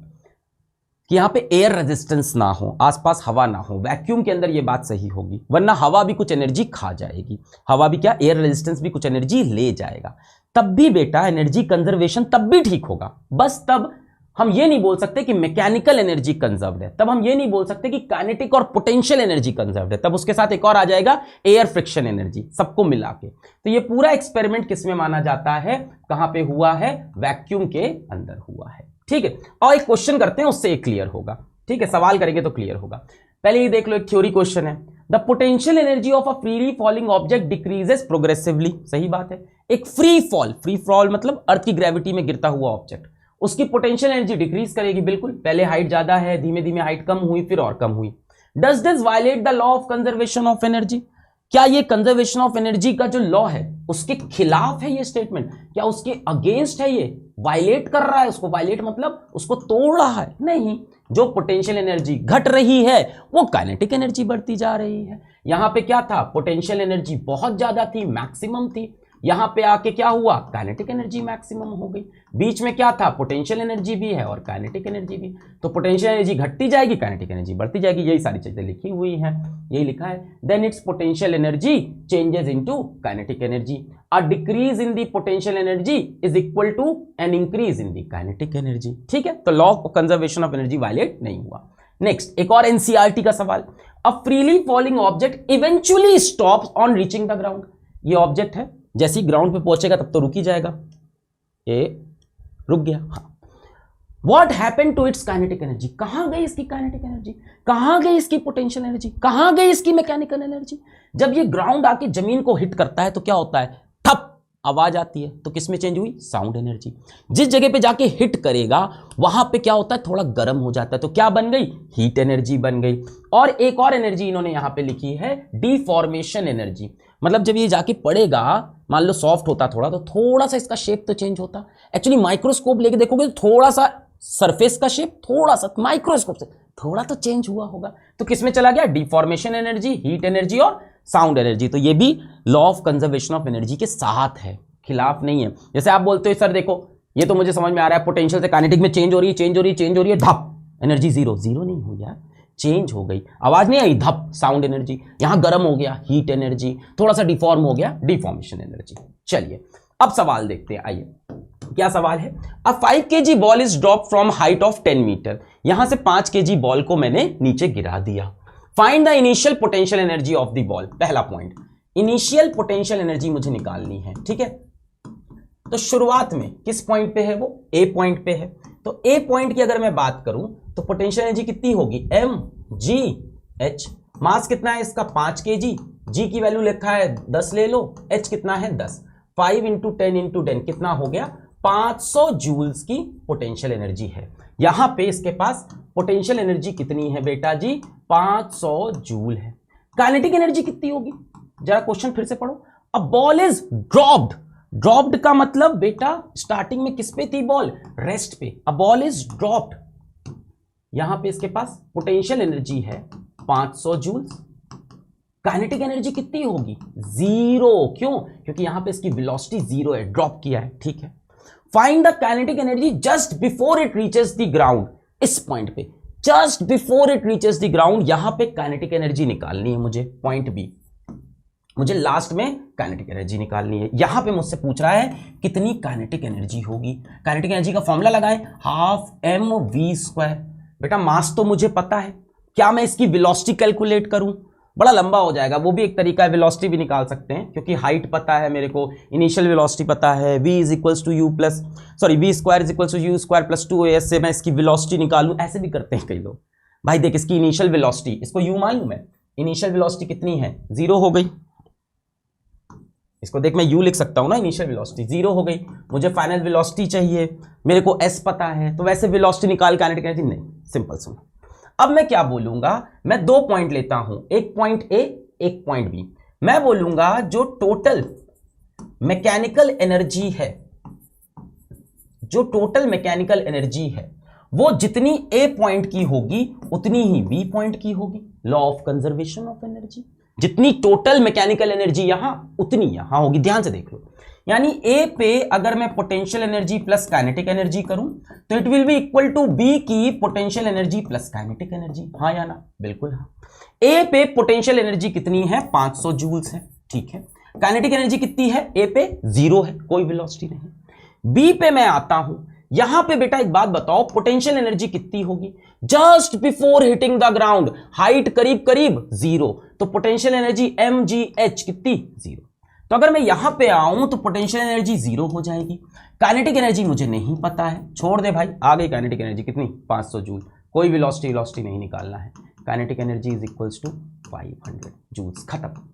कि यहां पे एयर रेजिस्टेंस ना हो, आसपास हवा ना हो, वैक्यूम के अंदर ये बात सही होगी, वरना हवा भी कुछ एनर्जी खा जाएगी। हवा भी क्या, एयर रेजिस्टेंस भी कुछ एनर्जी ले जाएगा। तब भी बेटा एनर्जी कंजर्वेशन तब भी ठीक होगा, बस तब हम ये नहीं बोल सकते कि मैकेनिकल एनर्जी कंजर्व्ड है, तब हम ये नहीं बोल सकते कि काइनेटिक और पोटेंशियल एनर्जी कंजर्व्ड है, तब उसके साथ एक और आ जाएगा एयर फ्रिक्शन एनर्जी, सबको मिला के। तो ये पूरा एक्सपेरिमेंट किसमें माना जाता है? कहां पे हुआ है? वैक्यूम के अंदर हुआ है। ठीक है, और एक क्वेश्चन करते हैं, उससे एक क्लियर होगा। ठीक है, सवाल करेंगे तो क्लियर होगा। पहले ये देख लो, एक थ्योरी क्वेश्चन है, the potential energy of a freely falling object decreases progressively. सही बात है, एक फ्री फॉल मतलब अर्थ की ग्रेविटी में गिरता हुआ ऑब्जेक्ट, उसकी पोटेंशियल एनर्जी डिक्रीज करेगी। बिल्कुल, पहले हाइट ज्यादा है, धीमे धीमे हाइट कम हुई, फिर और कम हुई। Does this violate the law of conservation of energy? क्या ये कंजर्वेशन ऑफ एनर्जी का जो लॉ है उसके खिलाफ है ये स्टेटमेंट? क्या उसके अगेंस्ट है? ये वायलेट कर रहा है उसको? वायलेट मतलब उसको तोड़ रहा है? नहीं, जो पोटेंशियल एनर्जी घट रही है वो काइनेटिक एनर्जी बढ़ती जा रही है। यहां पे क्या था? पोटेंशियल एनर्जी बहुत ज्यादा थी, मैक्सिमम थी, यहां पे आके क्या हुआ? काइनेटिक एनर्जी मैक्सिमम हो गई। बीच में क्या था? पोटेंशियल एनर्जी भी है और काइनेटिक एनर्जी भी। तो पोटेंशियल एनर्जी घटती जाएगी, काइनेटिक एनर्जी बढ़ती जाएगी, यही सारी चीजें लिखी हुई हैं, यही लिखा है। Then its potential energy changes into kinetic energy. A decrease in the potential energy is equal to an increase in the kinetic energy. ठीक है, तो law of conservation of energy violate नहीं हुआ। नेक्स्ट, एक और एनसीईआरटी का सवाल, a freely falling object eventually stops on reaching the ground. ये ऑब्जेक्ट है, जैसे ही ग्राउंड पे पहुंचेगा तब तो रुक ही जाएगा, ये रुक गया। हाँ, what happened to its kinetic energy? कहां गई इसकी काइनेटिक एनर्जी? कहां गई इसकी पोटेंशियल एनर्जी? कहां गई इसकी मैकेनिकल एनर्जी? जब ये ग्राउंड आके जमीन को हिट करता है तो क्या होता है? ठप आवाज आती है, तो किसमें चेंज हुई? Sound energy. जिस जगह पे जाके हिट करेगा वहां पे क्या होता है? थोड़ा गर्म हो जाता है, तो क्या बन गई? हीट एनर्जी बन गई। और एक और एनर्जी इन्होंने यहां पे लिखी है, डिफॉर्मेशन एनर्जी। मतलब जब ये जाके पड़ेगा, मान लो सॉफ्ट होता थोड़ा, तो थोड़ा सा इसका शेप तो चेंज होता। एक्चुअली माइक्रोस्कोप लेके देखोगे तो थोड़ा सा सरफेस का शेप थोड़ा सा माइक्रोस्कोप से थोड़ा तो चेंज हुआ होगा। तो किसमें चला गया? डिफॉर्मेशन एनर्जी, हीट एनर्जी और साउंड एनर्जी। तो ये भी law of conservation of energy के साथ है, खिलाफ नहीं है। जैसे आप बोलते हो सर देखो ये तो मुझे समझ में आ रहा है, पोटेंशियल से काइनेटिक में चेंज हो रही है, चेंज हो रही है, चेंज हो रही है, धप एनर्जी जीरो। जीरो नहीं हुई यार, चेंज हो गई, आवाज नहीं आई, धप साउंड एनर्जी। यहां गर्म हो गया, हीट एनर्जी, थोड़ा सा डिफॉर्म हो गया, डिफॉर्मेशन एनर्जी। चलिए अब सवाल देखते हैं, आइए क्या सवाल है। A 5 kg ball is drop from height of 10 meter. यहां से 5 kg बॉल को मैंने नीचे गिरा दिया। Find the initial potential energy of the ball. पहला पॉइंट, इनिशियल पोटेंशियल एनर्जी मुझे निकालनी है। ठीक है, तो शुरुआत में किस पॉइंट पे है? वो ए पॉइंट पे है। तो ए पॉइंट की अगर मैं बात करूं तो पोटेंशियल एनर्जी कितनी होगी? mgh। मास कितना है इसका? 5 kg। g की वैल्यू लिखा है 10 ले लो, h कितना है? 10। 5 इंटू 10 इंटू 10 कितना हो गया? 500 जूल्स की पोटेंशियल एनर्जी है। यहां पे इसके पास पोटेंशियल एनर्जी कितनी है बेटा जी? 500 जूल है। काइनेटिक एनर्जी कितनी होगी? जरा क्वेश्चन फिर से पढ़ो। A ball is dropped. Dropped का मतलब बेटा स्टार्टिंग में किस पे थी बॉल? रेस्ट पे। अ बॉल इज ड्रॉप्ड, यहां पे इसके पास पोटेंशियल एनर्जी है 500 जूल्स। काइनेटिक एनर्जी कितनी होगी? जीरो। क्यों? क्योंकि यहां पे इसकी वेलोसिटी जीरो है, ड्रॉप किया है। ठीक है, find the kinetic energy just before it reaches the ground. इस पॉइंट पे just before it reaches the ground, यहां पे काइनेटिक एनर्जी निकालनी है मुझे। पॉइंट बी, मुझे लास्ट में काइनेटिक एनर्जी निकालनी है। यहां पे मुझसे पूछ रहा है कितनी काइनेटिक एनर्जी होगी। काइनेटिक एनर्जी का फॉर्मूला लगाएं, हाफ mv²। बेटा मास तो मुझे पता है, क्या मैं इसकी वेलोसिटी कैलकुलेट करूं? बड़ा लंबा हो जाएगा, वो भी एक तरीका है, वेलोसिटी भी निकाल सकते हैं क्योंकि हाइट पता है मेरे को, इनिशियल वेलोसिटी पता है, v is equals to U plus v square is equals to U square plus 2as से मैं इसकी वेलोसिटी निकालूं। ऐसे भी करते हैं कई लोग। भाई देख इसकी इनिशियल वेलोसिटी, इसको u मान लूं मैं, इनिशियल वेलोसिटी कितनी है? 0 हो गई। इसको देख मैं u लिख सकता हूं ना, इनिशियल वेलोसिटी 0 हो गई। मुझे फाइनल वेलोसिटी चाहिए, मेरे को s पता है, तो वैसे वेलोसिटी निकाल काइनेटिक एनर्जी नहीं। सिंपल सुन, अब मैं क्या बोलूंगा, मैं 2 पॉइंट लेता हूं, एक पॉइंट A एक पॉइंट B। मैं बोलूंगा जो टोटल मैकेनिकल एनर्जी है, जो टोटल मैकेनिकल एनर्जी है वो जितनी A पॉइंट की होगी उतनी ही B पॉइंट की होगी। Law of conservation of energy, जितनी टोटल मैकेनिकल एनर्जी यहां उतनी यहां होगी। ध्यान से देख लो, यानी A पे अगर मैं potential energy plus kinetic energy करूं तो it will be equal to B की potential energy plus kinetic energy. हाँ या ना? बिल्कुल हाँ। A पे पोटेंशियल एनर्जी कितनी है? 500 जूल्स है, ठीक है। काइनेटिक एनर्जी कितनी है? A पे 0 है, कोई वेलोसिटी नहीं। B पे मैं आता हूं, यहां पे बेटा एक बात बताओ, पोटेंशियल एनर्जी कितनी होगी? Just before hitting the ground, height करीब करीब 0, तो पोटेंशियल एनर्जी mgh कितनी? 0। तो अगर मैं यहां पे आऊं तो पोटेंशियल एनर्जी 0 हो जाएगी। काइनेटिक एनर्जी मुझे नहीं पता है, छोड़ दे भाई, आ गई काइनेटिक एनर्जी कितनी? 500 जूल। कोई वेलोसिटी नहीं निकालना है। Kinetic energy is equals to 500 joules. खत्म।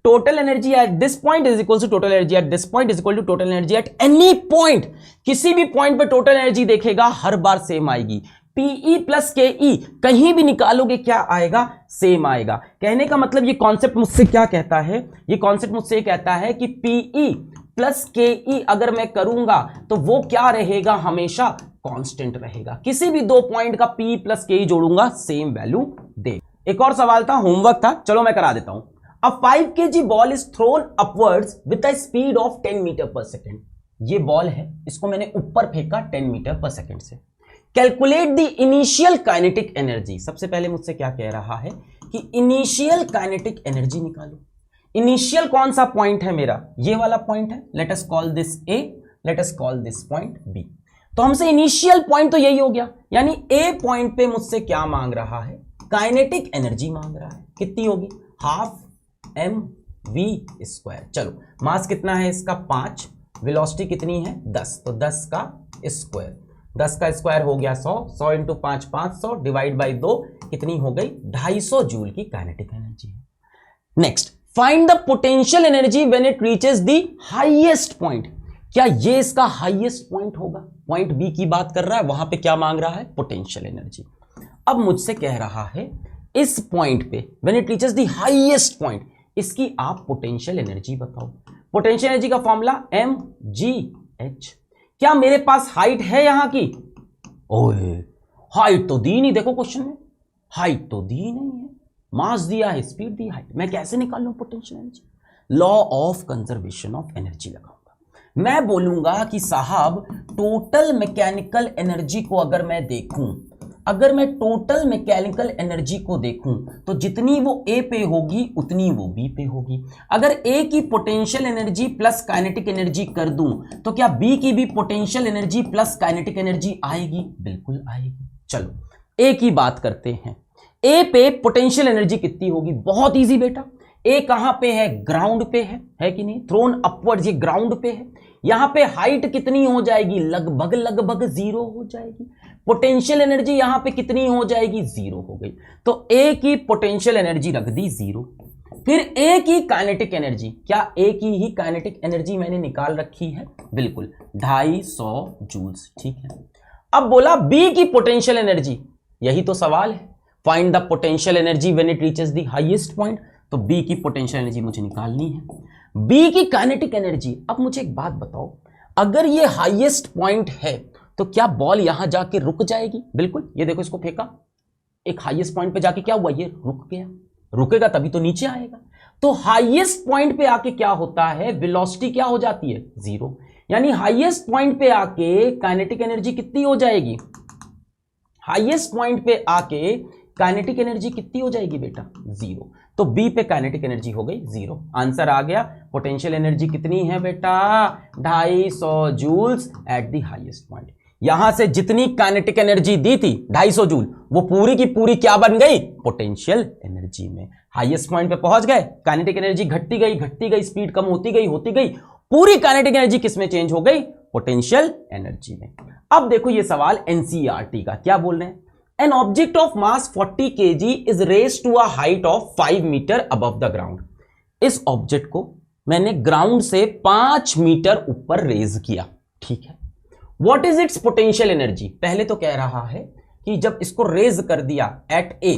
Total energy at this point is equal to total energy at this point is equal to total energy at any point. किसी भी point पे total energy देखेगा हर बार सेम आएगी। PE plus KE कहीं भी निकालोगे क्या आएगा? सेम आएगा। कहने का मतलब ये कॉन्सेप्ट मुझसे क्या कहता है? ये कॉन्सेप्ट मुझसे कहता है कि PE प्लस KE अगर मैं करूंगा तो वो क्या रहेगा? हमेशा कांस्टेंट रहेगा। किसी भी 2 पॉइंट का PE प्लस KE जोड़ूंगा सेम वैल्यू दे। एक और सवाल था, होमवर्क था, चलो मैं करा देता हूं। A 5 kg ball is thrown upwards with a speed of 10 metre per second. ये बॉल है, इसको मैंने ऊपर फेंका 10 मीटर पर सेकेंड से। Calculate the initial kinetic energy. सबसे पहले मुझसे क्या कह रहा है कि इनिशियल काइनेटिक एनर्जी निकालो। इनिशियल कौन सा पॉइंट है मेरा? ये वाला पॉइंट है। Let us call this A, let us call this point B। तो हमसे इनिशियल पॉइंट तो यही हो गया, यानी A पॉइंट पे मुझसे क्या मांग रहा है? काइनेटिक एनर्जी मांग रहा है। कितनी होगी? Half mv²। चलो मास कितना है इसका? 5। वेलोसिटी कितनी है? 10। तो 10 का स्क्वायर, 10 का स्क्वायर हो गया 100। 100 इंटू 5 500 डिवाइड बाई 2 कितनी हो गई? 250 जूल की काइनेटिक एनर्जी है। Next, find the potential energy when it reaches the highest point. क्या ये इसका हाईएस्ट पॉइंट होगा? पॉइंट बी की बात कर रहा है, वहां पे क्या मांग रहा है? Potential energy. अब मुझसे कह रहा है इस पॉइंट पे when it reaches the highest point, इसकी आप पोटेंशियल एनर्जी बताओ। पोटेंशियल एनर्जी का फॉर्मूला mgh। क्या मेरे पास हाइट है यहां की? ओए हाइट तो दी नहीं, देखो क्वेश्चन में हाइट तो दी नहीं है, मास दिया है, स्पीड दी, हाइट। मैं कैसे निकालूं potential energy? Law of conservation of energy लगाऊंगा। मैं बोलूंगा कि साहब टोटल मैकेनिकल एनर्जी को अगर मैं देखूं, अगर मैं टोटल मैकेनिकल एनर्जी को देखूं तो जितनी वो A पे होगी उतनी वो B पे होगी। अगर A की potential energy plus kinetic energy कर दूं तो क्या B की भी potential energy plus kinetic energy आएगी? बिल्कुल आएगी। चलो A की बात करते हैं। A पे पोटेंशियल एनर्जी कितनी होगी? बहुत इजी बेटा। A कहां पे है? ग्राउंड पे है कि नहीं? थ्रोन अपवर्ड, ये ग्राउंड पे है। यहां पे हाइट कितनी हो जाएगी? लगभग 0 हो जाएगी। पोटेंशियल एनर्जी यहां पे कितनी हो जाएगी? 0 हो गई। तो A की पोटेंशियल एनर्जी रख दी 0। फिर A की काइनेटिक एनर्जी, क्या A की ही काइनेटिक एनर्जी मैंने निकाल रखी है? बिल्कुल 250 जूल्स, ठीक है। अब बोला B की पोटेंशियल एनर्जी, यही तो सवाल है। Find the potential energy when it reaches the highest point. तो B की पोटेंशियल एनर्जी मुझे निकालनी है। B की काइनेटिक एनर्जी। अब मुझे एक बात बताओ, अगर ये हाईएस्ट पॉइंट है तो क्या बॉल यहां जाके रुक जाएगी? बिल्कुल। ये देखो, इसको फेंका, एक हाईएस्ट पॉइंट पे जाके क्या हुआ? ये रुक गया। रुकेगा तभी तो नीचे आएगा। तो हाईएस्ट पॉइंट पे आके क्या होता है? वेलोसिटी क्या हो जाती है? 0। यानी हाईएस्ट पॉइंट पे आके काइनेटिक एनर्जी कितनी हो जाएगी? हाईएस्ट पॉइंट पे आके काइनेटिक एनर्जी कितनी हो जाएगी बेटा? 0। तो बी पे काइनेटिक एनर्जी हो गई 0। आंसर आ गया। पोटेंशियल एनर्जी कितनी है बेटा? 250 joules at the highest point. यहां से जितनी काइनेटिक एनर्जी दी थी 250 जूल, वो पूरी की पूरी क्या बन गई? पोटेंशियल एनर्जी में। हाईएस्ट पॉइंट पे पहुंच गए, काइनेटिक एनर्जी घटती गई, स्पीड कम होती गई, पूरी काइनेटिक एनर्जी किस में चेंज हो गई? पोटेंशियल एनर्जी में। अब देखो ये सवाल एनसीईआरटी का, क्या बोल रहे हैं? An object of mass 40 kg is raised to a height of 5 meter above the ground. इस ऑब्जेक्ट को मैंने ग्राउंड से 5 मीटर ऊपर रेज किया, ठीक है। What is its potential energy? पहले तो कह रहा है कि जब इसको रेज कर दिया एट ए,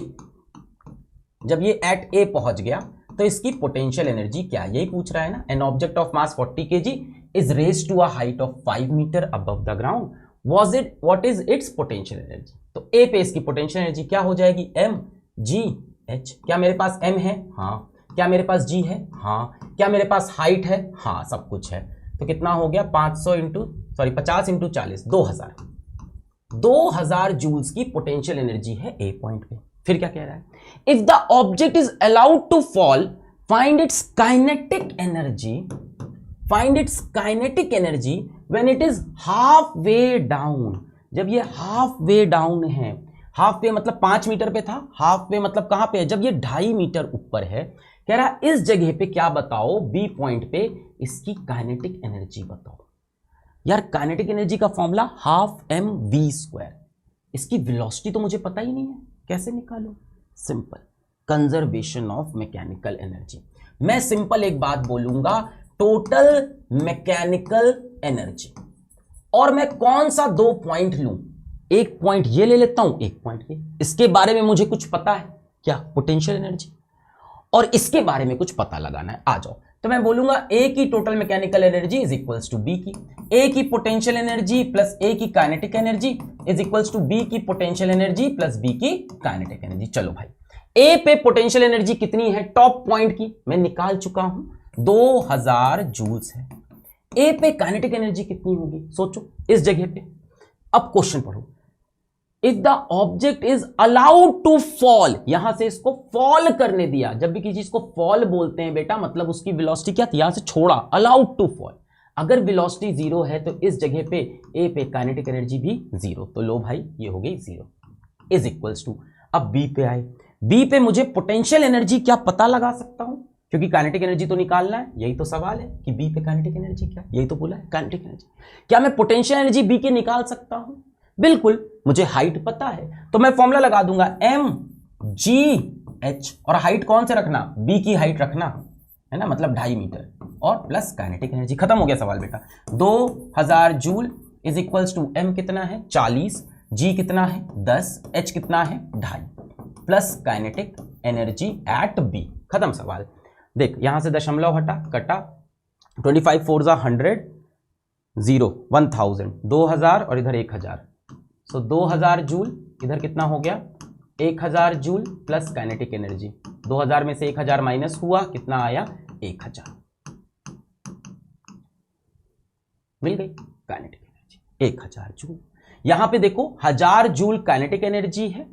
जब ये एट ए पहुंच गया तो इसकी पोटेंशियल एनर्जी क्या, यही पूछ रहा है ना। An object of mass 40 kg is raised to a height of 5 meter above the ground, what is its potential energy? तो ए पे इसकी पोटेंशियल एनर्जी क्या हो जाएगी? M G H. क्या मेरे पास एम है? हाँ। क्या मेरे पास जी है? हाँ। क्या मेरे पास हाइट है? हाँ, सब कुछ है। तो कितना हो गया? 50 इंटू 40, 2000 जूल्स की पोटेंशियल एनर्जी है ए पॉइंट पे। फिर क्या कह रहा है? If the object is allowed to fall, find its kinetic energy when it is half way down. जब ये हाफ वे डाउन है, हाफ वे मतलब 5 मीटर पे था, हाफ वे मतलब कहां पे है? जब ये 2.5 मीटर ऊपर है, कह रहा इस जगह पे क्या बताओ? बी पॉइंट पे इसकी काइनेटिक एनर्जी बताओ। यार काइनेटिक एनर्जी का formula half M V square. इसकी वेलोसिटी तो मुझे पता ही नहीं है, कैसे निकालो? Simple, conservation of mechanical energy. मैं सिंपल एक बात बोलूंगा, टोटल मैकेनिकल एनर्जी, और मैं कौन सा 2 पॉइंट लूं? एक पॉइंट ये ले लेता हूं, एक पॉइंट ये। इसके बारे में मुझे कुछ पता है क्या? Potential energy. और इसके बारे में कुछ पता लगाना है, आ जाओ। तो मैं बोलूंगा ए की total mechanical energy is equals to B की, ए की पोटेंशियल एनर्जी प्लस ए की kinetic energy is equals to B की पोटेंशियल एनर्जी प्लस बी की काइनेटिक एनर्जी। चलो भाई, ए पे पोटेंशियल एनर्जी कितनी है? टॉप पॉइंट की मैं निकाल चुका हूं, 2000 जूल्स है। ए पे काइनेटिक एनर्जी कितनी होगी? सोचो इस जगह पे। अब क्वेश्चन पढ़ो, if the object is allowed to fall, यहां से इसको फॉल करने दिया। जब भी किसी चीज को फॉल बोलते हैं बेटा, मतलब उसकी वेलोसिटी क्या थी? यहां से छोड़ा, अलाउड टू फॉल। अगर वेलोसिटी 0 है तो इस जगह पे ए पे काइनेटिक एनर्जी भी 0। तो लो भाई, ये हो गई 0 इज इक्वल्स टू। अब बी पे आए, बी पे मुझे पोटेंशियल एनर्जी क्या पता लगा सकता हूं? क्योंकि काइनेटिक एनर्जी तो निकालना है, यही तो सवाल है कि बी पे काइनेटिक एनर्जी क्या, यही तो बोला है काइनेटिक एनर्जी। क्या मैं पोटेंशियल एनर्जी बी के निकाल सकता हूं? बिल्कुल, मुझे हाइट पता है तो मैं फॉर्मूला लगा दूंगा एम जी एच, और हाइट कौन से रखना? बी की हाइट रखना है ना, मतलब 2.5 मीटर, और प्लस काइनेटिक एनर्जी। खत्म हो गया सवाल बेटा। 2000 joule is equals to M कितना है? 40, जी कितना है? 10, एच कितना है? 2.5, plus kinetic energy at B. खत्म सवाल। देख यहां से दशमलव हटा, कटा, 25 4 100, 0 1000, 2000 और इधर 1000। सो 2000 जूल, इधर कितना हो गया? 1000 जूल प्लस काइनेटिक एनर्जी। 2000 में से 1000 माइनस हुआ, कितना आया? 1000। मिल गई काइनेटिक एनर्जी 1000 जूल। यहां पे देखो 1000 जूल काइनेटिक एनर्जी है,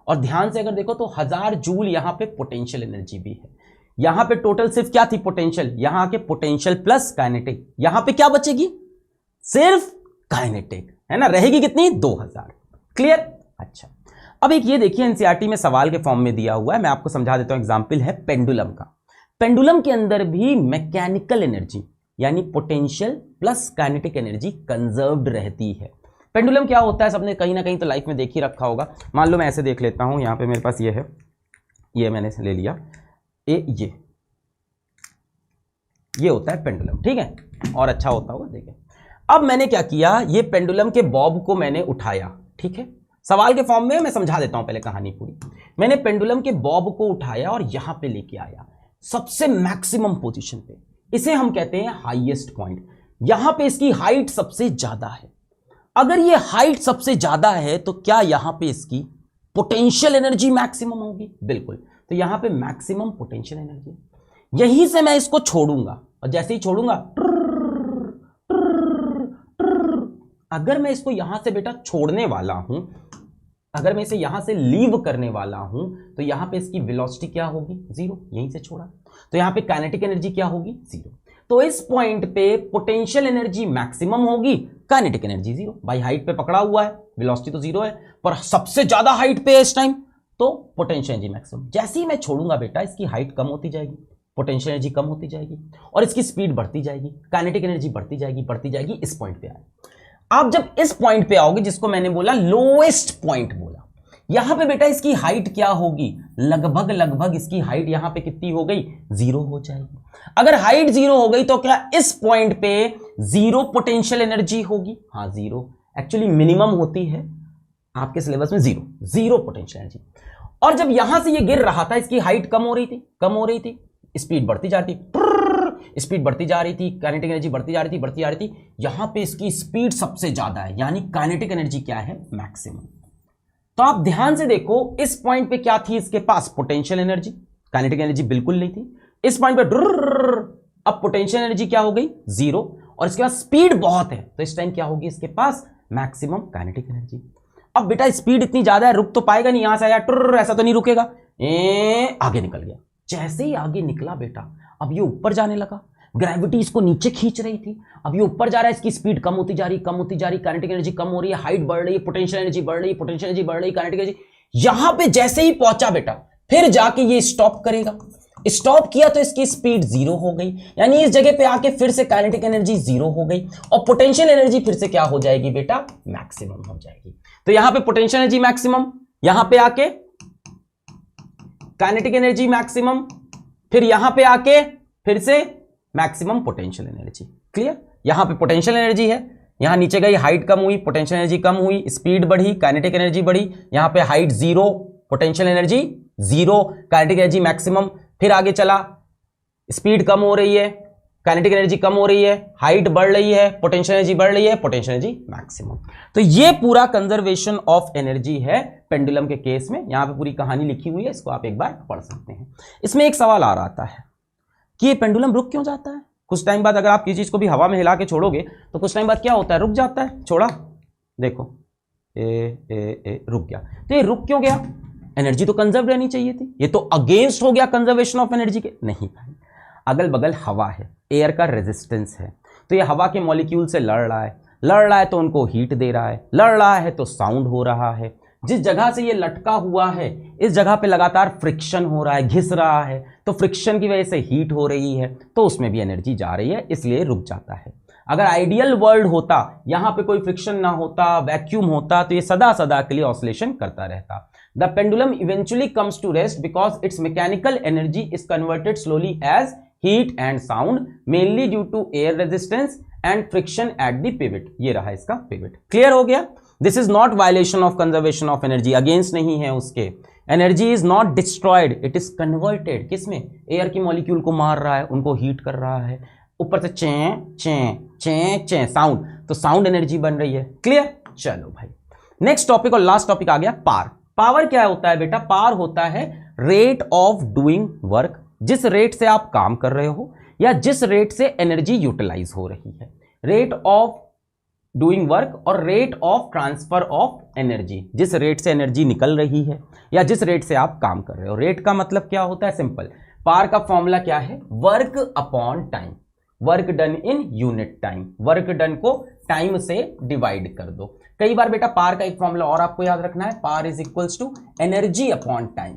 और ध्यान से अगर देखो तो 1000 जूल यहां पे पोटेंशियल एनर्जी भी है। यहां पे टोटल सिर्फ क्या थी? पोटेंशियल। यहां के पोटेंशियल प्लस काइनेटिक, यहां पे क्या बचेगी? सिर्फ काइनेटिक, है ना। रहेगी कितनी? 2000। क्लियर? अच्छा, अब एक ये देखिए एनसीईआरटी में सवाल के फॉर्म में दिया हुआ है, मैं आपको समझा देता हूं। एग्जांपल है पेंडुलम का। पेंडुलम के अंदर भी मैकेनिकल एनर्जी यानी potential plus kinetic energy conserved रहती है। पेंडुलम क्या होता है? सबने कहीं ना कहीं तो लाइफ में देख ही रखा होगा। मान लो मैं ऐसे देख लेता हूं, यहां पे मेरे पास ये है, ये मैंने ले लिया, ये होता है पेंडुलम, ठीक है, और अच्छा होता होगा। देखें अब मैंने क्या किया, ये पेंडुलम के बॉब को मैंने उठाया, ठीक है। सवाल के फॉर्म में मैं समझा देता हूं पहले कहानी पूरी। मैंने पेंडुलम के बॉब को उठाया और यहां पे लेके आया सबसे मैक्सिमम पोजीशन पे। इसे हम कहते हैं हाईएस्ट पॉइंट। यहां पे इसकी हाइट सबसे ज्यादा है। अगर ये हाइट सबसे ज्यादा है तो क्या यहां पे इसकी पोटेंशियल एनर्जी मैक्सिमम होगी? बिल्कुल। तो यहां पे मैक्सिमम पोटेंशियल एनर्जी, यहीं से मैं इसको छोड़ूंगा, और जैसे ही छोड़ूंगा, अगर मैं इसको यहां से बेटा छोड़ने वाला हूं अगर मैं इसे यहां से लीव करने वाला हूं तो यहां पे इसकी वेलोसिटी क्या होगी, जीरो, यहीं से छोड़ा, तो यहां पे काइनेटिक एनर्जी क्या होगी, जीरो। तो इस पॉइंट पे पोटेंशियल एनर्जी मैक्सिमम होगी, काइनेटिक एनर्जी जीरो। भाई हाइट पे पकड़ा हुआ है, वेलोसिटी तो जीरो है, पर सबसे ज्यादा हाइट पे है इस टाइम, तो पोटेंशियल एनर्जी मैक्सिमम। जैसे ही मैं छोड़ूंगा बेटा, इसकी हाइट कम होती जाएगी, पोटेंशियल एनर्जी कम होती जाएगी और इसकी स्पीड बढ़ती जाएगी, काइनेटिक एनर्जी बढ़ती जाएगी, इस पॉइंट पे आए। आप जब इस पॉइंट पे आओगे, जिसको मैंने बोला लोएस्ट पॉइंट बोला, यहां पे बेटा इसकी हाइट क्या होगी, लगभग इसकी हाइट यहां पे कितनी हो गई, जीरो हो जाएगी। अगर हाइट जीरो हो गई तो क्या इस पॉइंट पे जीरो पोटेंशियल एनर्जी होगी, हाँ जीरो, एक्चुअली मिनिमम होती है आपके सिलेबस में जीरो पोटेंशियल एनर्जी। और जब यहां से ये गिर रहा था, इसकी हाइट कम हो रही थी, स्पीड बढ़ती जाती, स्पीड बढ़ती जा रही थी, काइनेटिक एनर्जी बढ़ती जा रही थी, यहां पे इसकी स्पीड सबसे ज्यादा है, यानी काइनेटिक एनर्जी क्या है, मैक्सिमम। तो आप ध्यान से देखो, इस पॉइंट पे क्या थी इसके पास, पोटेंशियल एनर्जी, काइनेटिक एनर्जी बिल्कुल नहीं थी। इस पॉइंट पे अब पोटेंशियल एनर्जी क्या हो गई, जीरो, और इसके पास स्पीड बहुत है, तो इस टाइम क्या होगी इसके पास, मैक्सिमम काइनेटिक एनर्जी। अब बेटा स्पीड इतनी ज्यादा है, रुक तो पाएगा नहीं, यहां से आया ऐसा तो नहीं रुकेगा, आगे निकल गया। जैसे ही आगे निकला बेटा, अब ये ऊपर जाने लगा, ग्रेविटी इसको नीचे खींच रही थी, अब ये ऊपर जा रहा है, इसकी स्पीड कम होती जा रही, काइनेटिक एनर्जी कम हो रही है, हाइट बढ़ रही है, पोटेंशियल एनर्जी बढ़ रही है, काइनेटिक एनर्जी। यहां पे जैसे ही पहुंचा बेटा, फिर जाके ये स्टॉप करेगा, स्टॉप किया तो इसकी स्पीड जीरो हो गई, यानी इस जगह पे आके फिर से काइनेटिक एनर्जी जीरो हो गई और पोटेंशियल एनर्जी फिर से क्या हो जाएगी बेटा, मैक्सिमम हो जाएगी। तो यहां पे पोटेंशियल एनर्जी मैक्सिमम, यहां पे आके काइनेटिक एनर्जी मैक्सिमम, फिर यहां पे आके फिर से मैक्सिमम पोटेंशियल एनर्जी। क्लियर, यहां पे पोटेंशियल एनर्जी है, यहां नीचे गई, हाइट कम हुई, पोटेंशियल एनर्जी कम हुई, स्पीड बढ़ी, काइनेटिक एनर्जी बढ़ी, यहां पे height zero, potential energy zero, kinetic energy maximum, फिर आगे चला, स्पीड कम हो रही है, काइनेटिक एनर्जी कम हो रही है, हाइट बढ़ रही है, पोटेंशियल एनर्जी बढ़ रही है, पोटेंशियल एनर्जी मैक्सिमम। तो ये पूरा कंजर्वेशन ऑफ एनर्जी है पेंडुलम के केस में। यहां पे पूरी कहानी लिखी हुई है, इसको आप एक बार पढ़ सकते हैं। इसमें एक सवाल आ रहा है कि ये पेंडुलम रुक क्यों जाता है। कुछ टाइम बाद अगर आप किसी चीज को भी हवा में हिला के छोड़ोगे तो कुछ टाइम बाद क्या होता है, रुक जाता है। छोड़ा, देखो रुक गया। तो ये रुक क्यों गया, एनर्जी तो कंजर्व रहनी चाहिए थी, ये तो अगेंस्ट हो गया कंजर्वेशन ऑफ एनर्जी के। नहीं भाई, अगल बगल हवा है, एयर का रेजिस्टेंस है, तो ये हवा के मॉलिक्यूल से लड़ रहा है तो उनको हीट दे रहा है, लड़ रहा है तो साउंड हो रहा है। जिस जगह से ये लटका हुआ है, इस जगह पे लगातार फ्रिक्शन हो रहा है, घिस रहा है, तो फ्रिक्शन की वजह से हीट हो रही है, तो उसमें भी एनर्जी जा रही है, इसलिए रुक जाता है। अगर आइडियल वर्ल्ड होता, यहां पे कोई फ्रिक्शन ना होता, वैक्यूम होता, तो ये सदा सदा के लिए ऑसिलेशन करता रहता। The pendulum eventually comes to rest because its mechanical energy is converted slowly as heat and sound, mainly due to air resistance and friction at the pivot. ये रहा इसका pivot. Clear हो गया? This is not violation of conservation of energy. Against नहीं है उसके. Energy is not destroyed. It is converted. किसमें? Air की मॉलिक्यूल को मार रहा है, उनको हीट कर रहा है, ऊपर से चें चें चें चें साउंड, तो साउंड एनर्जी बन रही है। क्लियर? चलो भाई, नेक्स्ट टॉपिक और लास्ट टॉपिक आ गया पावर। पावर क्या होता है बेटा, पावर होता है रेट ऑफ डूइंग वर्क, जिस रेट से आप काम कर रहे हो या जिस रेट से एनर्जी यूटिलाइज हो रही है। रेट ऑफ डूइंग वर्क और rate of transfer of energy, जिस रेट से एनर्जी निकल रही है या जिस रेट से आप काम कर रहे हो। रेट का मतलब क्या होता है, सिंपल, पावर का फॉर्मूला क्या है, work upon time, work done in unit time, work done को टाइम से डिवाइड कर दो। कई बार बेटा पावर का एक फॉर्मूला और आपको याद रखना है, power is equals to energy upon time.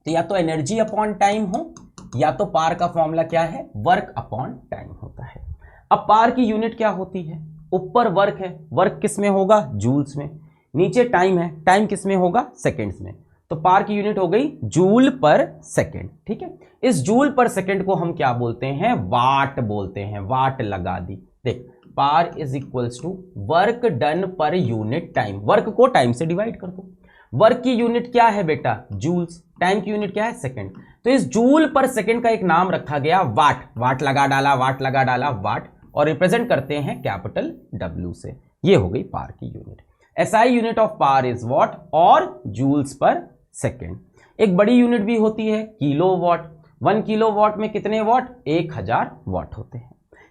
तो या तो एनर्जी अपॉन टाइम हो या तो पावर का फॉर्मूला क्या है, वर्क अपॉन टाइम होता है। अब पावर की यूनिट क्या होती है, ऊपर वर्क है, वर्क किस में होगा, जूल्स में, नीचे टाइम है, टाइम किस में होगा, सेकेंड्स में। तो पावर की यूनिट हो गई जूल पर सेकेंड। ठीक है, इस जूल पर सेकेंड को हम क्या बोलते हैं, वाट बोलते हैं, वाट लगा दी। देख, power is equals to work done per unit time, work को टाइम से डिवाइड कर दो। वर्क की यूनिट क्या है बेटा, जूल्स, टाइम की यूनिट क्या है, सेकंड। तो इस जूल पर सेकंड का एक नाम रखा गया वाट, वाट लगा डाला, वाट लगा डाला, वाट, और रिप्रेजेंट करते हैं कैपिटल W से। ये हो गई पावर की unit. SI unit of power is what और जूल्स पर सेकंड। एक बड़ी यूनिट भी होती है किलोवाट, 1 किलोवाट में कितने वाट, 1000 वाट होते हैं।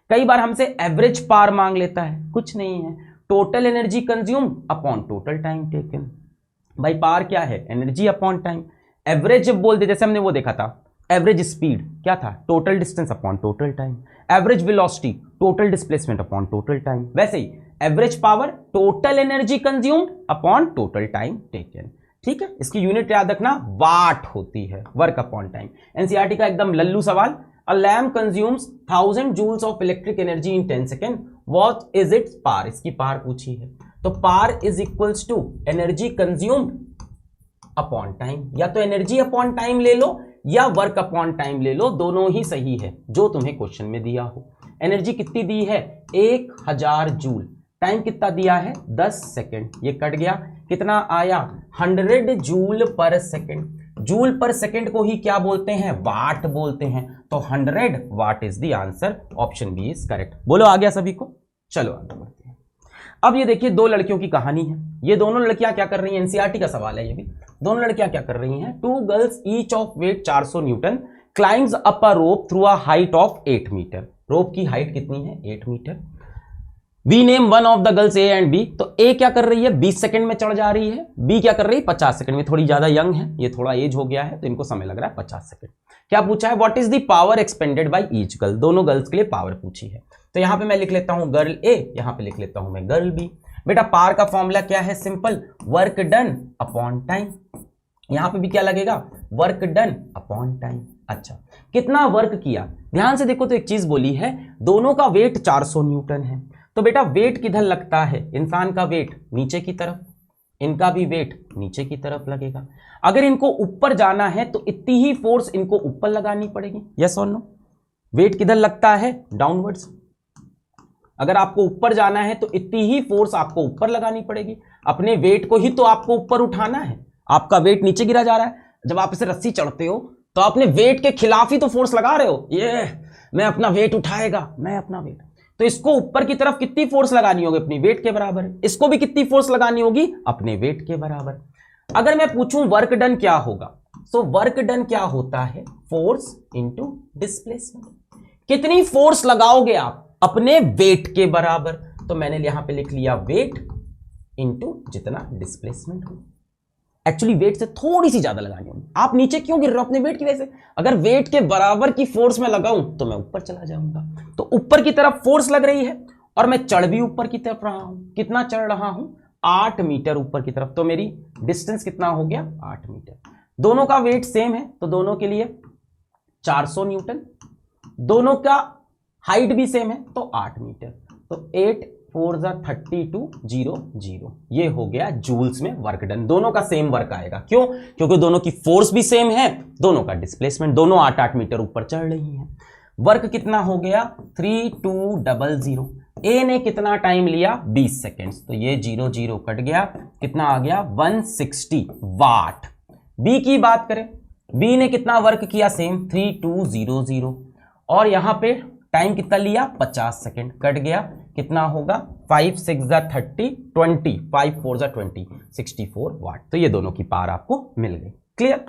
कई बार हमसे एवरेज पावर मांग लेता है, कुछ नहीं है, total energy consume upon total time taken. भाई पावर क्या है, एनर्जी अपॉन टाइम। एवरेज जब बोलते जैसे हमने वो देखा था, एवरेज स्पीड क्या था, total distance upon total time. Average velocity total displacement upon total time. वैसे ही average power total energy consumed upon total time taken. ठीक है, इसकी यूनिट याद रखना वाट होती है, वर्क अपॉन टाइम। एनसीईआरटी का एकदम लल्लू सवाल, a lamp consumes 1000 joules of electric energy in 10 second, what is its power. इसकी पावर पूछी है, तो power is equals to energy consumed upon time. या तो एनर्जी अपॉन टाइम ले लो या वर्क अपॉन टाइम ले लो, दोनों ही सही है जो तुम्हें क्वेश्चन में दिया हो। एनर्जी कितनी दी है, 1000 जूल। टाइम कितना दिया है, 10 सेकेंड। ये कट गया, कितना आया, 100 जूल पर सेकेंड। जूल पर सेकेंड को ही क्या बोलते हैं, वाट बोलते हैं। तो 100 watt is the answer, option B is correct. बोलो आ गया सभी को, चलो आगे बढ़ते हैं। अब ये देखिए दो लड़कियों की कहानी है। ये दोनों लड़कियां क्या कर रही हैं, एनसीईआरटी का सवाल है ये भी। दोनों लड़कियां क्या कर रही हैं, 2 girls each of weight 400 newton climbs up a rope through a height of 8 meter. Rope की हाइट कितनी है, 8 meter. We name one of the girls A and B. तो ए क्या कर रही है, 20 सेकंड में चढ़ जा रही है। बी क्या कर रही है, 50 सेकंड में। थोड़ी ज्यादा यंग है, ये थोड़ा एज हो गया है तो इनको समय लग रहा है 50 सेकंड। क्या पूछा है, what is the power expanded by each girl. दोनों गर्ल्स के लिए पावर पूछी है। तो यहां पे मैं लिख लेता हूं गर्ल ए, यहां पे लिख लेता हूं मैं गर्ल बी। बेटा पावर का फॉर्मूला क्या है, simple, work done upon time. यहां पे भी क्या लगेगा, वर्क डन अपॉन टाइम। अच्छा, कितना वर्क किया, ध्यान से देखो तो एक चीज बोली है, दोनों का वेट 400 न्यूटन है। तो बेटा वेट किधर लगता है, इंसान का वेट नीचे की तरफ, इनका भी वेट नीचे की तरफ लगेगा। अगर इनको ऊपर जाना है तो इतनी ही फोर्स इनको ऊपर लगानी पड़ेगी, यस और नो। वेट किधर लगता है, डाउनवर्ड्स। अगर आपको ऊपर जाना है तो इतनी ही फोर्स आपको ऊपर लगानी पड़ेगी। अपने वेट को ही तो आपको ऊपर उठाना है, आपका वेट नीचे गिरा जा रहा है। जब आप इसे रस्सी चढ़ते हो तो अपने वेट के खिलाफ ही तो फोर्स लगा रहे हो, ये मैं अपना वेट उठाएगा, मैं अपना वेट। तो इसको ऊपर की तरफ कितनी फोर्स लगानी होगी, अपनी वेट के बराबर। इसको भी कितनी फोर्स लगानी होगी, अपने वेट के बराबर। अगर मैं पूछूं वर्क डन क्या होगा, तो वर्क डन क्या होता है, फोर्स इंटू डिस्प्लेसमेंट। कितनी फोर्स लगाओगे आप, अपने वेट के बराबर। तो मैंने यहां पे लिख लिया वेट इंटू जितना डिस्प्लेसमेंट हो। एक्चुअली वेट से थोड़ी सी ज्यादा लगानी होगी। आप नीचे क्यों गिर रहे हो, अपने वेट की वजह से। अगर वेट के बराबर की फोर्स में लगाऊं तो मैं ऊपर चला जाऊंगा। तो ऊपर की तरफ फोर्स लग रही है और मैं चढ़ भी ऊपर की तरफ रहा हूं। कितना चढ़ रहा हूं, 8 मीटर ऊपर की तरफ। तो मेरी डिस्टेंस कितना हो गया, 8 मीटर। दोनों का वेट सेम है तो दोनों के लिए 400 न्यूटन। दोनों का हाइट भी सेम है तो 8 मीटर। तो 8 4 32 0 0, ये हो गया जूल्स में वर्क डन। दोनों का सेम वर्क आएगा, क्यों, क्योंकि दोनों की फोर्स भी सेम है, दोनों का डिस्प्लेसमेंट, दोनों 8-8 मीटर ऊपर चढ़ रही हैं। वर्क कितना हो गया, 3200। ए ने कितना टाइम लिया, 20 सेकेंड्स। तो ये 0 0 कट गया, कितना आ गया, 160 वाट। बी की बात करें, बी ने कितना वर्क किया, सेम 3200। और यहां पे टाइम कितना लिया, 50 सेकेंड। कट गया, कितना होगा, 5 6 30 20, 5 4 20, 64 वाट। तो ये दोनों की पावर आपको मिल गई, क्लियर।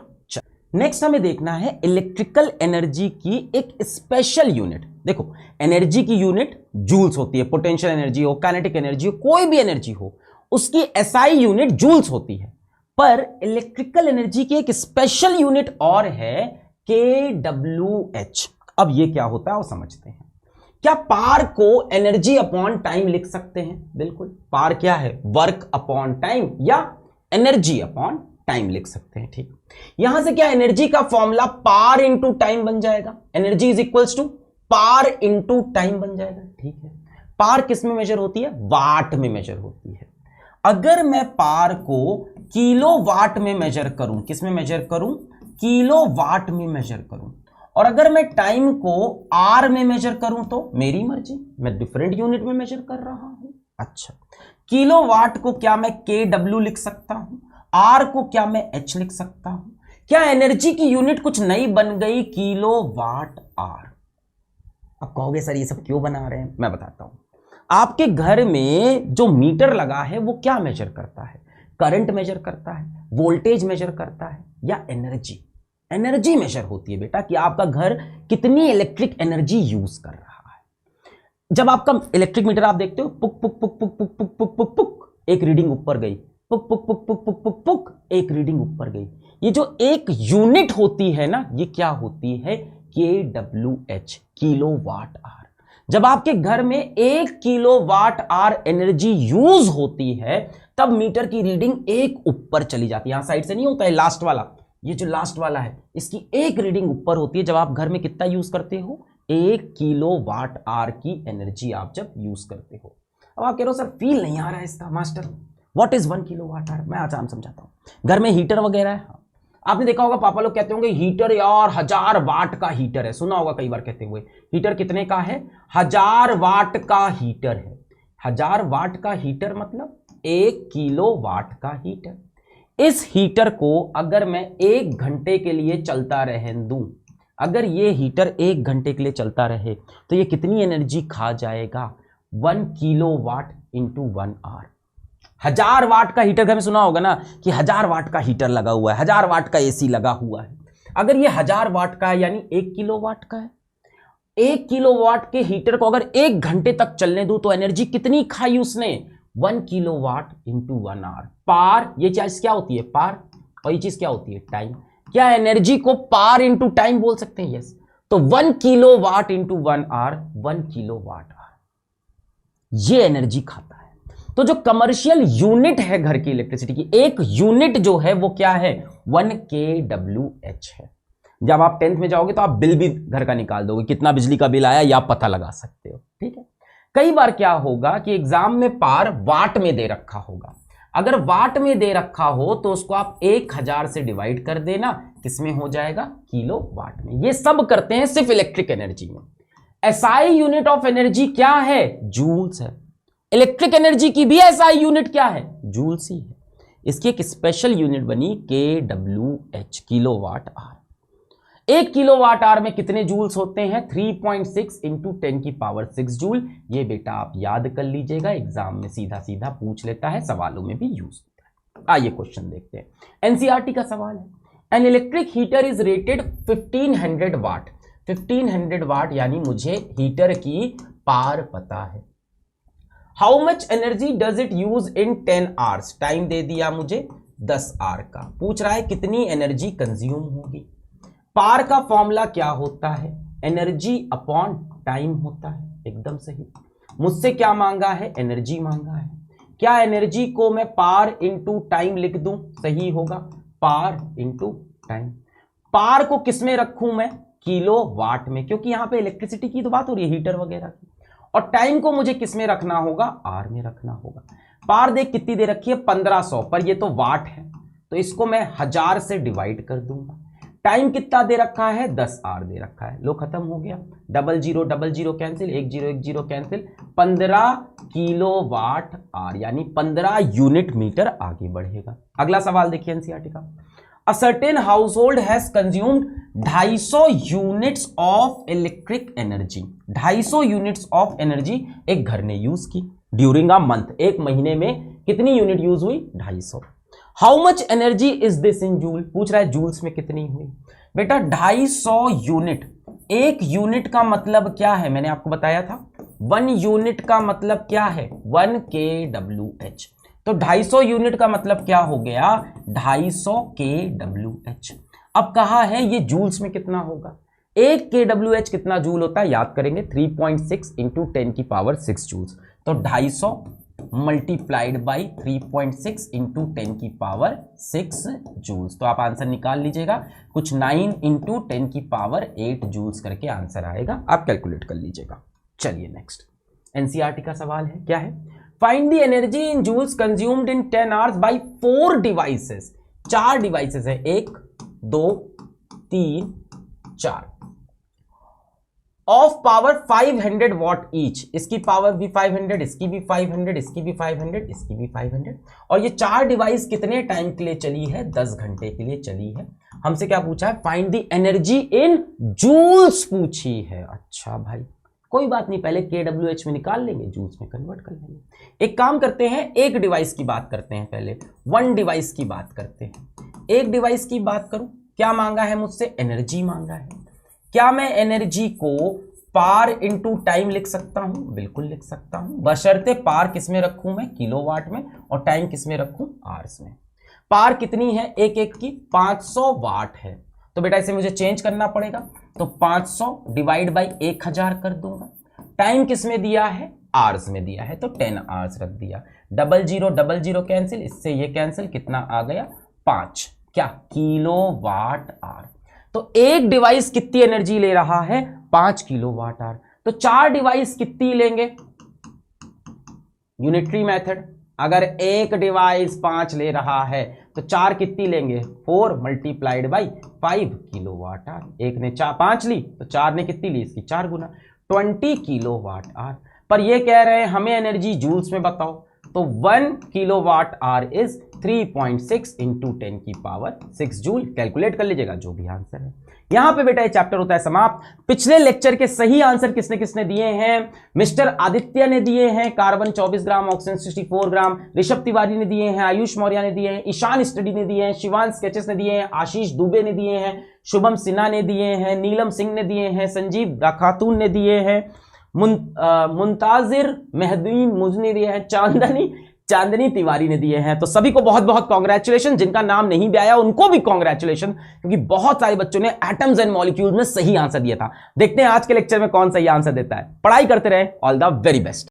नेक्स्ट हमें देखना है इलेक्ट्रिकल एनर्जी की एक स्पेशल यूनिट। देखो एनर्जी की यूनिट जूल्स होती है, पोटेंशियल एनर्जी हो, काइनेटिक एनर्जी हो, कोई भी एनर्जी हो, उसकी एसआई यूनिट जूल्स होती है। पर इलेक्ट्रिकल एनर्जी की एक स्पेशल यूनिट और है, kWh। अब ये क्या होता है वो समझते हैं। क्या पावर को एनर्जी अपॉन टाइम लिख सकते हैं, बिल्कुल। पावर क्या है, वर्क अपॉन टाइम या एनर्जी अपॉन टाइम लिख सकते हैं, ठीक। यहां से क्या एनर्जी का फॉर्मूला पावर इंटू टाइम बन जाएगा। Energy is equals to power into time बन जाएगा, ठीक है। पावर किस में मेजर होती है, वाट में मेजर होती है। अगर मैं पावर को किलो वाट में मेजर करूं, किस में मेजर करूं, किलो वाट में मेजर करूं, और अगर मैं टाइम को आर में मेजर करूं तो मेरी मर्जी, मैं डिफरेंट यूनिट में मेजर कर रहा हूं। अच्छा, किलो वाट को क्या मैं kW लिख सकता हूं, आर को क्या मैं H लिख सकता हूं। क्या एनर्जी की यूनिट कुछ नई बन गई, किलो वाट आर। अब कहोगे सर ये सब क्यों बना रहे हैं, मैं बताता हूं। आपके घर में जो मीटर लगा है वो क्या मेजर करता है, करंट मेजर करता है, वोल्टेज मेजर करता है, या एनर्जी। एनर्जी मेजर होती है बेटा कि आपका घर कितनी इलेक्ट्रिक एनर्जी यूज कर रहा है। जब आपका इलेक्ट्रिक मीटर आप देखते हो, पुक पुक पुक पुक पुक पुक पुक पुक पुक, एक रीडिंग ऊपर गई, पुक पुक पुक पुक पुक पुक पुक, एक रीडिंग ऊपर गई। ये जो एक यूनिट होती है ना, ये क्या होती है? kWh, kilowatt hour. जब आपके घर में 1 किलोवाट आवर एनर्जी यूज होती है तब मीटर की रीडिंग एक ऊपर चली जाती है। यहां साइड से नहीं होता है लास्ट वाला, ये जो लास्ट वाला है इसकी एक रीडिंग ऊपर होती है जब आप घर में कितना यूज करते हो? 1 किलोवाट आवर की एनर्जी आप जब यूज करते हो। अब आप कह रहे हो सर फील नहीं आ रहा है इसका master, what is 1 kilowatt our? मैं आसान समझाता हूं। घर में हीटर वगैरह है, आपने देखा होगा पापा लोग कहते होंगे हीटर यार 1000 वाट का हीटर है, सुना होगा कई बार कहते हुए। हीटर कितने का है? 1000 वाट का हीटर है। 1000 वाट का हीटर मतलब 1 किलोवाट का हीटर। इस हीटर को अगर मैं 1 घंटे के लिए चलता रहने दूं, अगर ये हीटर 1 घंटे के लिए चलता रहे तो ये कितनी एनर्जी खा जाएगा? 1 किलोवाट इंटू 1 आवर। 1000 वाट का हीटर, घर में सुना होगा ना कि 1000 वाट का हीटर लगा हुआ है, 1000 वाट का एसी लगा हुआ है। अगर ये 1000 वाट का है यानी 1 किलोवाट का है। 1 किलोवाट के हीटर को अगर 1 घंटे तक चलने दूं तो एनर्जी कितनी खाई उसने? 1 किलोवाट इंटू 1 आवर। पार, ये चीज क्या होती है? पार। और ये चीज क्या होती है? टाइम। क्या एनर्जी को पार इंटू टाइम बोल सकते हैं? यस। तो 1 kilowatt into 1 hour, 1 kilowatt hour ये एनर्जी खाता है। तो जो कमर्शियल यूनिट है घर की इलेक्ट्रिसिटी की, एक यूनिट जो है वो क्या है? 1 kWh है। जब आप 10th में जाओगे तो आप बिल भी घर का निकाल दोगे, कितना बिजली का बिल आया या पता लगा सकते हो। ठीक है। कई बार क्या होगा कि एग्जाम में पार वाट में दे रखा होगा। अगर वाट में दे रखा हो तो उसको आप 1000 से डिवाइड कर देना, किसमें हो जाएगा? किलो वाट में। ये सब करते हैं सिर्फ इलेक्ट्रिक एनर्जी में। एसआई यूनिट ऑफ एनर्जी क्या है? जूल्स है। इलेक्ट्रिक एनर्जी की भी एसआई यूनिट क्या है? जूल्स ही है। इसकी एक स्पेशल यूनिट बनी kWh, kilowatt hour. 1 kilowatt our में कितने जूल्स होते हैं? 3.6 इंटू 10⁻⁶ जूल। ये बेटा आप याद कर लीजिएगा, एग्जाम में सीधा सीधा पूछ लेता है, सवालों में भी यूज होता है। आइए क्वेश्चन देखते हैं। एनसीईआरटी का सवाल है, an electric heater is rated 1500 watt. 1500 watt यानी मुझे हीटर की पावर पता है। How much energy does it use in 10 hours? Time दे दिया मुझे 10 आवर का। पूछ रहा है कितनी एनर्जी कंज्यूम होगी। पावर का फॉर्मूला क्या होता है? एनर्जी अपॉन टाइम होता है। एकदम सही। मुझसे क्या मांगा है? एनर्जी मांगा है। क्या एनर्जी को मैं पावर इंटू टाइम लिख दूं? सही होगा, पावर इंटू टाइम। पावर को किस में रखूं मैं? किलो वाट में, क्योंकि यहां पे इलेक्ट्रिसिटी की तो बात हो रही है, हीटर वगैरह की। और टाइम को मुझे किस में रखना होगा? आर में रखना होगा। पावर देख कितनी दे रखी है? 1500, पर ये तो वाट है तो इसको मैं 1000 से डिवाइड कर दूंगा। टाइम कितना दे रखा है? 10 आवर दे रखा है। लो खत्म हो गया, 0000 कैंसिल, 1010 कैंसिल, 15 किलोवाट आवर यानी 15 यूनिट मीटर आगे बढ़ेगा। अगला सवाल देखिए एनसीईआरटी का। A certain household has consumed 250 units of electric energy। 250 units of energy एक घर ने यूज की ड्यूरिंग अ मंथ। एक महीने में कितनी यूनिट यूज हुई? 250। How much energy is this in joule? पूछ रहा है जूल्स में कितनी हुई। बेटा 250 यूनिट, एक यूनिट का मतलब क्या है? मैंने आपको बताया था 1 यूनिट का मतलब क्या है? 1 kWh। तो 250 यूनिट का मतलब क्या हो गया? 250 kWh। अब कहा है ये जूल्स में कितना होगा? 1 kWh कितना जूल होता है? याद करेंगे 3.6 इंटू 10⁻⁶ जूल्स। तो 250 मल्टीप्लाइड बाई 3.6 इंटू 10⁻⁶ जूल्स। तो आप आंसर निकाल लीजिएगा, कुछ 9 इंटू 10⁸ जूल्स करके आंसर आएगा, आप कैलकुलेट कर लीजिएगा। चलिए नेक्स्ट एनसीईआरटी का सवाल है, क्या है? Find the energy in joules consumed in 10 hours by 4 devices. 4 devices है, 1 2 3 4, ऑफ पावर 500 वॉट ईच। इसकी पावर भी 500, इसकी भी 500, इसकी भी 500, इसकी भी 500। और ये 4 डिवाइस कितने टाइम के लिए चली है? 10 घंटे के लिए चली है। हमसे क्या पूछा है? Find the energy in joules पूछी है। अच्छा भाई कोई बात नहीं, पहले kWh में निकाल लेंगे, जूल्स में कन्वर्ट कर लेंगे। एक काम करते हैं, एक डिवाइस की बात करते हैं, पहले 1 डिवाइस की बात करते हैं। एक डिवाइस की बात करूं, क्या मांगा है मुझसे? एनर्जी मांगा है। क्या मैं एनर्जी को पार इंटू टाइम लिख सकता हूं, बिल्कुल लिख सकता हूं, बशर्ते पार किसमें रखूं मैं, किलोवाट में, और टाइम किसमें रखूं, आवर्स में। पार कितनी है, एक एक की 500 वाट है, तो बेटा इसे मुझे चेंज करना पड़ेगा, तो 500 डिवाइड बाई 1000 कर दूंगा। टाइम किसमें दिया है, आवर्स में दिया है, तो 10 आवर्स रख दिया। 00 कैंसिल, इससे ये कैंसिल, कितना आ गया 5, क्या, किलोवाट आवर। तो एक डिवाइस कितनी एनर्जी ले रहा है, 5 किलोवाट आवर। तो 4 डिवाइस कितनी लेंगे, यूनिटरी मेथड, अगर एक डिवाइस 5 ले रहा है तो 4 कितनी लेंगे, 4 मल्टीप्लाइड बाई 5 किलोवाट आवर। एक ने 5 ली तो 4 ने कितनी ली, इसकी 4 गुना, 20 किलोवाट आवर। पर ये कह रहे हैं हमें एनर्जी जूल्स में बताओ, तो 1 किलोवाट आवर इज 3.6 इंटू 10 की पावर 6 जूल। कैलकुलेट कर लीजिएगा जो भी आंसर है। यहां पे बेटा ये चैप्टर होता है समाप्त। पिछले लेक्चर के सही आंसर किसने किसने दिए हैं, मिस्टर आदित्य ने दिए हैं, कार्बन 24 ग्राम, ऑक्सीजन 64 ग्राम, ऋषभ तिवारी ने दिए हैं, आयुष मौर्य ने दिए हैं, ईशान स्टडी ने दिए हैं, शिवान स्केचेस ने दिए हैं, आशीष दुबे ने दिए हैं, शुभम सिन्हा ने दिए हैं, नीलम सिंह ने दिए हैं, संजीव खातून ने दिए हैं, मुंताजिर मेहदीन मुझ ने दिए हैं, चांदनी तिवारी ने दिए हैं। तो सभी को बहुत बहुत कांग्रेचुलेशन, जिनका नाम नहीं भी आया उनको भी कांग्रेचुलेशन, क्योंकि बहुत सारे बच्चों ने एटम्स एंड मॉलिक्यूल्स में सही आंसर दिया था। देखते हैं आज के लेक्चर में कौन सही आंसर देता है। पढ़ाई करते रहे, ऑल द वेरी बेस्ट।